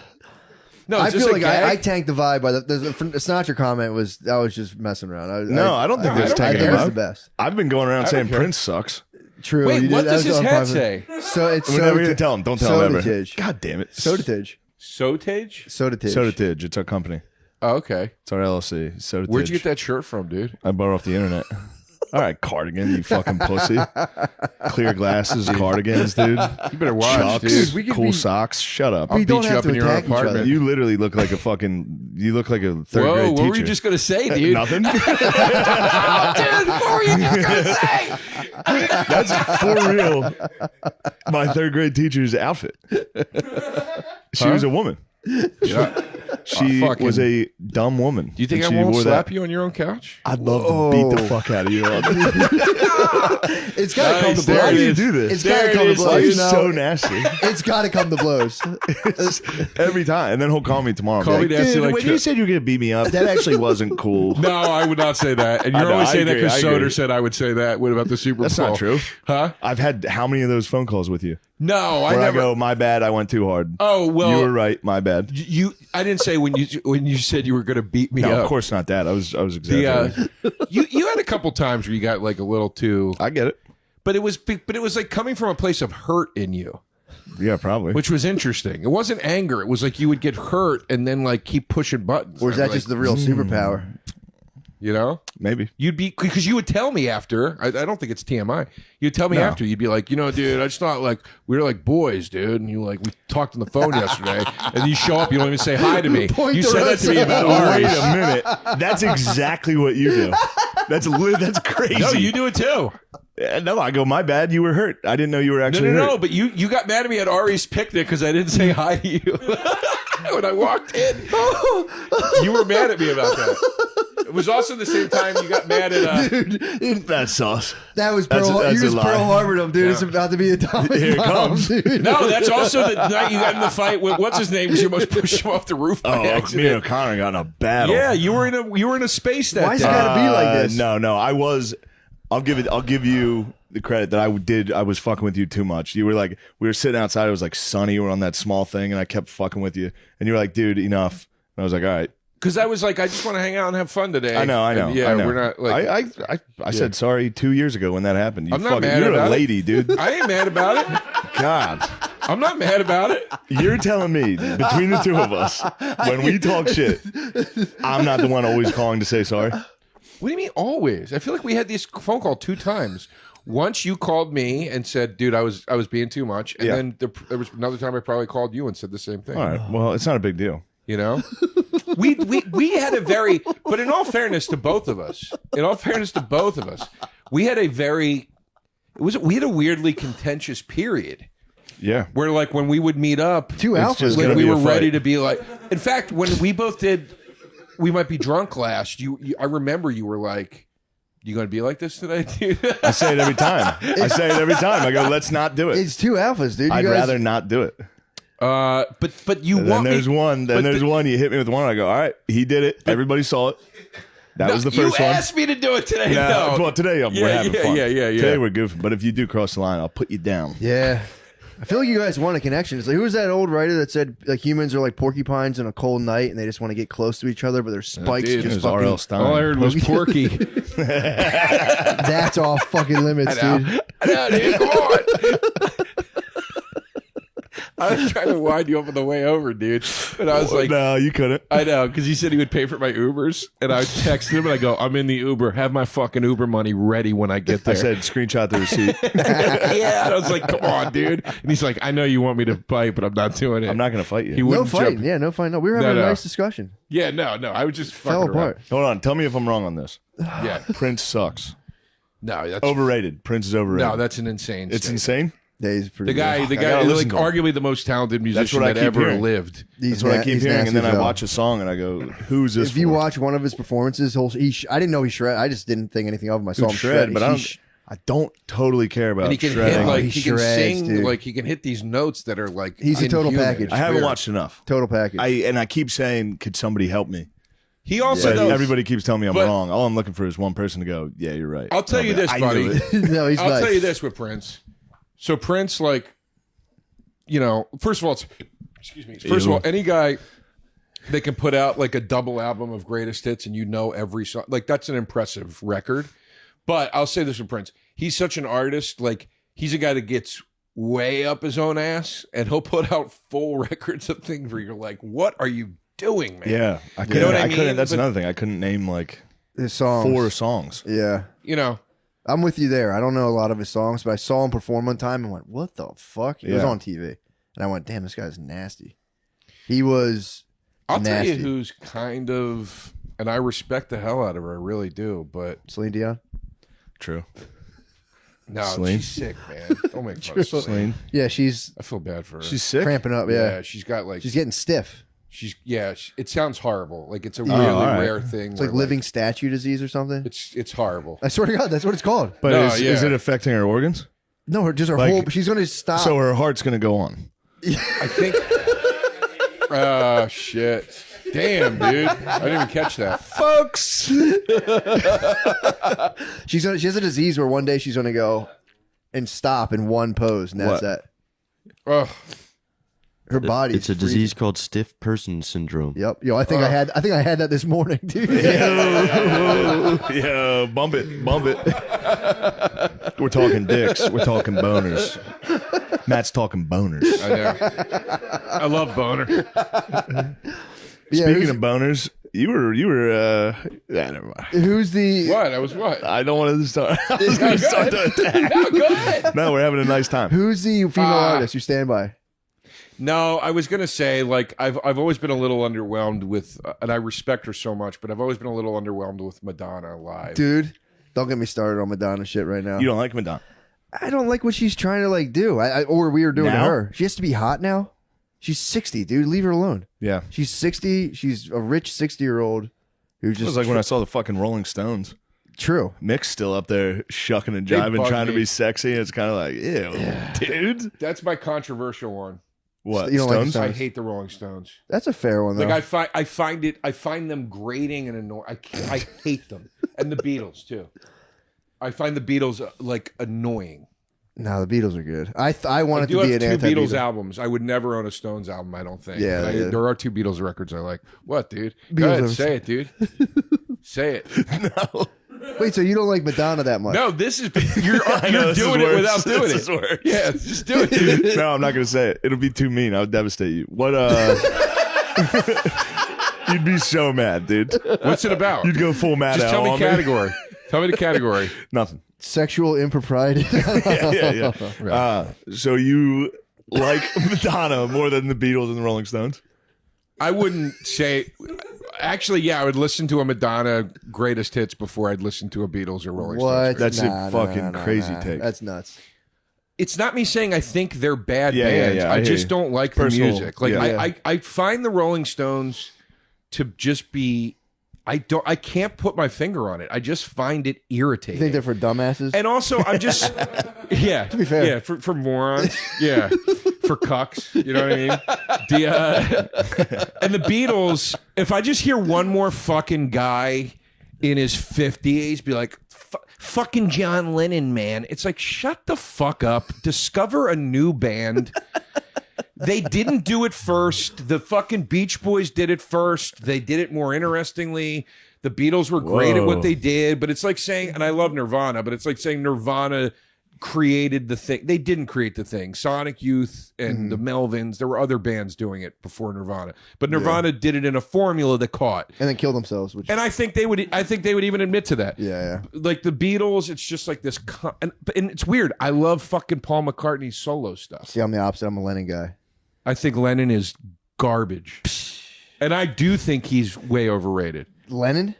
No, I is this feel a like gag? I tanked the vibe by the Sinatra comment was just messing around. No, I don't think there's I tanking think the it's the vibe. best. I've been going around saying care. Prince sucks. True. Wait, you what did- does that his was hat unpopular. say? So it's We're never going to tell him. Don't tell him ever. Sodatage. God damn it. Sodatage. Sotage? Sodatage. Sodatage. It's our company. Oh, okay. It's our LLC. Sodatage. Where'd you get that shirt from, dude? I bought it off the internet. All right, cardigan, you fucking pussy. Clear glasses, cardigans, dude. You better watch, Chucks, dude. we could cool be- socks. Shut up. We beat don't you have up to in your attack each other. apartment. You literally look like a fucking. You look like a third Whoa, grade what teacher. were you just going to say, dude? Nothing. Dude, what were you just going to say? That's for real. My third grade teacher's outfit. She was a woman. Yeah. She fucking- was a dumb woman. Do you think and I she won't wore slap that. you on your own couch? I'd love to beat the fuck out of you. It's got to come Nice, to there Why it do blows. you is. do this? It's got to There come it to is, blows. He's dude. so nasty. It's got to come to blows. Every time. And then he'll call me tomorrow. and Call be me like, to ask you, "Dude, like, when you said you were going to beat me up, that actually wasn't cool. No, I would not say that. And I you're know, only I saying that agree, because I agree. Soder said I would say that. What about the Super That's Bowl? not true. Huh? I've had how many of those phone calls with you? No, I Where I never. go, my bad, I went too hard. Oh, well. You were right, my bad. I didn't say when you said you were going to beat me No, up. of course not that. I was The, exaggerating. you had a couple times where you got like a little too, I get it. but it was like coming from a place of hurt in you, Yeah, probably. which was interesting. It wasn't anger. It was like you would get hurt and then like keep pushing buttons. Or is that Like, just the real superpower? You know, Maybe. you'd be because you would tell me after. I don't think it's TMI. You'd tell me after. You'd be like, dude, I just thought like we were like boys, dude, and you like we talked on the phone yesterday, and you show up, you don't even say hi to me. You said that to me about Ari. Wait a minute. That's exactly what you do. That's crazy. No, you do it too. No, I go, my bad. You were hurt. I didn't know you were actually hurt. No. But you got mad at me at Ari's picnic because I didn't say hi to you when I walked in. You were mad at me about that. It was also the same time you got mad at. Dude, That's sauce. that was That's Pearl. a You just lie. Pearl Harbored him, dude. It's about to be atomic Here it bomb, comes. dude. No, that's also the night you got in the fight with what's his name? Was you almost pushed him off the roof by Oh, me and accident? O'Connor got in a battle. Yeah, you were in a space that Why's day. it gotta be like this? No, I was. I'll give you the credit that I was fucking with you too much. You were like, we were sitting outside. It was like sunny. We were on that small thing, and I kept fucking with you. And you were like, dude, enough. And I was like, all right. Because I was like, I just want to hang out and have fun today. I know. And yeah, I know. we're not like. I said sorry 2 years ago when that happened. I'm not mad you're about a it. lady, dude. I ain't mad about it. God. I'm not mad about it. You're telling me between the two of us, when we talk shit, I'm not the one always calling to say sorry. What do you mean always? I feel like we had this phone call 2 times. Once you called me and said, "Dude, I was being too much," and then there was another time I probably called you and said the same thing. All right. Well, it's not a big deal. You know, we had a very, but in all fairness to both of us, we had a very, we had a weirdly contentious period. Yeah. Where like when we would meet up, Two alphas. just like gonna we be a were fight. ready to be like. In fact, when we both did, we might be drunk last. I remember you were like, "You going to be like this today, dude?" I say it every time. I go, let's not do it. It's two alphas, dude. I'd You guys, rather not do it. But you And want then there's me, one. Then but there's one. You hit me with one. I go, all right, he did it. Everybody saw it. That was the first you one. asked me to do it today. Yeah, No. well, today we're having fun. Yeah. Today we're goofing. But if you do cross the line, I'll put you down. Yeah. I feel like you guys want a connection. It's like, who was that old writer that said like humans are like porcupines on a cold night and they just want to get close to each other, but their spikes dude, It just was fucking. R.L. Stein. All I heard was Porky. That's off fucking limits, dude. No, dude, come on. I was trying to wind you up on the way over, dude. And I was like, no, you couldn't. I know, because he said he would pay for my Ubers. And I texted him and I go, I'm in the Uber. Have my fucking Uber money ready when I get there. I said, screenshot the receipt. yeah. And I was like, come on, dude. And he's like, I know you want me to fight, but I'm not doing it. I'm not going to fight you. He No wouldn't fighting. jump. Yeah, no fighting. No, we were having No. a nice discussion. Yeah, no. I was just Fell fucking around. apart. Hold on. Tell me if I'm wrong on this. Yeah. Prince sucks. No, that's Overrated. Prince is overrated. No, that's an insane It's statement. insane. Yeah, he's pretty The guy, gotta like listen to him. arguably the most talented musician what I that keep ever hearing. lived. That's what I keep hearing. And then I watch a song and I go, who's this If you for? watch one of his performances, I didn't know he shred. I just didn't think anything of him. I saw him shred, but I don't totally care about And he can shredding. hit like He he can shreds, sing dude. like he can hit these notes that are like He's a total inhuman. package. I haven't Weird. watched enough. total package. I keep saying, could somebody help me? He also But knows. everybody keeps telling me I'm But- wrong. All I'm looking for is one person to go, yeah, you're right. I'll tell you this, I buddy. knew it. no, he's I'll nice. tell you this with Prince. So Prince, like, you know, first of all, First of all, any guy that can put out like a double album of greatest hits and you know every song, like that's an impressive record. But I'll say this with Prince. He's such an artist. Like, he's a guy that gets way up his own ass and he'll put out full records of things where you're like, what are you doing, man? Yeah, I couldn't. You know what I couldn't. mean? That's But- another thing. I couldn't name like His songs. 4 songs. Yeah. You know, I'm with you there. I don't know a lot of his songs, but I saw him perform one time and went, what the fuck? He was Yeah. on TV. And I went, damn, this guy's nasty. He was I'll nasty. tell you who's kind of, and I respect the hell out of her, I really do. But Celine Dion? True. no, Celine? she's sick, man. Don't make fun of Celine. Celine. Yeah, she's I feel bad for her. She's sick. cramping up. Yeah. She's got like She's getting stiff. it sounds horrible. Like it's a really all right. rare thing. It's like living statue disease or something. It's horrible. I swear to God, that's what it's called. But No, is yeah. it affecting her organs? No, just her Like- whole. She's going to stop. So her heart's going to go on. I think. Oh shit! Damn, dude, I didn't even catch that. Folks. she has a disease where one day she's going to go and stop in one pose, and that's What? that. Oh, Her body. It's a disease called stiff person syndrome. Yep. Yo, I think I had that this morning, dude. Yeah, bump it. We're talking dicks. We're talking boners. Matt's talking boners. I know. I love boner. Yeah, Speaking of boners, You were. Never mind. Who's the? What? I was what? I don't want to start. I was going to start the attack. No, go ahead. No, we're having a nice time. Who's the female artist you stand by? No, I was gonna say like I've always been a little underwhelmed with, and I respect her so much, but I've always been a little underwhelmed with Madonna live. Dude, don't get me started on Madonna shit right now. You don't like Madonna? I don't like what she's trying to like do. Or we were doing to Now? her. She has to be hot now. She's 60, dude. Leave her alone. Yeah. She's 60. She's a rich 60-year-old who It just was like when I saw the fucking Rolling Stones. true. Mick's still up there shucking and jiving, bug trying to me. be sexy. And it's kind of like, ew, dude. That's my controversial one. What? You don't like the Stones? Stones? I hate the Rolling Stones. That's a fair one though. Like I find them grating and annoying. I hate them, and the Beatles too. I find the Beatles like annoying. No, the Beatles are good. I want I it do to be have an two anti Beatles albums. I would never own a Stones album. I don't think. Yeah, yeah. There are two Beatles records I like. What, dude? Go Beatles ahead, are- say it, dude. Say it. No. Wait, so you don't like Madonna that much? No, this is you're know, this doing is it worse. without doing This it. is worse. Yeah, just do it. No, I'm not going to say it. It'll be too mean. I would devastate you. What, you'd be so mad, dude. What's it about? You'd go full mad Just out tell me on category. Tell me the category. Nothing. Sexual impropriety. Yeah. So you like Madonna more than the Beatles and the Rolling Stones? I wouldn't say. Actually, yeah, I would listen to a Madonna greatest hits before I'd listen to a Beatles or Rolling What? Stones. That's a fucking crazy take. That's nuts. It's not me saying I think they're bad Yeah, yeah, bands. yeah, I I hear just you. don't like the Personal- music. Like yeah. I find the Rolling Stones to just be. I can't put my finger on it. I just find it irritating. You think they're for dumbasses? And also, I'm just, yeah. To be fair. yeah, for morons, yeah, for cucks. You know what I mean? And the Beatles. If I just hear one more fucking guy in his 50s be like, "Fucking John Lennon, man," it's like, shut the fuck up. Discover a new band. They didn't do it first. The fucking Beach Boys did it first. They did it more interestingly. The Beatles were great at what they did, but it's like saying, and I love Nirvana, but it's like saying Nirvana created the thing. They didn't create the thing. Sonic Youth and the Melvins, there were other bands doing it before Nirvana, but Nirvana did it in a formula that caught. and then kill themselves. Which And I think they would even admit to that. yeah. Like the Beatles, it's just like this, and it's weird. I love fucking Paul McCartney's solo stuff. See, I'm the opposite. I'm a Lennon guy. I think Lennon is garbage. And I do think he's way overrated. Lennon?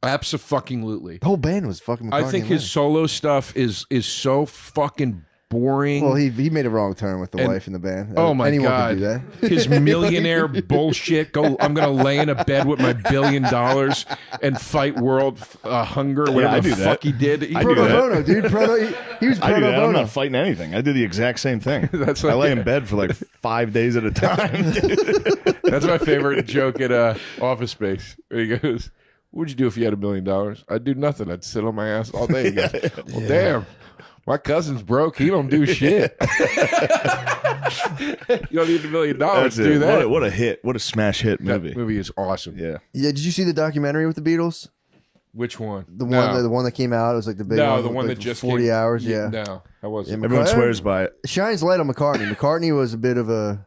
Abso-fucking-lutely. The whole band was fucking McCartney I think and his solo stuff is so fucking boring. Well, he made a wrong turn with the And- wife in the band. Oh my Anyone god, could do that. his millionaire bullshit. I'm gonna lay in a bed with my $1 billion and fight world hunger. Whatever I the do fuck that. he did. He I do Pro that. bono, dude. He was I do pro that. I'm bono. not fighting anything. I do the exact same thing. That's I what- lay in bed for like 5 days at a time. That's my favorite joke at Office Space. Where he goes, "What'd you do if you had $1 million?" "I'd do nothing. I'd sit on my ass all day." He goes, "Well, damn. My cousin's broke. He don't do shit." You don't need $1 million That's to do it. that. What a hit. What a smash hit That movie. movie is awesome. Yeah. Yeah, did you see the documentary with the Beatles? Which one? The one that came out. It was like the big No, one. the one like that just 40 came- hours. Yeah. No, I wasn't. Yeah, Everyone McCartney- swears by it. Shines light on McCartney. McCartney was a bit of a.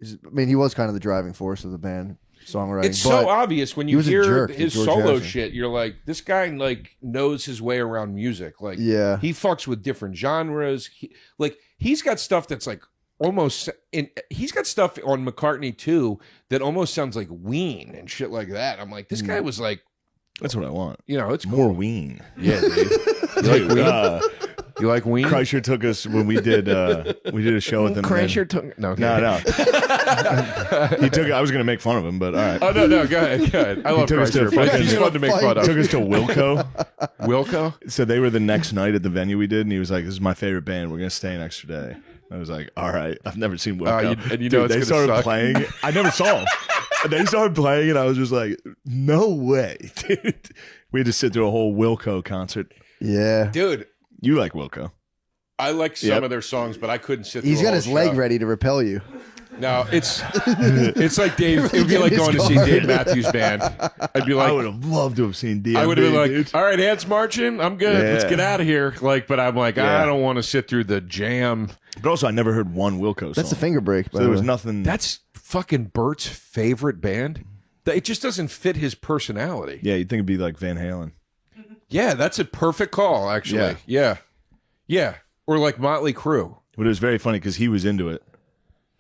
I mean, he was kind of the driving force of the band songwriting. It's but so obvious when he you was a hear jerk to his George solo Harrison. shit. You're like, this guy like knows his way around music. Like, Yeah. he fucks with different genres. He's got stuff that's like almost. He's got stuff on McCartney too that almost sounds like Ween and shit like that. I'm like, this guy was like, That's what I want. it's More cool. Ween. Yeah, dude. You like Ween? You like Ween? Kreischer took us when we did a show with him. Kreischer took no, No. He took. I was gonna make fun of him, but all right. Oh no, go ahead. I love took us to Kreischer, a but fucking- he's fun to make fun Took of. us to Wilco. Wilco? So they were the next night at the venue we did, and he was like, "This is my favorite band. We're gonna stay an extra day." I was like, "All right." I've never seen Wilco. and you know it's they gonna started suck. playing. I never saw them. They started playing, and I was just like, "No way, dude!" We had to sit through a whole Wilco concert. yeah. Dude, You like Wilco? I like some Yep. of their songs, but I couldn't sit. He's through a got whole his leg show. ready to repel you. No, it's like Dave. It would be like going to see Dave Matthews Band. I'd be I like, would have loved to have seen DMB. I would have been like, dude. all right, hands marching. I'm good. Let's Yeah. get out of here. Like, but I'm like, Yeah. I don't want to sit through the jam. But also, I never heard one Wilco song. That's the finger break. So there was nothing. That's fucking Bert's favorite band. It just doesn't fit his personality. Yeah, you'd think it'd be like Van Halen. Yeah, that's a perfect call, actually. Yeah. Or like Motley Crue. But it was very funny because he was into it.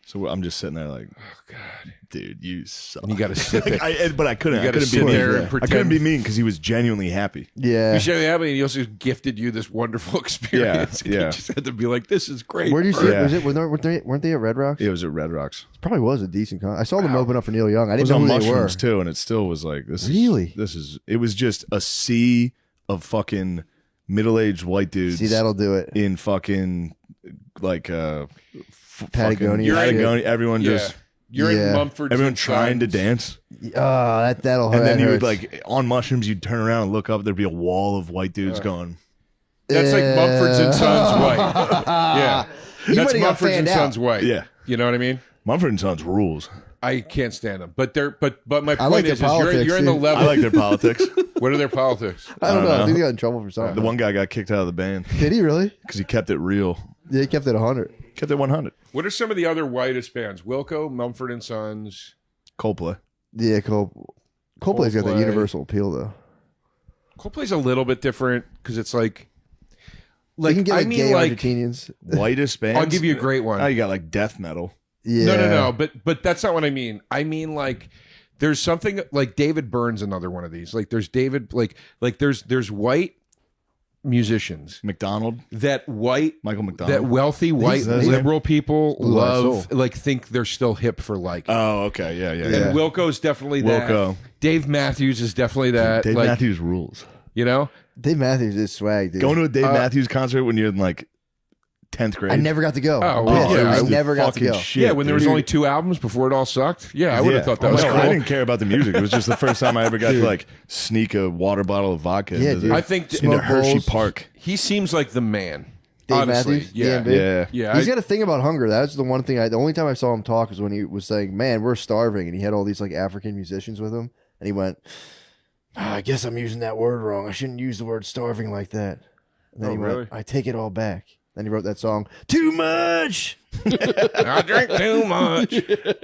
So I'm just sitting there like, oh God, dude, you suck. And you got to sit there. But I couldn't. You I gotta couldn't sit be there mean. and pretend. I couldn't be mean because he was genuinely happy. Yeah. You should have happened. He also gifted you this wonderful experience. Yeah. You just had to be like, this is great. Where do you see Yeah. it? Weren't they at Red Rocks? It was at Red Rocks. It probably was a decent con. I saw them open up for Neil Young. I It was didn't know on who they were. mushrooms too, and it still was like this. Really? It was just a sea of fucking middle-aged white dudes. See, that'll do it. in fucking like Patagonia. Patagonia. Everyone just You're in Yeah. Mumford. everyone trying to dance, That'll hurt. and then that you would hurts. like on mushrooms. You'd turn around and look up. There'd be a wall of white dudes going. That's like Mumford's and Sons White. Yeah. You That's might have got Mumford's and fanned Sons out. White. Yeah. You know what I mean? Mumford and Sons rules. I can't stand them. But my I point like is their politics, you're in the dude. level. I like their politics. What are their politics? I don't know. I know. think they got in trouble for something. The one guy got kicked out of the band Did he really? because he kept it real. Yeah, he kept it 100. Kept it 100. What are some of the other whitest bands? Wilco, Mumford and Sons. Coldplay. Yeah, Coldplay's got that Coldplay. universal appeal though. Coldplay's a little bit different because it's like You can get like gay like Argentinians. Whitest bands. I'll give you a great one. Now you got like death metal. Yeah. No. But that's not what I mean. I mean like there's something like David Byrne's another one of these. Like there's David like there's white musicians McDonald. Michael McDonald. that wealthy white That's liberal people Blue Eyed love Soul. like think they're still hip for like. Oh, okay. Yeah. And Wilco's definitely that. Wilco. Dave Matthews is definitely that. Dave like, Matthews rules. You know? Dave Matthews is swag, dude. Going to a Dave Matthews concert when you're in like 10th grade. I never got to go. Oh, I'm pissed. yeah, I it was never got to fucking go. shit, yeah, when there was dude. only 2 albums before it all sucked. Yeah, I would have thought that was No, cool. I didn't care about the music. It was just the first time I ever got to like sneak a water bottle of vodka Yeah, into, dude. the, I think into Smoke Hershey bowls. Park. he seems like the man. Dave honestly. Matthews? Yeah. DMB? Yeah. Yeah. He's got a thing about hunger. That's the one thing. The only time I saw him talk was when he was saying, "Man, we're starving," and he had all these like African musicians with him, and he went, "I guess I'm using that word wrong. I shouldn't use the word starving like that." And then he really? went, "I take it all back." Then he wrote that song, "Too Much." I drink too much.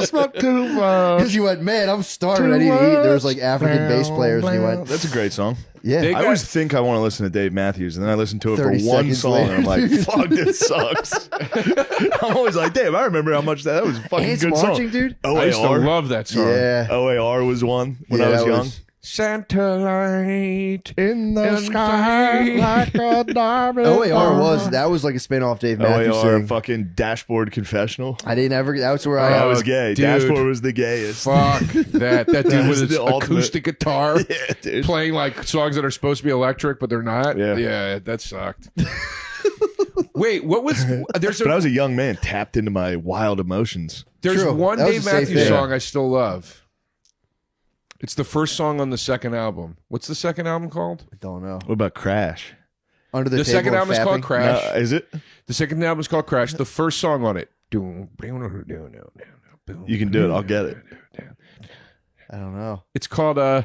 Smoke too much. Because he went, "Man, I'm starving. I need to eat." There was like African bass players, and he went, That's a great song. "Yeah." Big- I always think I want to listen to Dave Matthews, and then I listen to it for 30 one seconds song, later, and I'm like, dude. "Fuck, this sucks." I'm always like, "Damn, I remember how much that was a fucking Ants good marching, song." dude. I used to OAR, love that song. Yeah. OAR was one when I was that young. Santa light In the sky like a diamond. OAR that was like a spin off Dave Matthews OAR thing. fucking Dashboard Confessional. I didn't ever. That's where I I was gay. dude. Dashboard was the gayest. Fuck that dude That's with his the ultimate- acoustic guitar Yeah, dude. playing like songs that are supposed to be electric but they're not. Yeah. That sucked. Wait, what was there's But I a was a young man tapped into my wild emotions. there's True. one That was Dave a safe Matthews thing. song I still love. It's the first song on the second album. What's the second album called? I don't know. What about Crash? Under The the second table album is called fapping? Crash. Is it? The second album is called Crash. The first song on it. You can do it. I'll get it. I don't know. It's called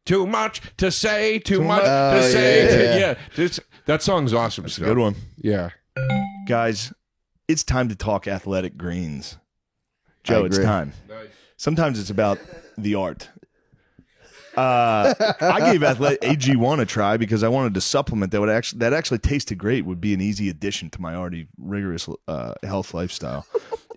Too Much to Say, Too Much Oh, to Say. yeah. That song's awesome. It's a good one. Yeah. Guys, it's time to talk athletic greens. Joe, it's agree. time. Sometimes it's about the art. I gave Athletic AG1 a try because I wanted to supplement that actually tasted great, would be an easy addition to my already rigorous health lifestyle.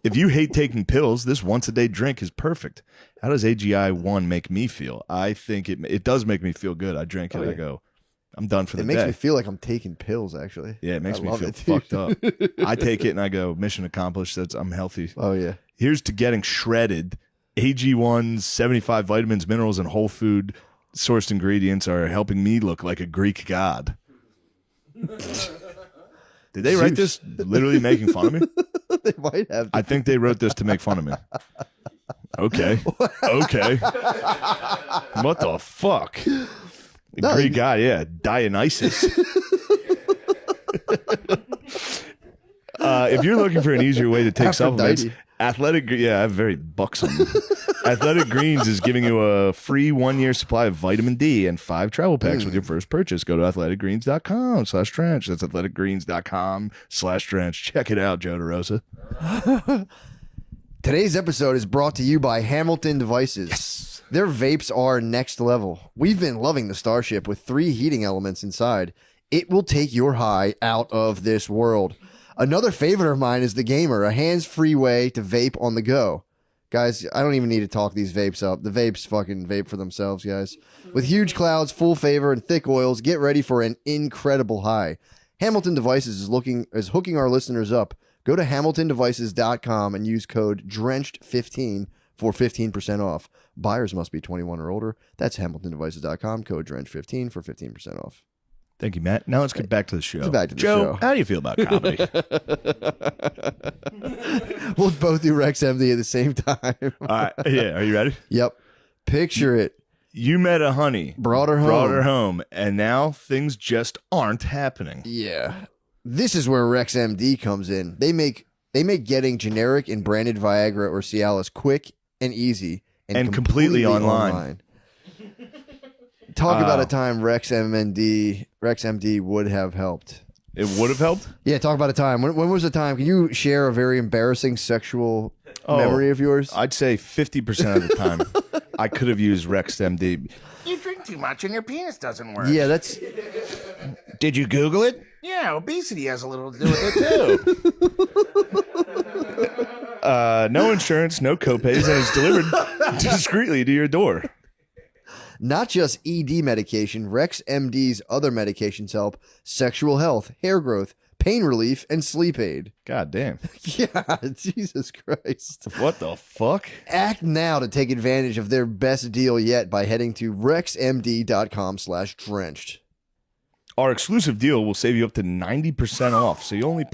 If you hate taking pills, this once-a-day drink is perfect. How does AGI1 make me feel? I think it does make me feel good. I drink it. I go, I'm done for the It day. makes me feel like I'm taking pills. Actually. Yeah, it makes I me love feel it, dude. fucked up. I take it and I go, mission accomplished. I'm healthy. Oh yeah. Here's to getting shredded. AG1's 75 vitamins, minerals, and whole food sourced ingredients are helping me look like a Greek god. Did they write this literally making fun of me? They might have. I think they wrote this to make fun of me. Okay. Okay. What the fuck? Greek god, yeah. Dionysus. If you're looking for an easier way to take supplements, Aphrodite. I'm very buxom. Athletic Greens is giving you a free 1-year supply of vitamin D and 5 travel packs with your first purchase. Go to athleticgreens.com/trench. That's athleticgreens.com/trench. Check it out, Joe DeRosa. Today's episode is brought to you by Hamilton Devices. Their vapes are next level. We've been loving the Starship with 3 heating elements inside. It will take your high out of this world. Another favorite of mine is the Gamer, a hands-free way to vape on the go. Guys, I don't even need to talk these vapes up. The vapes fucking vape for themselves, guys. With huge clouds, full favor, and thick oils, get ready for an incredible high. Hamilton Devices is hooking our listeners up. Go to hamiltondevices.com and use code DRENCHED15 for 15% off. Buyers must be 21 or older. That's hamiltondevices.com, code DRENCHED15 for 15% off. Thank you, Matt. Now let's get back to the show. Back to the Joe, show. how do you feel about comedy? We'll both do Rex MD at the same time. All right. Yeah. Are you ready? Yep. Picture it. You met a honey, Brought her home. and now things just aren't happening. Yeah. This is where Rex MD comes in. They make getting generic and branded Viagra or Cialis quick and easy and completely online. Talk about a time Rex MD would have helped. It would have helped? Yeah, talk about a time. When was the time? Can you share a very embarrassing sexual memory of yours? I'd say 50% of the time I could have used Rex MD. You drink too much and your penis doesn't work. Yeah, that's... Did you Google it? Yeah, obesity has a little to do with it too. No insurance, no copays, and it's delivered discreetly to your door. Not just ED medication, Rex MD's other medications help sexual health, hair growth, pain relief, and sleep aid. God damn. Yeah, Jesus Christ. What the fuck? Act now to take advantage of their best deal yet by heading to rexmd.com/drenched. Our exclusive deal will save you up to 90% off. So you're only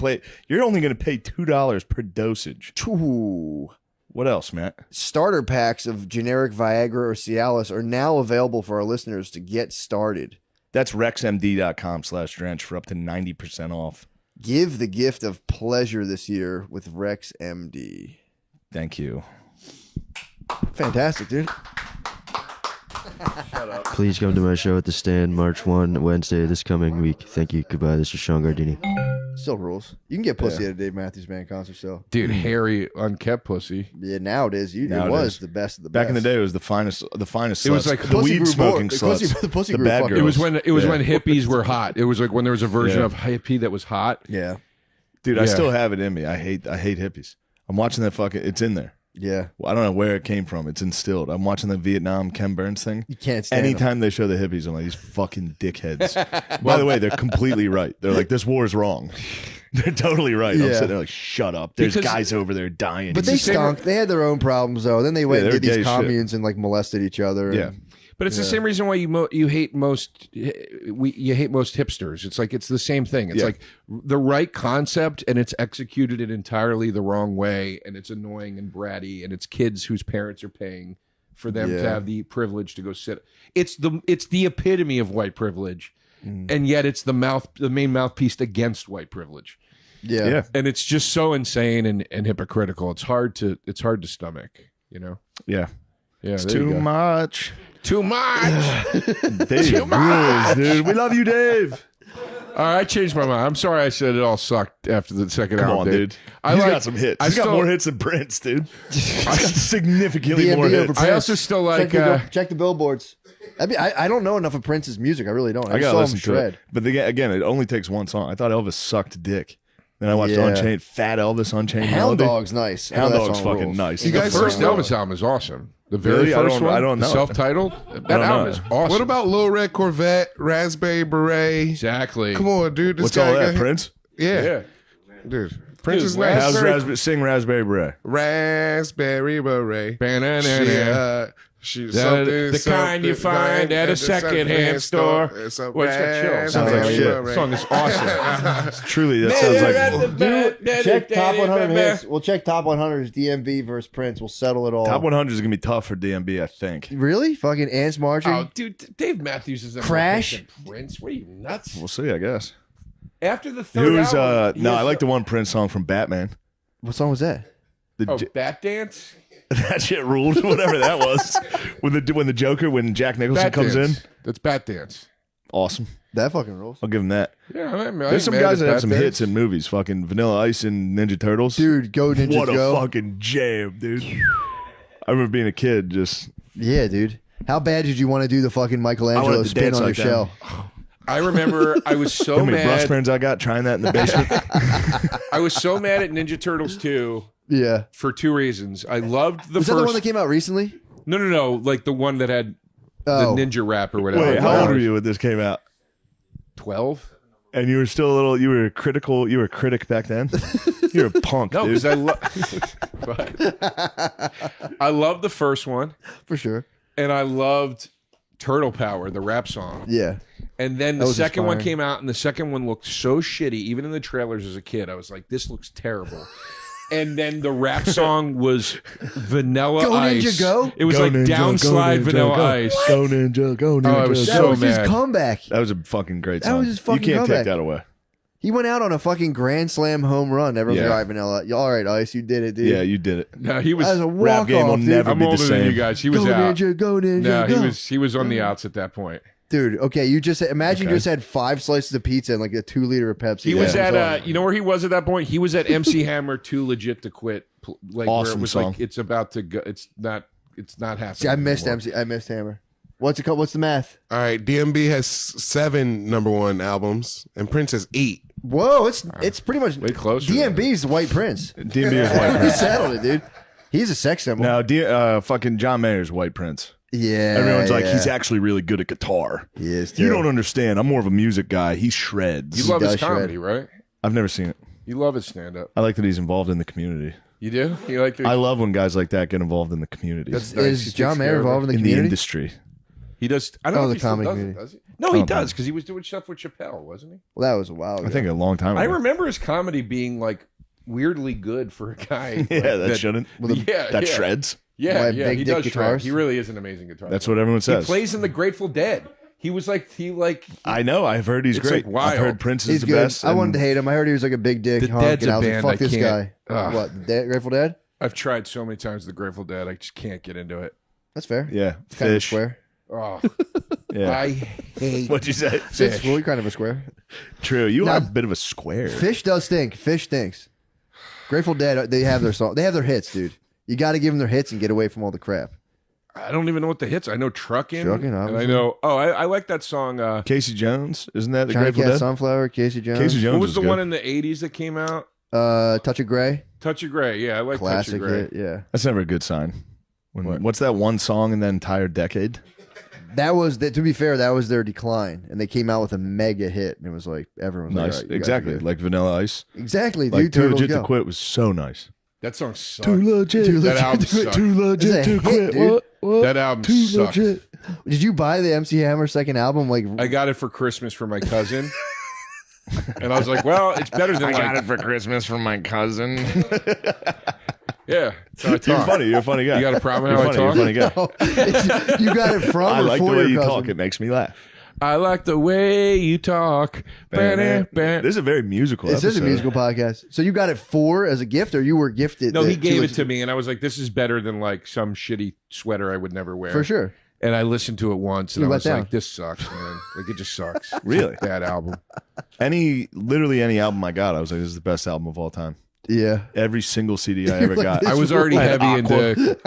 going to pay $2 per dosage. Ooh. What else, Matt? Starter packs of generic Viagra or Cialis are now available for our listeners to get started. That's rexmd.com/drench for up to 90% off. Give the gift of pleasure this year with Rex MD. Thank you. Fantastic, dude. Please come to my show at the Stand March 1, Wednesday this coming week. Thank you. Goodbye. This is Sean Gardini. Still rules. You can get pussy at a Dave Matthews Band concert still. Dude, hairy, unkept pussy. Yeah, now it is. It was the best of the best. Back in the day, it was the finest. It was like the weed smoking sluts. The pussy the grew bad fucking- girls. It was when hippies were hot. It was like when there was a version Yeah. of hippie that was hot. Yeah. Dude, I Yeah. still have it in me. I hate hippies. I'm watching that fucking. It's in there. Yeah. Well, I don't know where it came from. It's instilled. I'm watching the Vietnam Ken Burns thing. You can't stand Anytime they show the hippies, I'm like, these fucking dickheads. By the way, they're completely right. They're like, this war is wrong. They're totally right. I'm Yeah. sitting there like, shut up. There's Because- guys over there dying. But they stunk. They had their own problems, though. Then they went and they're did these gay shit. communes and like molested each other. Yeah. And- But it's the same reason why you hate most hipsters. It's like it's the same thing. It's Yeah. like the right concept and it's executed in entirely the wrong way, and it's annoying and bratty, and it's kids whose parents are paying for them to have the privilege to go sit. It's the epitome of white privilege, and yet it's the main mouthpiece against white privilege. Yeah. Yeah. And it's just so insane and hypocritical. It's hard to stomach. You know. Yeah. Yeah. It's there you too go. much. Too much. Dave rules, dude. We love you, Dave. All right, I changed my mind. I'm sorry I said it all sucked after the second Come hour. on, dude. I He's like- got some hits. I He's got still- more hits than Prince, dude. He's got significantly DMB more over hits. Prince. I also still like. Check the billboards. I don't know enough of Prince's music. I really don't. I I just gotta saw him listen to shred. it. But again, it only takes one song. I thought Elvis sucked dick. Then I watched Yeah. Unchained, Fat Elvis, Unchained Hound Melody. Dog's nice. I know Hound that Dog's song fucking rules. nice. the first Elvis album is awesome. The very Really? I first don't- one. I don't know. The self-titled. That don't album know. is awesome. What What about Lil Red Corvette, Raspberry Beret? exactly? Come on, dude. This What's guy all that, got- Prince? Yeah. Yeah. Dude. Prince is Dude, nice. Sing Raspberry Beret. Raspberry Beret. Ba-na-na-na. She's The kind you find at a secondhand store. It's a Well, it's got chills. Sounds like shit. The song is awesome. Truly, that sounds like Check top 100 hits. We'll check top 100's DMB versus Prince. We'll settle it all. top 100 is gonna be tough for DMB, I think. Really? Fucking ants marching. Oh, dude, Dave Matthews is a Crash? Prince. What are you nuts? We'll see, I guess. After the third Who's album, he no, has I like the one Prince song from Batman. What song was that? The Bat Dance. that shit ruled, whatever that was. when the Joker, when Jack Nicholson Bat comes Dance. in, That's Bat Dance. awesome. That fucking rules. I'll give him that. Yeah, I There's some guys that have some hits in movies. Fucking Vanilla Ice and Ninja Turtles. Dude, go Ninja what go. a fucking jam, dude. I remember being a kid, just Yeah, dude. How bad did you want to do the fucking I Michelangelo wanted to spin dance on your like that. shell? I remember I was so How many brush mad. burns I got trying that in the basement? I was so mad at Ninja Turtles 2 Yeah. for two reasons. I loved the Was first. that the one that came out recently? No, like the one that had Oh. the ninja rap or whatever. Wait, how old were you when this came out? 12. And you were still a little. You were critical. You were a critic back then. You're a punk, No, dude. because I loved the first one, For sure. and I loved Turtle Power, the rap song. Yeah. And then That the was second one inspiring. came out, and the second one looked so shitty. Even in the trailers as a kid, I was like, "This looks terrible." And then the rap song was Vanilla Go, Ice. Ninja, go? It was Go like Ninja, downslide go Ninja, Vanilla go. Ice. Go Ninja, go Ninja. I was go. That so was mad. his comeback. That was a fucking great That song. was his fucking You can't comeback. take that away. He went out on a fucking grand slam home run. Everyone's Yeah. like, all right, Vanilla. All right, Ice, you did it, dude. Yeah, you did it. No, he was. That was a Rap walk game will off, dude. never I'm be the older than you same. guys. He was Go out. Ninja, go Ninja, No, go. he was on the outs at that point. Dude, okay, you just imagine Okay. you just had 5 slices of pizza and like a 2-liter of Pepsi. He was Yeah. at you know where he was at that point? He was at MC Hammer Too Legit to Quit. Like where Awesome it was song. like it's about to go. It's not happening. See, I missed anymore. MC. I missed Hammer. What's it called? What's the math? All right, DMB has 7 #1 albums, and Prince has 8. Whoa, it's pretty much Way closer. DMB's the White Prince. DMB is White He Prince. settled it, dude. He's a sex symbol. Now, fucking John Mayer's White Prince. Yeah, Everyone's like, yeah. he's actually really good at guitar. He is. You too. don't understand. I'm more of a music guy. He shreds. You love his does shred. comedy, right? I've never seen it. You love his stand up. I like that he's involved in the community. You do? You like I love when guys like that get involved in the community. That's nice. He Is takes John care Mayer of it. involved in the in the community? industry. He does. I don't Oh, know the if he still comedy does it, community. does he? No, he Oh, does no. because he was doing stuff with Chappelle, wasn't he? Well, that was a while ago. I think a long time ago. I remember his comedy being like weirdly good for a guy. Yeah, like, that shouldn't. yeah. That shreds. Yeah, Like yeah, big he dick does shred. guitars? He really is an amazing guitarist. That's what everyone he says. plays in the Grateful Dead. He was like I know. I've heard he's It's, great. like, wild. I've heard Prince is He's the good. best. I wanted and to hate him. I heard he was like a big dick The hunk, Dead's and a I was like, band "Fuck I this can't- guy." Ugh. What? Grateful Dead? I've tried so many times the Grateful Dead. I just can't get into it. That's fair. Yeah, It's kind of a Fish. square. Oh, Yeah. I hate. What'd you say? It's well, you're kind of a square. True. You Now- are a bit of a square. Fish does stink. Fish stinks. Grateful Dead, they have their song. They have their hits, dude. You got to give them their hits and get away from all the crap. I don't even know what the hits. I know Truckin'. Truckin', and I obviously. know. Oh, I like that song. Casey Jones, isn't that the Johnny Grateful Cat Dead? Sunflower, Casey Jones. Casey Jones What was is the good. one in the '80s that came out? Touch of Grey. Touch of Grey. Yeah, I like Touch Classic of Grey. hit. Yeah. That's never a good sign. What? What's that one song in the entire decade? That was, to be fair, that was their decline. And they came out with a mega hit. And it was like, everyone's like, Nice. all right, you Exactly. gotta do it. Like Vanilla Ice. Exactly, Like dude. Too Turtles Legit Go. to Quit was so nice. That song sucked. legit. That album sucked. Too It's a legit to hit, quit. dude. What? That album Too sucked. legit. Did you buy the MC Hammer second album? Like, I got it for Christmas for my cousin. And I was like, well, it's better than like, for Christmas from my cousin. yeah. That's how I You're talk. funny. You're a funny guy. You got a problem You're how I funny. You're a talk? funny guy. you got it from I or like the for way your you cousin? talk. It makes me laugh. I like the way you talk. This is a very musical This is a episode. musical podcast. So you got it for as a gift, or you were gifted? No, he the- gave it to me, and I was like, "This is better than like some shitty sweater I would never wear." For sure. And I listened to it once, and You I let was down. like, "This sucks, man. Like it just sucks." Really? Bad album. Literally any album I got, I was like, this is the best album of all time. Yeah. Every single CD I ever got. I was already I had heavy Aqua. into.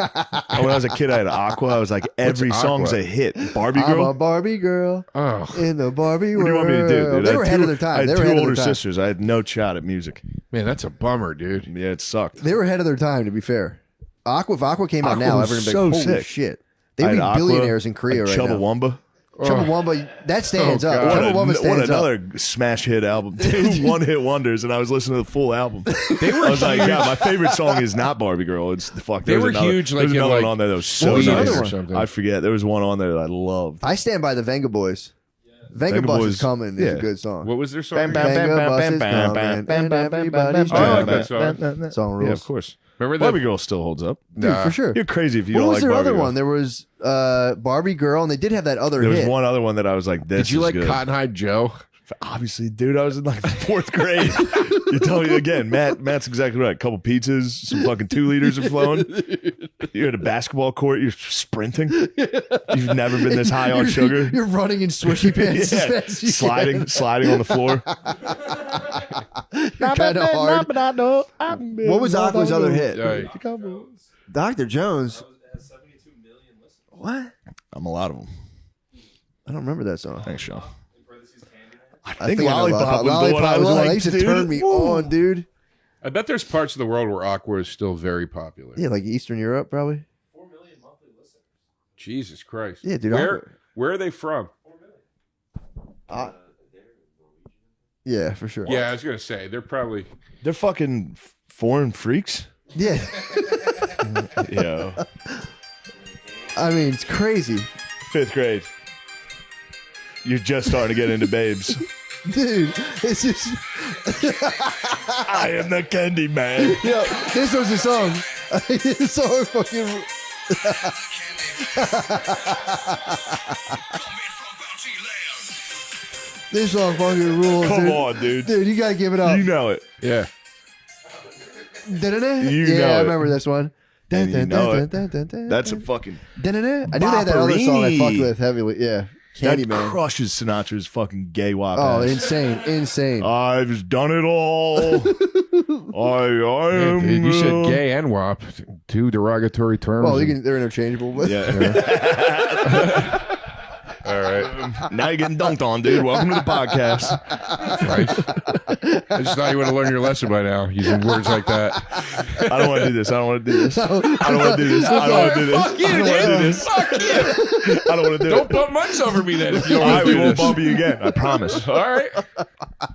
When I was a kid, I had Aqua. I was like, every Aqua? song's a hit. Barbie I'm a Girl. Barbie girl Oh. in the Barbie What world. do you want me to do, dude? They I were had ahead of two- their time. I had They were two ahead of older their time. sisters. I had no shot at music. Man, that's a bummer, dude. Yeah, it sucked. They were ahead of their time, to be fair. If Aqua came out Aqua now, was everyone would be so like, holy sick. shit. They'd I be had Aqua, billionaires in Korea right now. Chubbawamba. Chubbawamba, that stands up. God. Chubbawamba What stands up. another smash hit album. Two one-hit wonders, and I was listening to the full album. I was like, yeah, my favorite song is not Barbie Girl. It's the fuck. They There was were another, huge, There like, was in, another like- one on there that was so What was the nice. other or one? something. I forget. There was one on there that I loved. I stand by the Venga Boys. Venga Venga Bus Boys, is coming is yeah. a good song. What was their song? Venga Bus is coming, and everybody's Oh, I like jumping. that song. Song Yeah, rules. of course. Remember Barbie that? Girl still holds up. Dude, for sure. You're crazy if you What don't was like their Barbie other Girl. one? There was Barbie Girl, and they did have that other There was hit. one other one that I was like, this Did you is like good. Cotton Eye Joe? Obviously, dude, I was in like the 4th grade. You tell me again, Matt's exactly right. A couple pizzas, some fucking 2 liters of flowing. You're at a basketball court. You're sprinting. You've never been this high on sugar. You're running in swishy pants as Yeah. fast as you can. sliding on the floor. You're kind of hard. What was Aqua's other hit? Right. Dr. Jones. What? I'm a lot of them. I don't remember that song. Thanks, Sean. I I think I know Lollipop was the one I was Lollipop. like, They used to dude. turn me on, dude. I bet there's parts of the world where Aqua is still very popular. Yeah, like Eastern Europe, probably. Jesus Christ. Yeah, dude. Where are they from? Yeah, for sure. Yeah, I was gonna say they're probably. They're fucking foreign freaks. Yeah. Yeah. I mean, it's crazy, 5th grade. You're just starting to get into babes. dude. It's just. I am the candy man. Yo, this was the song. This song fucking. This song fucking rules. Come dude. on, dude. Dude, you gotta give it up. You know it. Yeah. Da-da-da. You yeah, know I it. remember this one. And you know it. Da-da-da-da-da-da. That's a fucking... Da-da-da. I knew they had that other song I fucked Bopperini. with heavily. Yeah, That Candyman. crushes Sinatra's fucking gay wop Oh, ass. insane. I've done it all. I Yeah, am... dude, you said gay and WAP, two derogatory terms. Well, they're interchangeable. But Yeah. All right. Now you're getting dunked on, dude. Welcome to the podcast. Right. I just thought you would have learned your lesson by now, using words like that. I don't want to do this. I don't want to do this. I don't want to do this. I don't want to do this. Fuck you, I don't want to do dude. this. Fuck you. I don't want to do Don't it. bump mics over me then if you don't All want right, to we do won't this. bump you again. I promise. All right.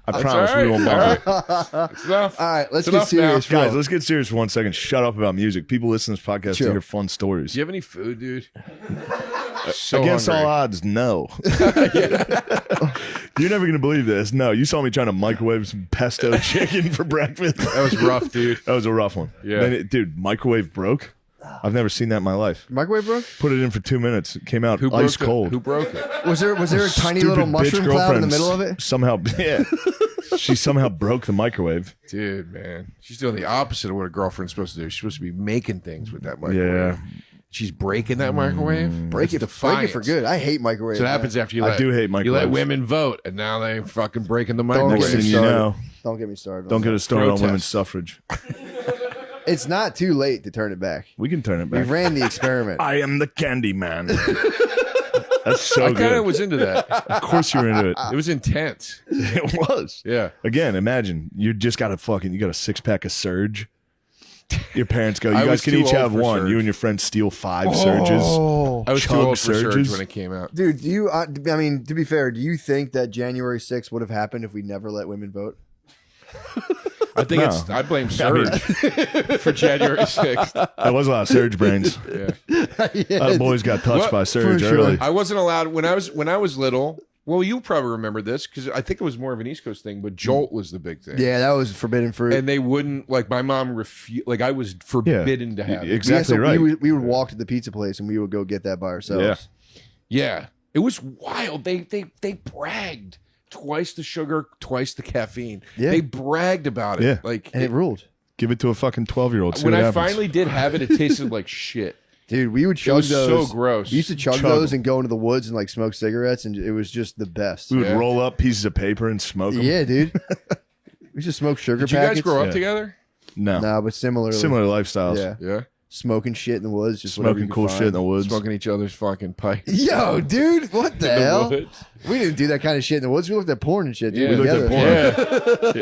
I promise we won't bump you. That's enough. all right, let's It's get enough serious, now. Guys, let's get serious for 1 second. Shut up about music. People listen to this podcast Sure. to hear fun stories. Do you have any food, dude? So Against hungry. all odds, no. You're never going to believe this. No, you saw me trying to microwave some pesto chicken for breakfast. That was rough, dude. That was a rough one. Yeah. Then dude, microwave broke. I've never seen that in my life. Microwave broke? Put it in for 2 minutes. It came out Who ice broke cold. it? Who broke it? Was there a tiny Stupid little bitch mushroom cloud in the girlfriend middle of it? Somehow, yeah. She somehow broke the microwave. Dude, man. She's doing the opposite of what a girlfriend's supposed to do. She's supposed to be making things with that microwave. Yeah. She's breaking that microwave. Break it for good. I hate microwaves. So what happens after you I let do hate you let microwaves. women vote, and now they're fucking breaking the Don't microwave. Next get thing me you started. know, Don't get me started. don't get us started on Protest. women's suffrage. It's not too late to turn it back. We can turn it We back. ran the experiment. I am the candy man. That's so I kind good. of was into that. Of course you were into it. It was intense. It was. Yeah. Again, imagine you just got a 6-pack of Surge. Your parents go, you I guys was can too each old have for one. Surge. You and your friends steal 5 Surges. Oh, I was too Chug old for Surge surges. when it came out. dude, do you? I mean, to be fair, do you think that January 6th would have happened if we never let women vote? I think No. I blame Surge for January 6th. That was a lot of Surge brains. Yeah. That boys got touched What? by Surge For sure. early. I wasn't allowed when I was little. Well, you probably remember this because I think it was more of an East Coast thing, but Jolt was the big thing. Yeah, that was forbidden fruit. And they wouldn't like my mom refused. Like I was forbidden to have it. Exactly so right. we would walk to the pizza place and we would go get that by ourselves. Yeah, it was wild. They bragged twice the sugar, twice the caffeine. Yeah. They bragged about it. Yeah. Like And it ruled. Give it to a fucking 12-year-old. when I finally did have it, it tasted like shit. Dude, we would It chug was those. so gross. We used to chug Chug those them. and go into the woods and like smoke cigarettes, and it was just the best. we would Yeah. roll up pieces of paper and smoke them. Yeah, dude. We used to smoke sugar Did you packets. guys grow up Yeah. together? No. Nah, but similarly. Similar lifestyles. Yeah. Yeah, Smoking shit in the woods. Just whatever you Smoking could cool find. shit in the woods. smoking each other's fucking pipe. Yo, dude, what the In the hell? woods. We didn't do that kind of shit in the woods. We looked at porn and shit, dude. Yeah. We looked at together. porn.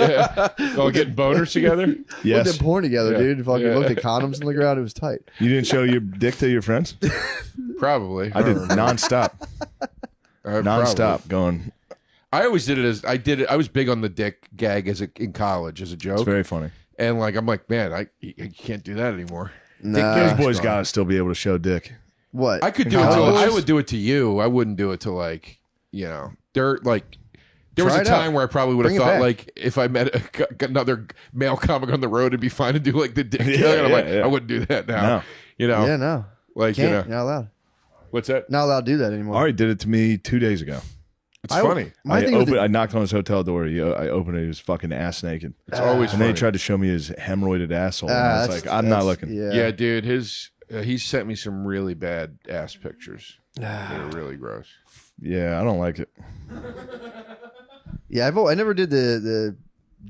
Yeah. All getting boners together? We looked Yes. at porn together, Yeah. dude. Fucking Yeah. looked at condoms on the ground. It was tight. You didn't show your dick to your friends? Probably. I did don't remember. nonstop. Nonstop Probably. going. I always did it. I was big on the dick gag in college as a It's joke. very funny. And like, I'm like, man, you can't do that anymore. Nah. Those gag's boys gone. gotta still be able to show dick. What? I could do it College to, I boys? would do it to you. I wouldn't do it to like, there was Try a it out. time where I probably would have Bring it thought back. like if I met another male comic on the road, it'd be fine to do like the dick. Yeah, gag. And I'm yeah, like, yeah. I wouldn't do that now. No. You know, Yeah, no. like Can't. you know, Not allowed. what's that? Not allowed to do that anymore. Ari did it to me 2 days ago. It's I- funny. My thing with I knocked on his hotel door. I opened it. He was fucking ass naked. It's always And then funny. he tried to show me his hemorrhoided asshole. and I was that's- like, I'm not that's- looking. Yeah, dude, he sent me some really bad ass pictures. They were really gross. Yeah, I don't like it. Yeah, I never did the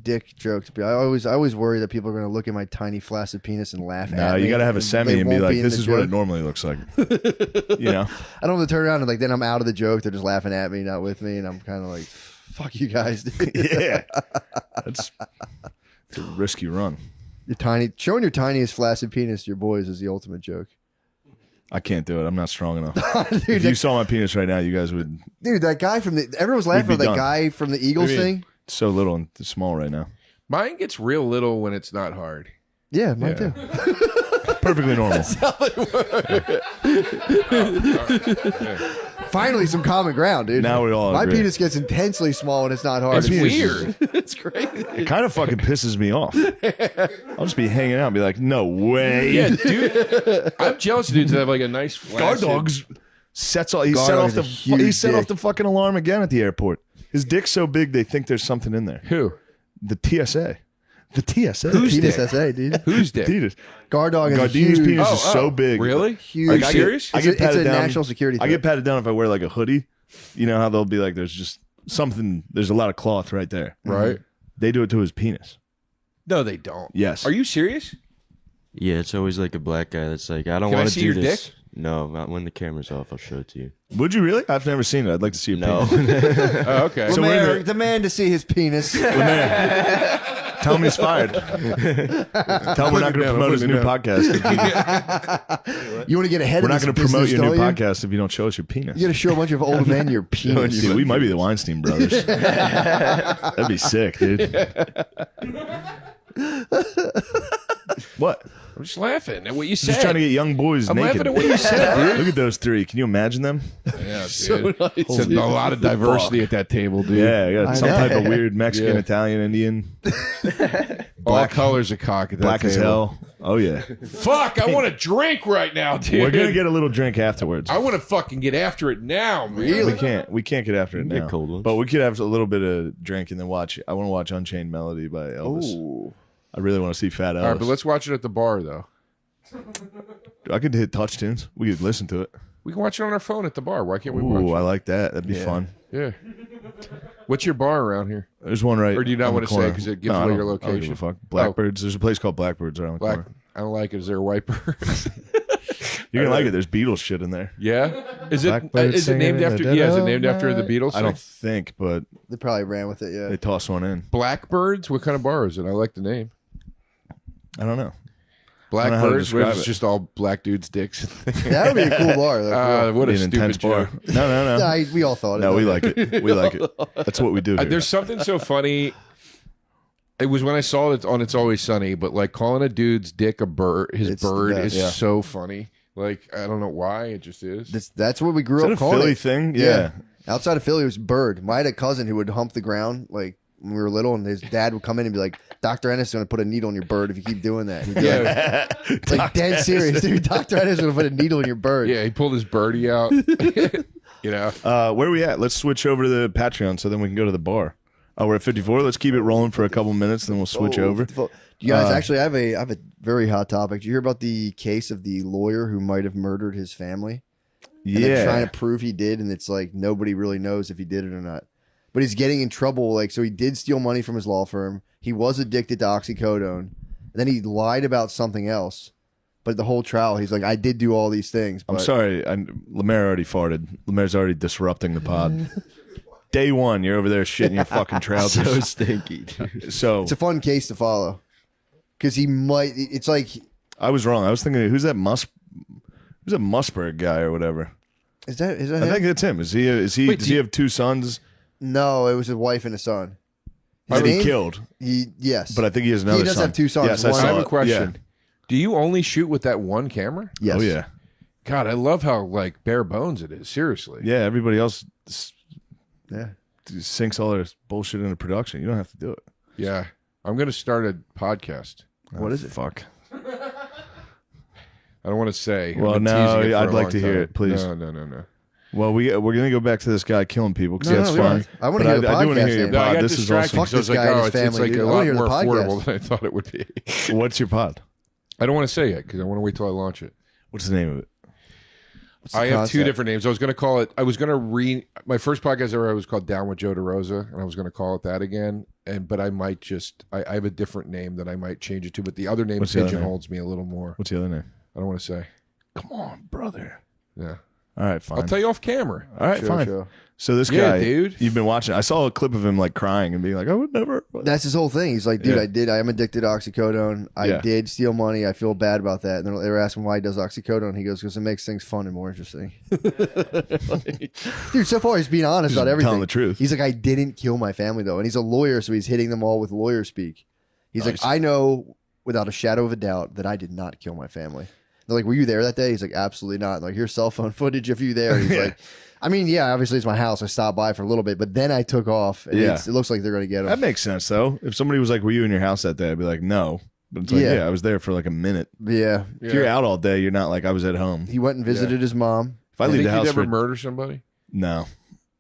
dick jokes. But I always worry that people are going to look at my tiny flaccid penis and laugh at me. No, you got to have a semi They and be won't like, in this the is what it joke. normally looks like. You know? I don't have to turn around and like then I'm out of the joke. They're just laughing at me, not with me, and I'm kind of like, fuck you guys. Dude. Yeah. It's a risky run. Showing your tiniest flaccid penis to your boys is the ultimate joke. I can't do it. I'm not strong enough. Dude, If you saw my penis right now, you guys would. Dude, that guy from everyone's laughing be at that done. guy from the Eagles thing. It's so little and small right now. Mine gets real little when it's not hard. Yeah, mine too. Perfectly normal. Finally, some common ground, dude. Now we all My agree. penis gets intensely small when it's not hard. It's weird. It's crazy. It kind of fucking pisses me off. I'll just be hanging out and be like, no way. Yeah, dude. I'm jealous of dudes that have like a nice Guard flaccid. dogs sets all. He Guard set dog off is the. a huge He set dick. off the fucking alarm again at the airport. His dick's so big they think there's something in there. Who? The TSA. The TSA. Penis SA, dude. Who's dick? Adidas. Guard dog is a Gardini's huge. penis is so big. Really? Huge. Are you Like, serious? I It's get a patted down. national security I threat. get patted down if I wear like a hoodie. You know how they'll be like, there's just something. There's a lot of cloth right there. Right. They do it to his penis. No, they don't. Yes. Are you serious? Yeah, it's always like a black guy that's like, I don't Can I want to see do your this. dick? No, not when the camera's off. I'll show it to you. Would you really? I've never seen it. I'd like to see your No. penis. Oh, okay. So wait a Lemaire, minute. demand to see his penis. Tell him he's fired. Tell him we're not going to promote his new podcast. You want to get ahead We're of not this going to promote business, your new don't you? podcast if you don't show us your penis. You got to show a bunch of old men your penis. Dude, we might be the Weinstein brothers. That'd be sick, dude. What? I'm just laughing at what you I'm said. just trying to get young boys I'm naked. laughing at what you said, dude. Look at those three. Can you imagine them? Yeah, dude. It's a lot of diversity at that table, dude. Yeah, I got some know. type of weird Mexican, Yeah. Italian, Indian, All colors of cock at that black table. as hell. Oh yeah. Fuck, I want to drink right now, dude. We're gonna get a little drink afterwards. I want to fucking get after it now, man. We can't get after it can get now. cold ones. But we could have a little bit of drink and then watch. I want to watch Unchained Melody by Elvis. Ooh. I really want to see Fat Elvis. All right, but let's watch it at the bar, though. I could hit touch tunes. We could listen to it. We can watch it on our phone at the bar. Why can't we watch Ooh, I it? like that. That'd be fun. Yeah. What's your bar around here? There's one right. Or do you not on the want to say corner. 'cause it gives No, I away don't- your I don't give a location? fuck. Blackbirds. There's a place called Blackbirds right on the Black. corner. I don't like it. Is there a wiper? You're gonna like it. There's Beatles shit in there. Yeah. Is it? Blackbird Is it named singing after? in the Yeah. Is it dead named of after the Beatles? I don't think, but They probably ran with it, yeah. they toss one in. Blackbirds. What kind of bar is it? I like the name. I don't know. I don't know how to Blackbirds. Where describe it's it. just all black dudes' dicks. That would be a cool bar, though. for real. What a Be an intense stupid bar. joke. No. Nah, we all thought it. No, we though. like it. We like it. That's what we do. Here. There's something so funny. It was when I saw it on It's Always Sunny, but like calling a dude's dick a bird, his It's the bird best. is Yeah. so funny. Like I don't know why it just is. That's what we grew Is that up a calling Philly it. thing? Yeah. Outside of Philly, it was bird. I had a cousin who would hump the ground like when we were little, and his dad would come in and be like, "Dr. Ennis is going to put a needle in your bird if you keep doing that." And he'd be Yeah, like dead serious, dude. Dr. Ennis is going to put a needle in your bird. yeah. He pulled his birdie out. You know. Where are we at? Let's switch over to the Patreon so then we can go to the bar. Oh, we're at 54. Let's keep it rolling for a couple minutes, then we'll switch over. You guys, actually, I have a very hot topic. Did you hear about the case of the lawyer who might have murdered his family? And they're trying to prove he did, and it's like nobody really knows if he did it or not. But he's getting in trouble. Like, so he did steal money from his law firm. He was addicted to oxycodone. And then he lied about something else. But the whole trial, he's like, I did do all these things. But I'm sorry. Lemaire already farted. Lemaire's already disrupting the pod. Day one, you're over there shitting your fucking trousers. So stinky, dude. So it's a fun case to follow. Because he might, it's like, I was wrong. I was thinking, who's that Musberg guy or whatever? is that I him? think it's him. Is he? Wait, does he have two sons? No, it was a wife and a son. His That he name? killed. Yes. But I think he has another. He does son. have two sons. Yes, I One- I saw have a it. question. Yeah. Do you only shoot with that one camera? yes. Oh yeah. God, I love how like bare bones it is. Seriously. Yeah. Everybody else Yeah. sinks all their bullshit into production. You don't have to do it. Yeah. I'm gonna start a podcast. What is it? Fuck. I don't want to say. Well, I've been no, teasing it for I'd a like long to hear time. it, please. No. Well, we're gonna go back to this guy killing people because No, that's no, fun. I wanna But hear the I do want to podcast hear your name. No, I pod. got This is distracted awesome. Fuck because I was this like, guy and oh, his it's family, like dude. a I wanna lot hear the more podcast. affordable than I thought it would be. What's your pod? I don't want to say it because I want to wait till I launch it. What's the name of it? I have two different names. I was going to call it. I was going to my first podcast ever. I was called Down with Joe DeRosa, and I was going to call it that again. But I might just. I have a different name that I might change it to. But the other name pigeonholes me a little more. What's the other name? I don't want to say. Come on, brother. Yeah. All right, fine. I'll tell you off camera. All right, fine. Show. So this guy, dude, you've been watching. I saw a clip of him like crying and being like, "I would never." That's his whole thing. He's like, dude, I am addicted to oxycodone. I did steal money. I feel bad about that. And they were asking why he does oxycodone. He goes, because it makes things fun and more interesting. Dude, so far he's being honest about everything. Telling the truth. He's like, I didn't kill my family though, and he's a lawyer, so he's hitting them all with lawyer speak. He's like, I know without a shadow of a doubt that I did not kill my family. They're like, were you there that day? He's like, absolutely not. And like, here's cell phone footage of you there. He's like, I mean, yeah, obviously it's my house. I stopped by for a little bit, but then I took off. And it looks like they're going to get him. That makes sense, though. If somebody was like, were you in your house that day? I'd be like, no. But it's like, yeah, I was there for like a minute. Yeah. If you're out all day, you're not like, I was at home. He went and visited his mom. If I leave the house you'd ever murder somebody? No.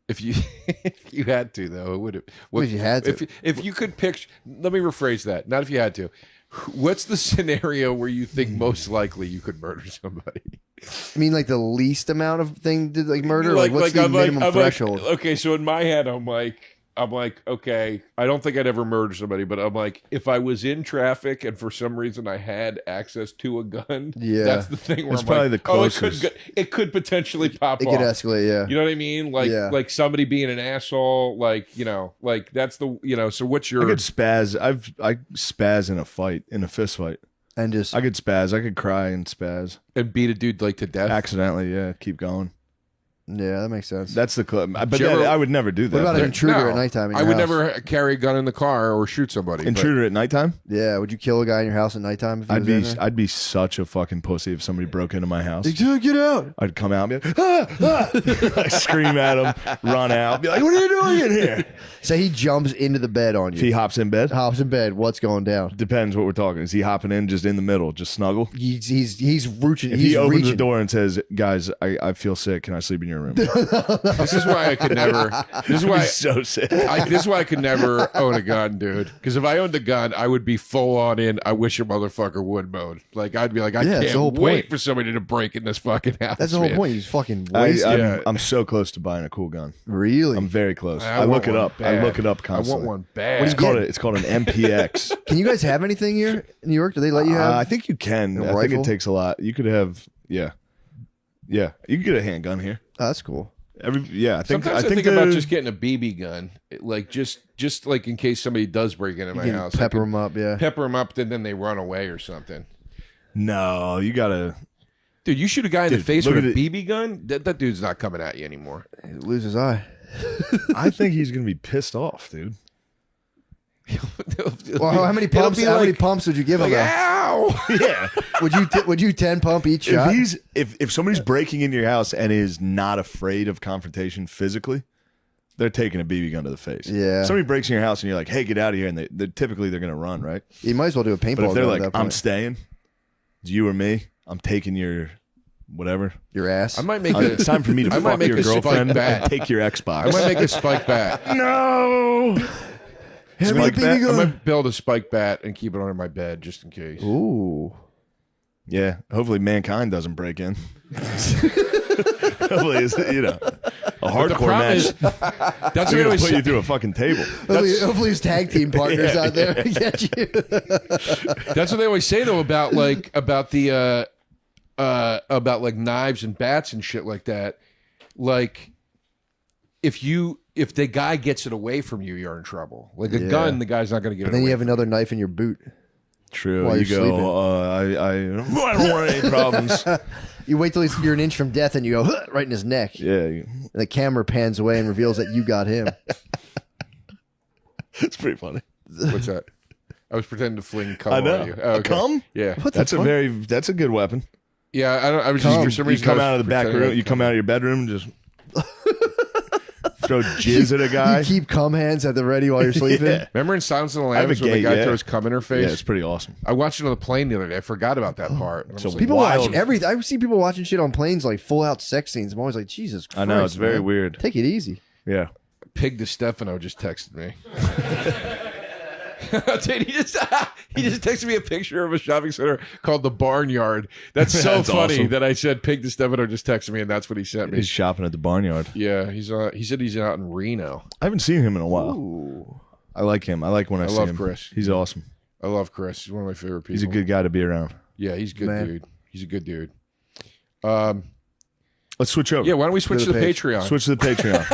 If you if you had to, though, it would have. If you had to. If you could picture, let me rephrase that. Not if you had to. What's the scenario where you think most likely you could murder somebody? I mean, like the least amount of thing to like murder. Like what's the minimum threshold? Okay, so in my head, I'm like, okay, I don't think I'd ever murder somebody, but I'm like, if I was in traffic and for some reason I had access to a gun, that's the thing where it's probably the closest. It could potentially pop off. It could escalate, yeah. You know what I mean? Like somebody being an asshole, like that's the so what's your? I could spaz. I spaz in a fight, in a fist fight, and just I could spaz. I could cry and spaz and beat a dude like to death accidentally. Yeah, keep going. Yeah, that makes sense. That's the club. But I would never do that. What about an intruder at nighttime? I would never carry a gun in the car or shoot somebody. Intruder at nighttime? Yeah. Would you kill a guy in your house at nighttime? If I'd be such a fucking pussy if somebody broke into my house. Get out! I'd come out and be like, I scream at him, run out, be like, what are you doing in here? So he jumps into the bed on you. If he hops in bed? Hops in bed. What's going down? Depends what we're talking. Is he hopping in just in the middle, just snuggle? He's reaching. If he opens the door and says, guys, I feel sick. Can I sleep in your room? This is why I could never. This is why so sick. This is why I could never own a gun, dude. Because if I owned a gun, I would be full on in. I wish a motherfucker would mode. Like I'd be like, I can't wait for somebody to break in this fucking house. That's the whole point. He's fucking wasted. I'm so close to buying a cool gun. Really? I'm very close. I look it up. Bad. I look it up constantly. I want one bad. It's called an MPX. Can you guys have anything here in New York? Do they let you have? I think you can. I think it takes a lot. You could have. Yeah. You could get a handgun here. Oh, that's cool. I think about just getting a BB gun, like just like in case somebody does break into my house. Pepper them up, pepper them up, then they run away or something. No, you gotta, dude. You shoot a guy in the face with a BB gun. That dude's not coming at you anymore. He loses his eye. I think he's gonna be pissed off, dude. Well, how many pumps? How many pumps would you give him? Ow! Yeah. Would you 10 pump each shot? If somebody's breaking into your house and is not afraid of confrontation physically, they're taking a BB gun to the face. Yeah. If somebody breaks in your house and you're like, "Hey, get out of here," and they're typically gonna run, right? You might as well do a paintball. But if they're gun like, at that point. "I'm staying," it's you or me. I'm taking your whatever. Your ass. I might make it's time for me to fuck your girlfriend and take your Xbox. I might make a spike bat. No. Spike bat? I might build a spike bat and keep it under my bed just in case. Ooh. Yeah. Hopefully mankind doesn't break in. Hopefully it's, a hardcore match. That's going to put you through a fucking table. Hopefully his tag team partners out there get you. That's what they always say though about knives and bats and shit like that. Like if the guy gets it away from you, you're in trouble. Like a gun, the guy's not going to get it away. Then you have another knife in your boot. True. While you you're go, I don't want any problems. You wait till you're an inch from death and you go right in his neck. Yeah. And the camera pans away and reveals that you got him. It's pretty funny. What's that? I was pretending to fling cum on you. Oh, okay. Cum? Yeah. That's a good weapon. Yeah, I was just for some reason. You come out of the back room, you come out of your bedroom and just throw jizz at a guy. You keep cum hands at the ready while you're sleeping. Yeah. Remember in Silence of the Lambs when the guy throws cum in her face? Yeah, it's pretty awesome. I watched it on the plane the other day. I forgot about that part. So people watch everything. I see people watching shit on planes like full out sex scenes. I'm always like, Jesus Christ. I know, it's very weird. Take it easy. Yeah. Pig DeStefano just texted me. Dude, he just texted me a picture of a shopping center called the Barnyard. That's so That's funny awesome. that I said Pig to Stefano just texted me, and that's what he sent me. He's shopping at the Barnyard. Yeah, he said he's out in Reno. I haven't seen him in a while. Ooh. I like him. I like when I see love him. Chris. He's awesome. I love Chris. He's one of my favorite people. He's a good guy to be around. Yeah, he's a good Man. dude. He's a good dude. Let's switch over. Yeah, why don't we switch to the page. Patreon? Switch to the Patreon.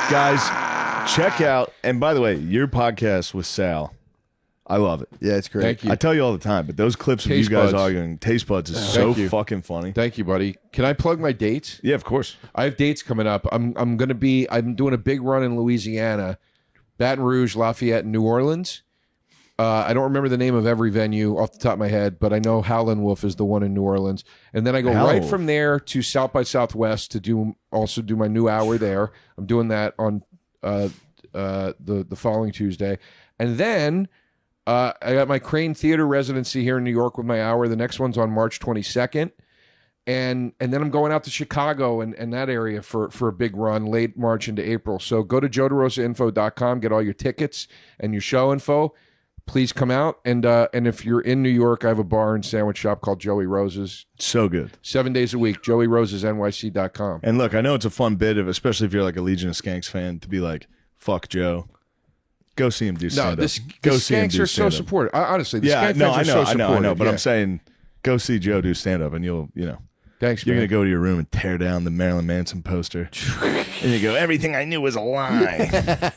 Guys, check out, and by the way, your podcast with Sal, I love it. Yeah, it's great. Thank you. I tell you all the time, but those clips of Taste you guys Buds. arguing, Taste Buds is so Thank you. fucking funny. Thank you, buddy. Can I plug my dates? Yeah, of course. I have dates coming up. I'm doing a big run in Louisiana, Baton Rouge, Lafayette, and New Orleans. I don't remember the name of every venue off the top of my head, but I know Howlin' Wolf is the one in New Orleans. And then I go Howlin' right Wolf. from there to South by Southwest to do my new hour there. I'm doing that on the following Tuesday. And then I got my Crane Theater residency here in New York with my hour. The next one's on March 22nd. And then I'm going out to Chicago and that area for a big run late March into April. So go to joederosainfo.com, get all your tickets and your show info. Please come out. And if you're in New York, I have a bar and sandwich shop called Joey Rose's. So good. 7 days a week, joeyrosesnyc.com. And look, I know it's a fun bit of, especially if you're like a Legion of Skanks fan, to be like, fuck Joe. Go see him do No, stand up. the Go see him Skanks do are so stand-up. supportive. Honestly, the Yeah, Skank no, fans I are know, so I know, supportive. but Yeah. I'm saying, go see Joe do stand up, and you'll, Thanks, you're man. gonna go to your room and tear down the Marilyn Manson poster, and you go, everything I knew was a lie.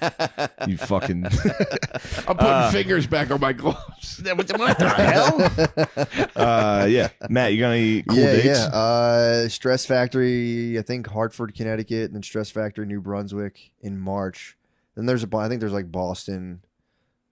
You fucking. I'm putting fingers back on my gloves. What the hell? Yeah, Matt, you got any cool yeah, dates? yeah. Stress Factory, I think Hartford, Connecticut, and then Stress Factory, New Brunswick in March. Then there's I think there's like Boston.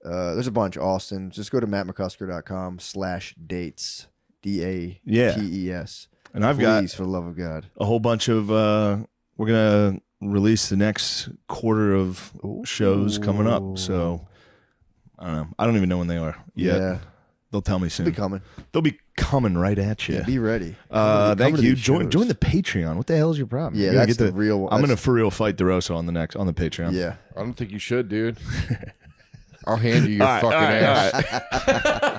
There's a bunch. Austin. Just go to mattmccusker.com/dates. DATES. And I've Please, got for the love of God. a whole bunch of. We're gonna release the next quarter of shows coming up. So I don't know. I don't even know when they are yet. Yeah. They'll tell me soon. Be coming. They'll be coming right at you. Yeah, be ready. Thank Come to you. these Join shows. the Patreon. What the hell is your problem? Yeah, You gotta that's the real one. I'm gonna That's- for real fight DeRosa on the Patreon. Yeah. I don't think you should, dude. I'll hand you your All right, fucking all right, ass. all right.